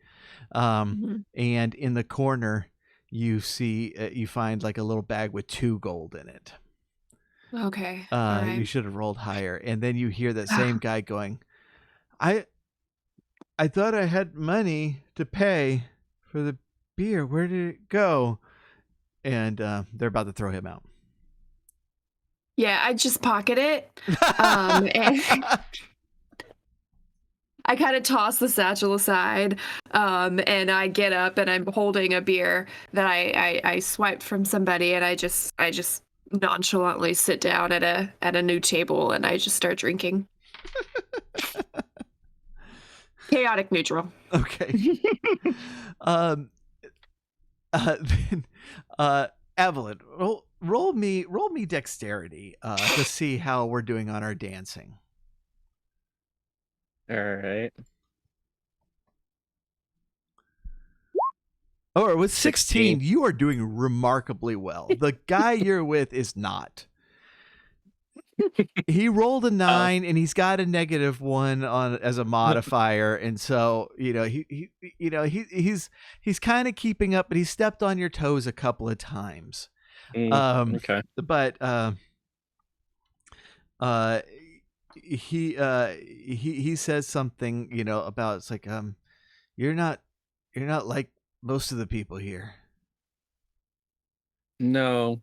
And in the corner you find like a little bag with 2 gold in it. Okay. All right. You should have rolled higher. And then you hear that same guy going, I thought I had money to pay for the beer. Where did it go? And they're about to throw him out. Yeah, I just pocket it. And I kind of toss the satchel aside, and I get up and I'm holding a beer that I swiped from somebody, and I just nonchalantly sit down at a new table and I just start drinking. Chaotic neutral. Okay. Then Evelyn, roll me dexterity to see how we're doing on our dancing. All right. Or with 16, you are doing remarkably well. The guy you're with is not. He rolled a 9 and he's got a -1 on as a modifier, and so he's kind of keeping up, but he stepped on your toes a couple of times. Okay. But he says something about, it's like, you're not like most of the people here. No.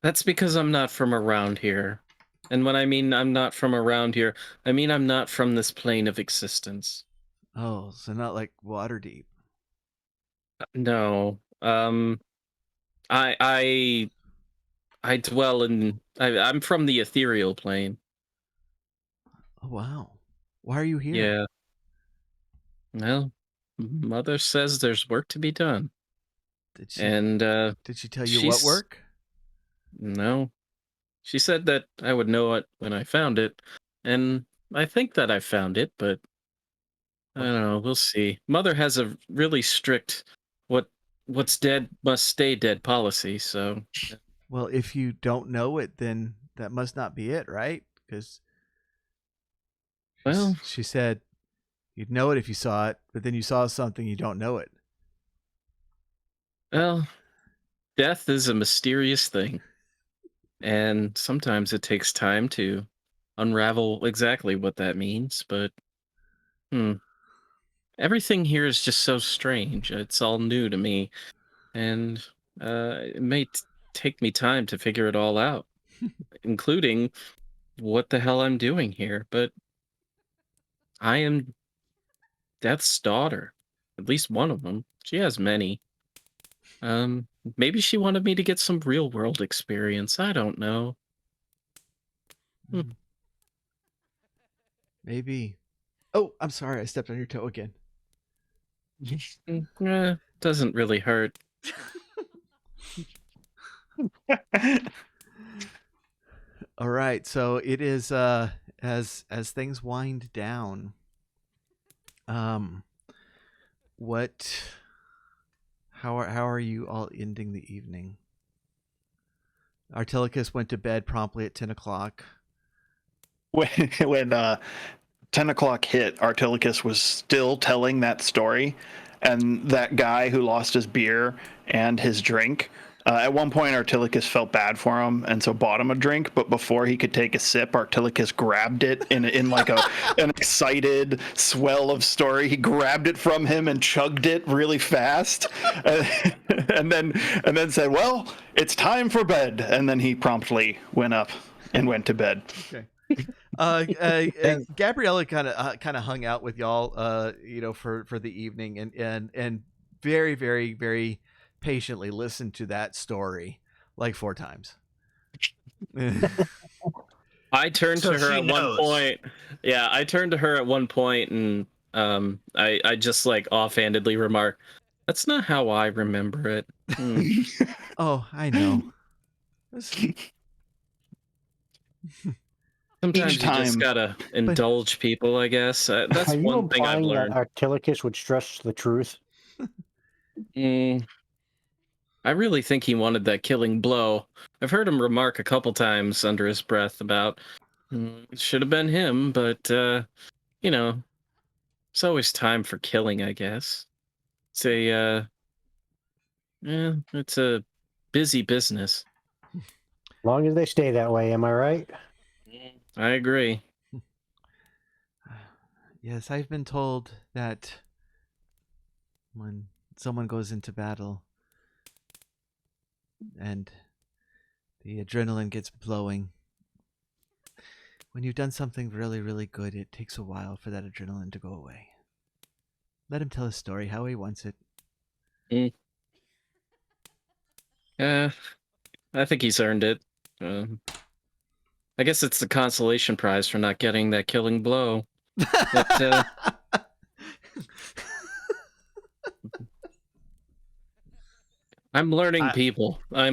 That's because I'm not from around here. And when I mean I'm not from around here, I mean I'm not from this plane of existence. Oh, so not like Waterdeep. No. I dwell in I'm from the ethereal plane. Oh wow. Why are you here? Yeah. Well, Mother says there's work to be done. Did she tell you what work? No. She said that I would know it when I found it, and I think that I found it, but I don't know, we'll see. Mother has a really strict what's dead must stay dead policy, so Well, if you don't know it, then that must not be it, right? Because well, she said you'd know it if you saw it, but then you saw something, you don't know it. well, death is a mysterious thing, and sometimes it takes time to unravel exactly what that means, but everything here is just so strange. It's all new to me, and it may take me time to figure it all out, including what the hell I'm doing here. But I am Death's daughter, at least one of them. She has many. Maybe she wanted me to get some real world experience. I don't know. Maybe. Oh, I'm sorry, I stepped on your toe again. Doesn't really hurt. All right, so it is as things wind down. What how are you all ending the evening? Artilicus went to bed promptly at 10 o'clock. When 10 o'clock hit, Artilicus was still telling that story, and that guy who lost his beer and his drink, at one point Artilicus felt bad for him and so bought him a drink, but before he could take a sip, Artilicus grabbed it in like an excited swell of story. He grabbed it from him and chugged it really fast, and then said, "Well, it's time for bed," and then he promptly went up and went to bed. Okay. Gabriella kind of hung out with y'all, for the evening, and very, very, very patiently listened to that story like 4 times. I turned to her at one point. Yeah, I turned to her at one point, and I just like offhandedly remarked, "That's not how I remember it." Oh, I know. Sometimes you just gotta indulge people, I guess. That's one thing I've learned. That Artilicus would stress the truth? I really think he wanted that killing blow. I've heard him remark a couple times under his breath about it should have been him, but it's always time for killing, I guess. It's a busy business. As long as they stay that way, am I right? I agree. Yes, I've been told that when someone goes into battle and the adrenaline gets flowing, when you've done something really, really good, it takes a while for that adrenaline to go away. Let him tell his story how he wants it. Yeah, I think he's earned it. I guess it's the consolation prize for not getting that killing blow. But, I'm learning people. I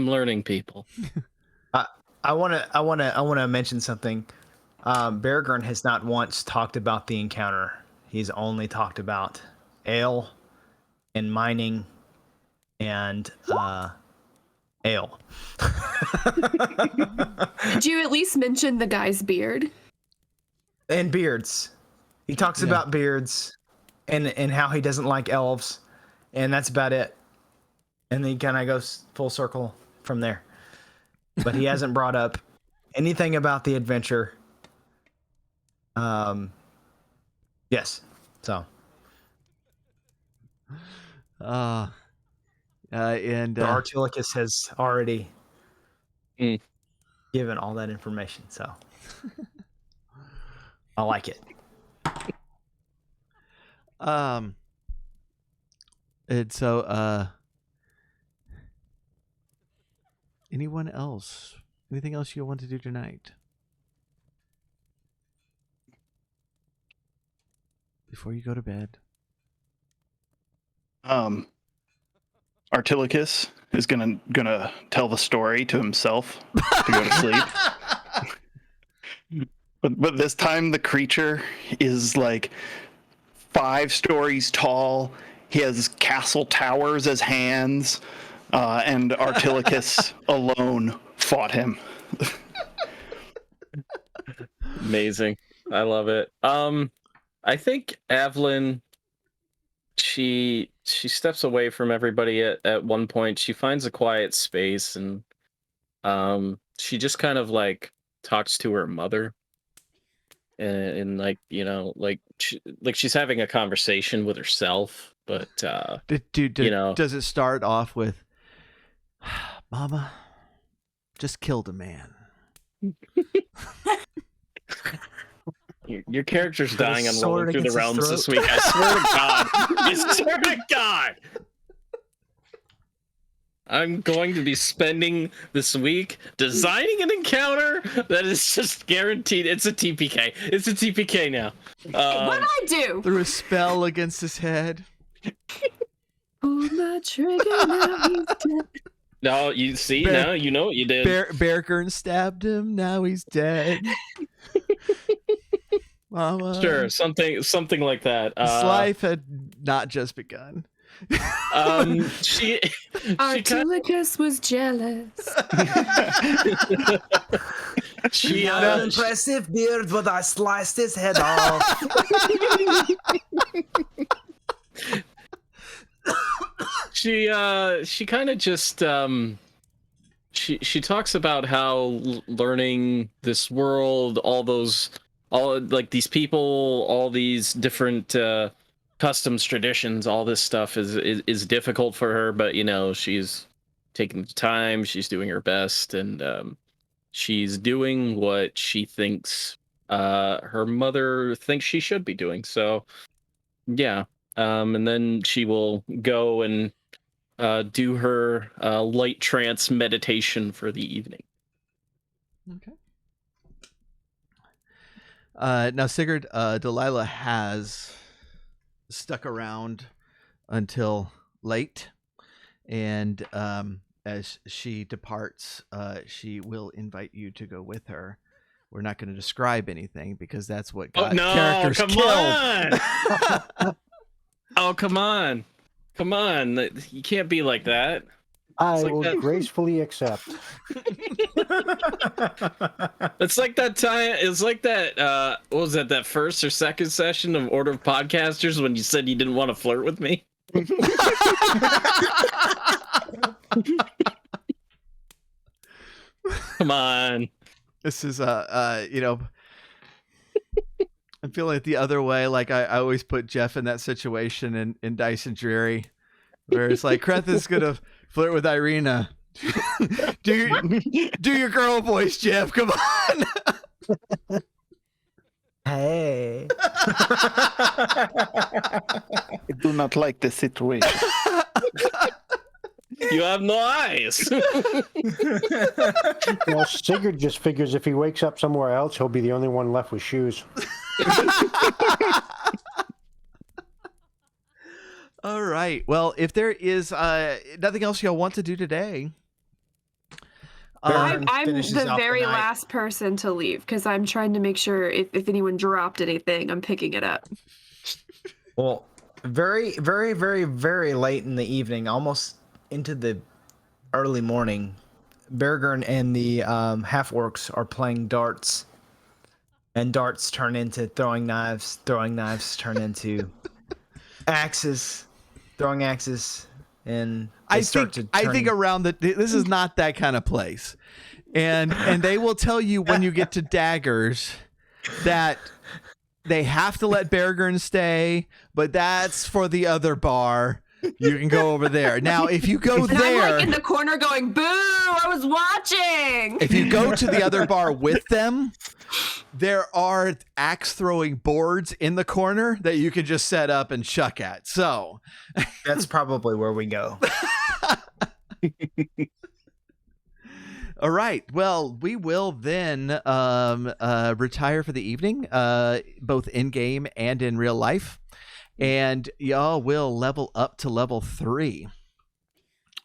wanna mention something. Beargurn has not once talked about the encounter. He's only talked about ale and mining and ale. Did you at least mention the guy's beard? And beards. He talks about beards and how he doesn't like elves, and that's about it. And then he kind of goes full circle from there. But he hasn't brought up anything about the adventure. Yes. So. And Artilicus has already given all that information, so I like it. And so anyone else? Anything else you want to do tonight? Before you go to bed? Artilicus is gonna tell the story to himself to go to sleep. But this time the creature is like 5 stories tall. He has castle towers as hands, and Artilicus alone fought him. Amazing. I love it. I think Evelyn, she steps away from everybody at one point. She finds a quiet space, and she just kind of like talks to her mother, and like she's having a conversation with herself. But does it start off with, "Mama just killed a man"? Your character's dying on Rolling Through the Realms this week. I swear to God. I swear to God. I'm going to be spending this week designing an encounter that is just guaranteed. It's a TPK. It's a TPK now. What'd I do? Threw a spell against his head. Pull the trigger, now he's dead. No, you see, now you know what you did. Beargurn stabbed him, now he's dead. Mama. Sure, something like that. His life had not just begun. She Artilicus was jealous. she He had an impressive beard, but I sliced his head off. she kind of just she talks about how learning this world, all like these people, all these different customs, traditions, all this stuff is difficult for her, but you know, she's taking the time, she's doing her best, and she's doing what she thinks her mother thinks she should be doing. So yeah. And then she will go and do her light trance meditation for the evening. Okay. Now, Sigurd, Delilah has stuck around until late, and as she departs, she will invite you to go with her. We're not going to describe anything because that's what got characters killed. On. Oh, come on. Come on. You can't be like that. I like will that. gracefully accept. It's like that time. It's like that. What was that first or second session of Order of Podcasters when you said you didn't want to flirt with me? Come on. This is you know, I'm feeling it the other way. Like I always put Jeff in that situation in Dice and Dreary, where it's like Kreth is gonna flirt with Irina. do your girl voice, Jeff. Come on. Hey. I do not like this situation. You have no eyes. Well, Sigurd just figures if he wakes up somewhere else, he'll be the only one left with shoes. All right. Well, if there is nothing else y'all want to do today, I'm finishes the off the very night. last person to leave because I'm trying to make sure if anyone dropped anything, I'm picking it up. Well, very, very, very, very late in the evening, almost into the early morning, Bergern and the half-orcs are playing darts. And darts turn into throwing knives turn into axes, throwing axes, and I think around this is not that kind of place, and they will tell you when you get to daggers that they have to let Bergern stay, but that's for the other bar. You can go over there. Now, if you go And there, I'm like in the corner going, "Boo! I was watching." if you go to the other bar with them, there are axe throwing boards in the corner that you can just set up and chuck at. So that's probably where we go. all right. Well, we will then retire for the evening, both in game and in real life, and y'all will level up to level 3.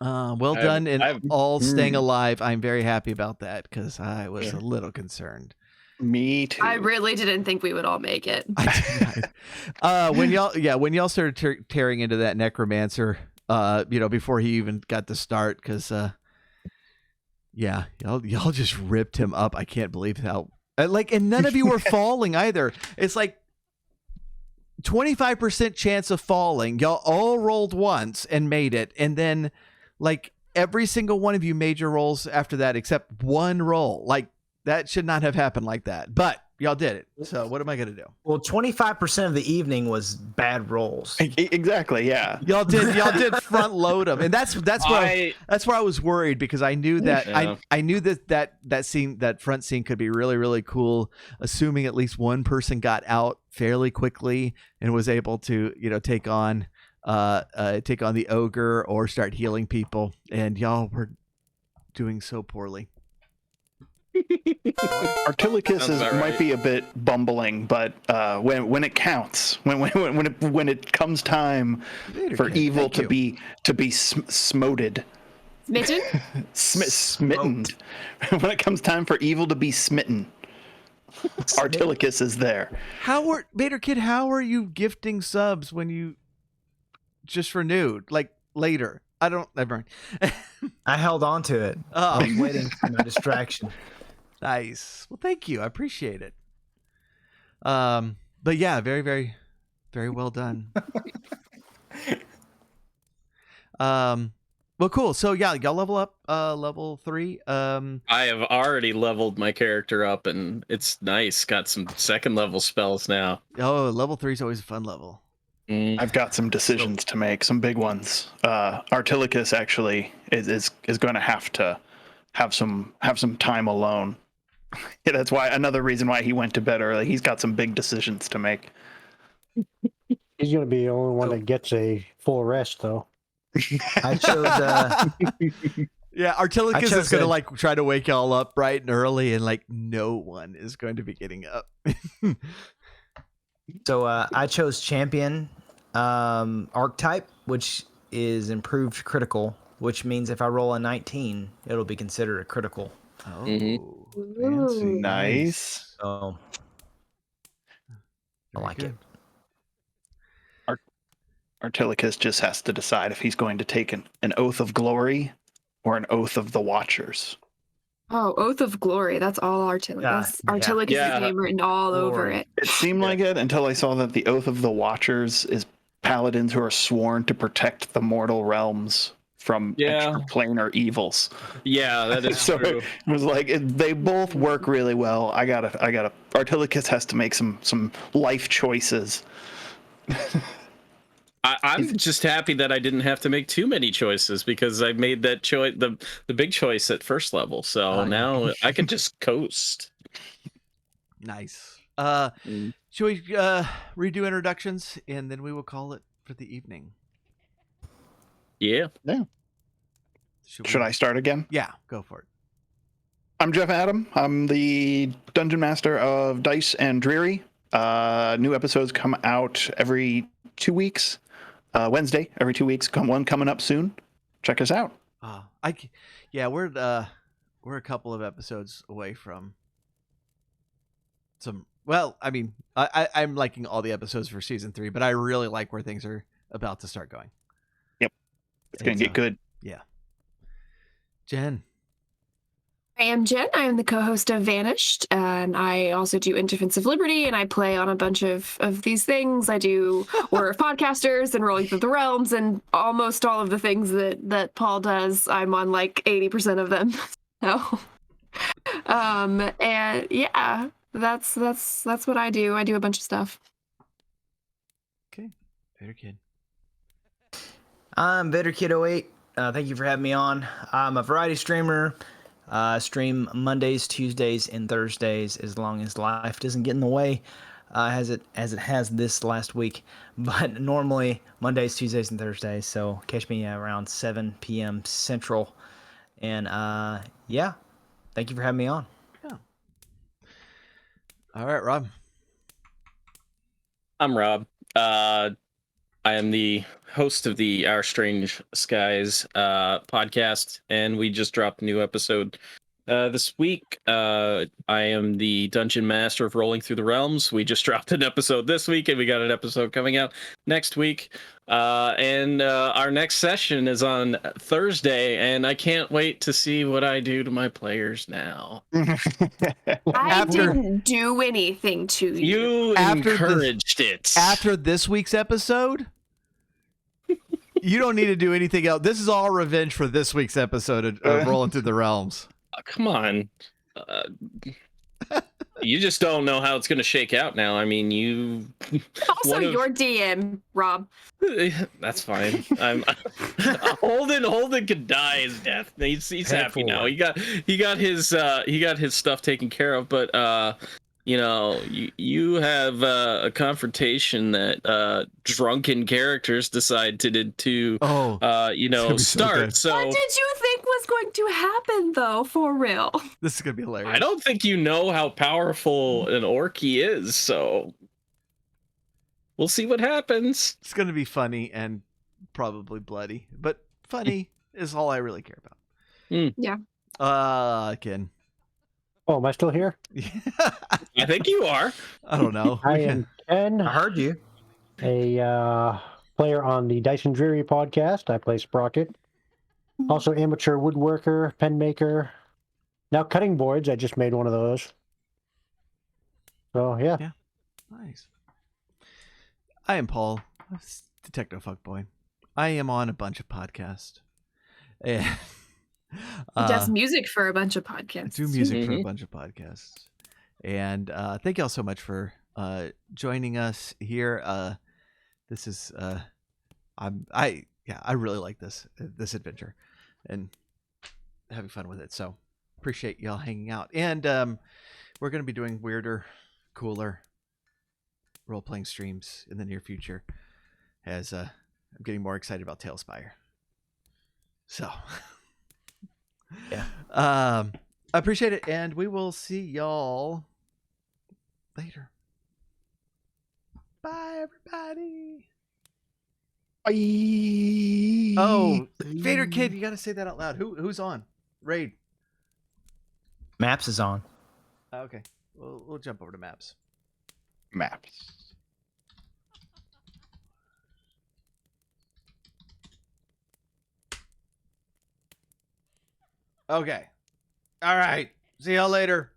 Well done, and all staying alive. I'm very happy about that because I was a little concerned. Me too. I really didn't think we would all make it. When y'all started tearing into that necromancer, before he even got to start, because y'all just ripped him up. I can't believe how and none of you were falling either. It's like 25% chance of falling. Y'all all rolled once and made it, and then like every single one of you made your rolls after that except one roll. Like that should not have happened like that, but y'all did it. So what am I gonna do? Well, 25% of the evening was bad rolls. Exactly. Yeah. Y'all did front load them, and that's where I was worried because I knew that I knew that front scene could be really, really cool, assuming at least one person got out fairly quickly and was able to take on the ogre or start healing people, and y'all were doing so poorly. Artilicus might be a bit bumbling, but when it counts, when it comes time for evil to be smoted, smitten, when it comes time for evil to be smitten, Artilicus is there. Bader Kid, how are you gifting subs when you just renewed, like later. I don't. Never mind. I held on to it. I Oh, was waiting for my distraction. nice. Well, thank you. I appreciate it. But yeah, very, very, very well done. Well, cool. So yeah, y'all level up, level 3. I have already leveled my character up, and it's nice. Got some second level spells now. Oh, level 3 is always a fun level. I've got some decisions to make, some big ones. Artilicus actually is going to have some time alone. Yeah, that's why another reason why he went to bed early. He's got some big decisions to make. He's going to be the only one So- that gets a full rest, though. I chose. Yeah, Artilicus is chose going to a- like try to wake y'all up bright and early, and like no one is going to be getting up. So I chose champion archetype, which is improved critical, which means if I roll a 19, it'll be considered a critical. Oh, Ooh. fancy. Nice. So I Very like good. it. Artilicus just has to decide if he's going to take an oath of glory or an oath of the Watchers. Oh, Oath of Glory. That's all Artilicus. Yeah, Artilicus' yeah. name written all over Glory. it. It seemed like it until I saw that the oath of the Watchers is paladins who are sworn to protect the mortal realms from Yeah. extraplanar evils. Yeah, that is So true. it was like they both work really well. I gotta. Artilicus has to make some life choices. I'm just happy that I didn't have to make too many choices because I made that choice, the big choice at first level. So Oh, yeah. now I can just coast. Nice. Mm. Should we redo introductions and then we will call it for the evening? Yeah. Should I start again? Yeah, go for it. I'm Jeff Adam. I'm the Dungeon Master of Dice and Dreary. New episodes come out every 2 weeks. Wednesday, every 2 weeks. One coming up soon. Check us out. Yeah, we're a couple of episodes away from some. Well, I mean, I'm liking all the episodes for season 3, but I really like where things are about to start going. It's going to get good. Jen. I am Jen. I am the co-host of Vanished, and I also do In Defense of Liberty, and I play on a bunch of these things. We're podcasters and Rolling Through the Realms, and almost all of the things that Paul does, I'm on like 80% of them. So, and yeah, that's what I do. I do a bunch of stuff. Okay, Vader Kid. I'm VaderKid08. Thank you for having me on. I'm a variety streamer. Stream Mondays, Tuesdays, and Thursdays as long as life doesn't get in the way, as it has this last week. But normally Mondays, Tuesdays, and Thursdays. So catch me around 7 p.m. Central. And yeah, thank you for having me on. All right, Rob. I'm Rob. I am the host of the Our Strange Skies podcast, and we just dropped a new episode this week. I am the Dungeon Master of Rolling Through the Realms. We just dropped an episode this week, and we got an episode coming out next week. And our next session is on Thursday, and I can't wait to see what I do to my players now. I didn't do anything to you. You After encouraged it. After this week's episode, you don't need to do anything else. This is all revenge for this week's episode of Rolling Through the Realms. Come on. You just don't know how it's going to shake out now. I mean, you. Also, one of- your DM, Rob. That's fine. I'm Holden could die his death. He's Head happy now. forward. He got his stuff taken care of. But you know, you have a confrontation that drunken characters decide to Oh, you gonna know, be so start. good. So What did you think was going to happen, though? For real? this is gonna be hilarious. I don't think you know how powerful an orc he is. So we'll see what happens. It's gonna be funny and probably bloody, but funny is all I really care about. Yeah. Ken. Oh, am I still here? I think you are. I don't know. I am Ken, I heard you. a player on the Dyson Dreary podcast. I play Sprocket. Also amateur woodworker, pen maker. Now cutting boards. I just made one of those. So yeah. Nice. I am Paul, the Techno Fuckboy. I am on a bunch of podcasts. And, He does music for a bunch of podcasts. I do music for a bunch of podcasts. And thank y'all so much for joining us here. This is I really like this adventure and having fun with it. So appreciate y'all hanging out. And we're going to be doing weirder, cooler role-playing streams in the near future as I'm getting more excited about Tailspire. So Yeah. I appreciate it, and we will see y'all later. Bye, everybody. Bye. Oh, Vader Kid, you got to say that out loud. Who's on? Raid. Maps is on. Okay, we'll jump over to Maps. Maps. Okay. All right. See y'all later.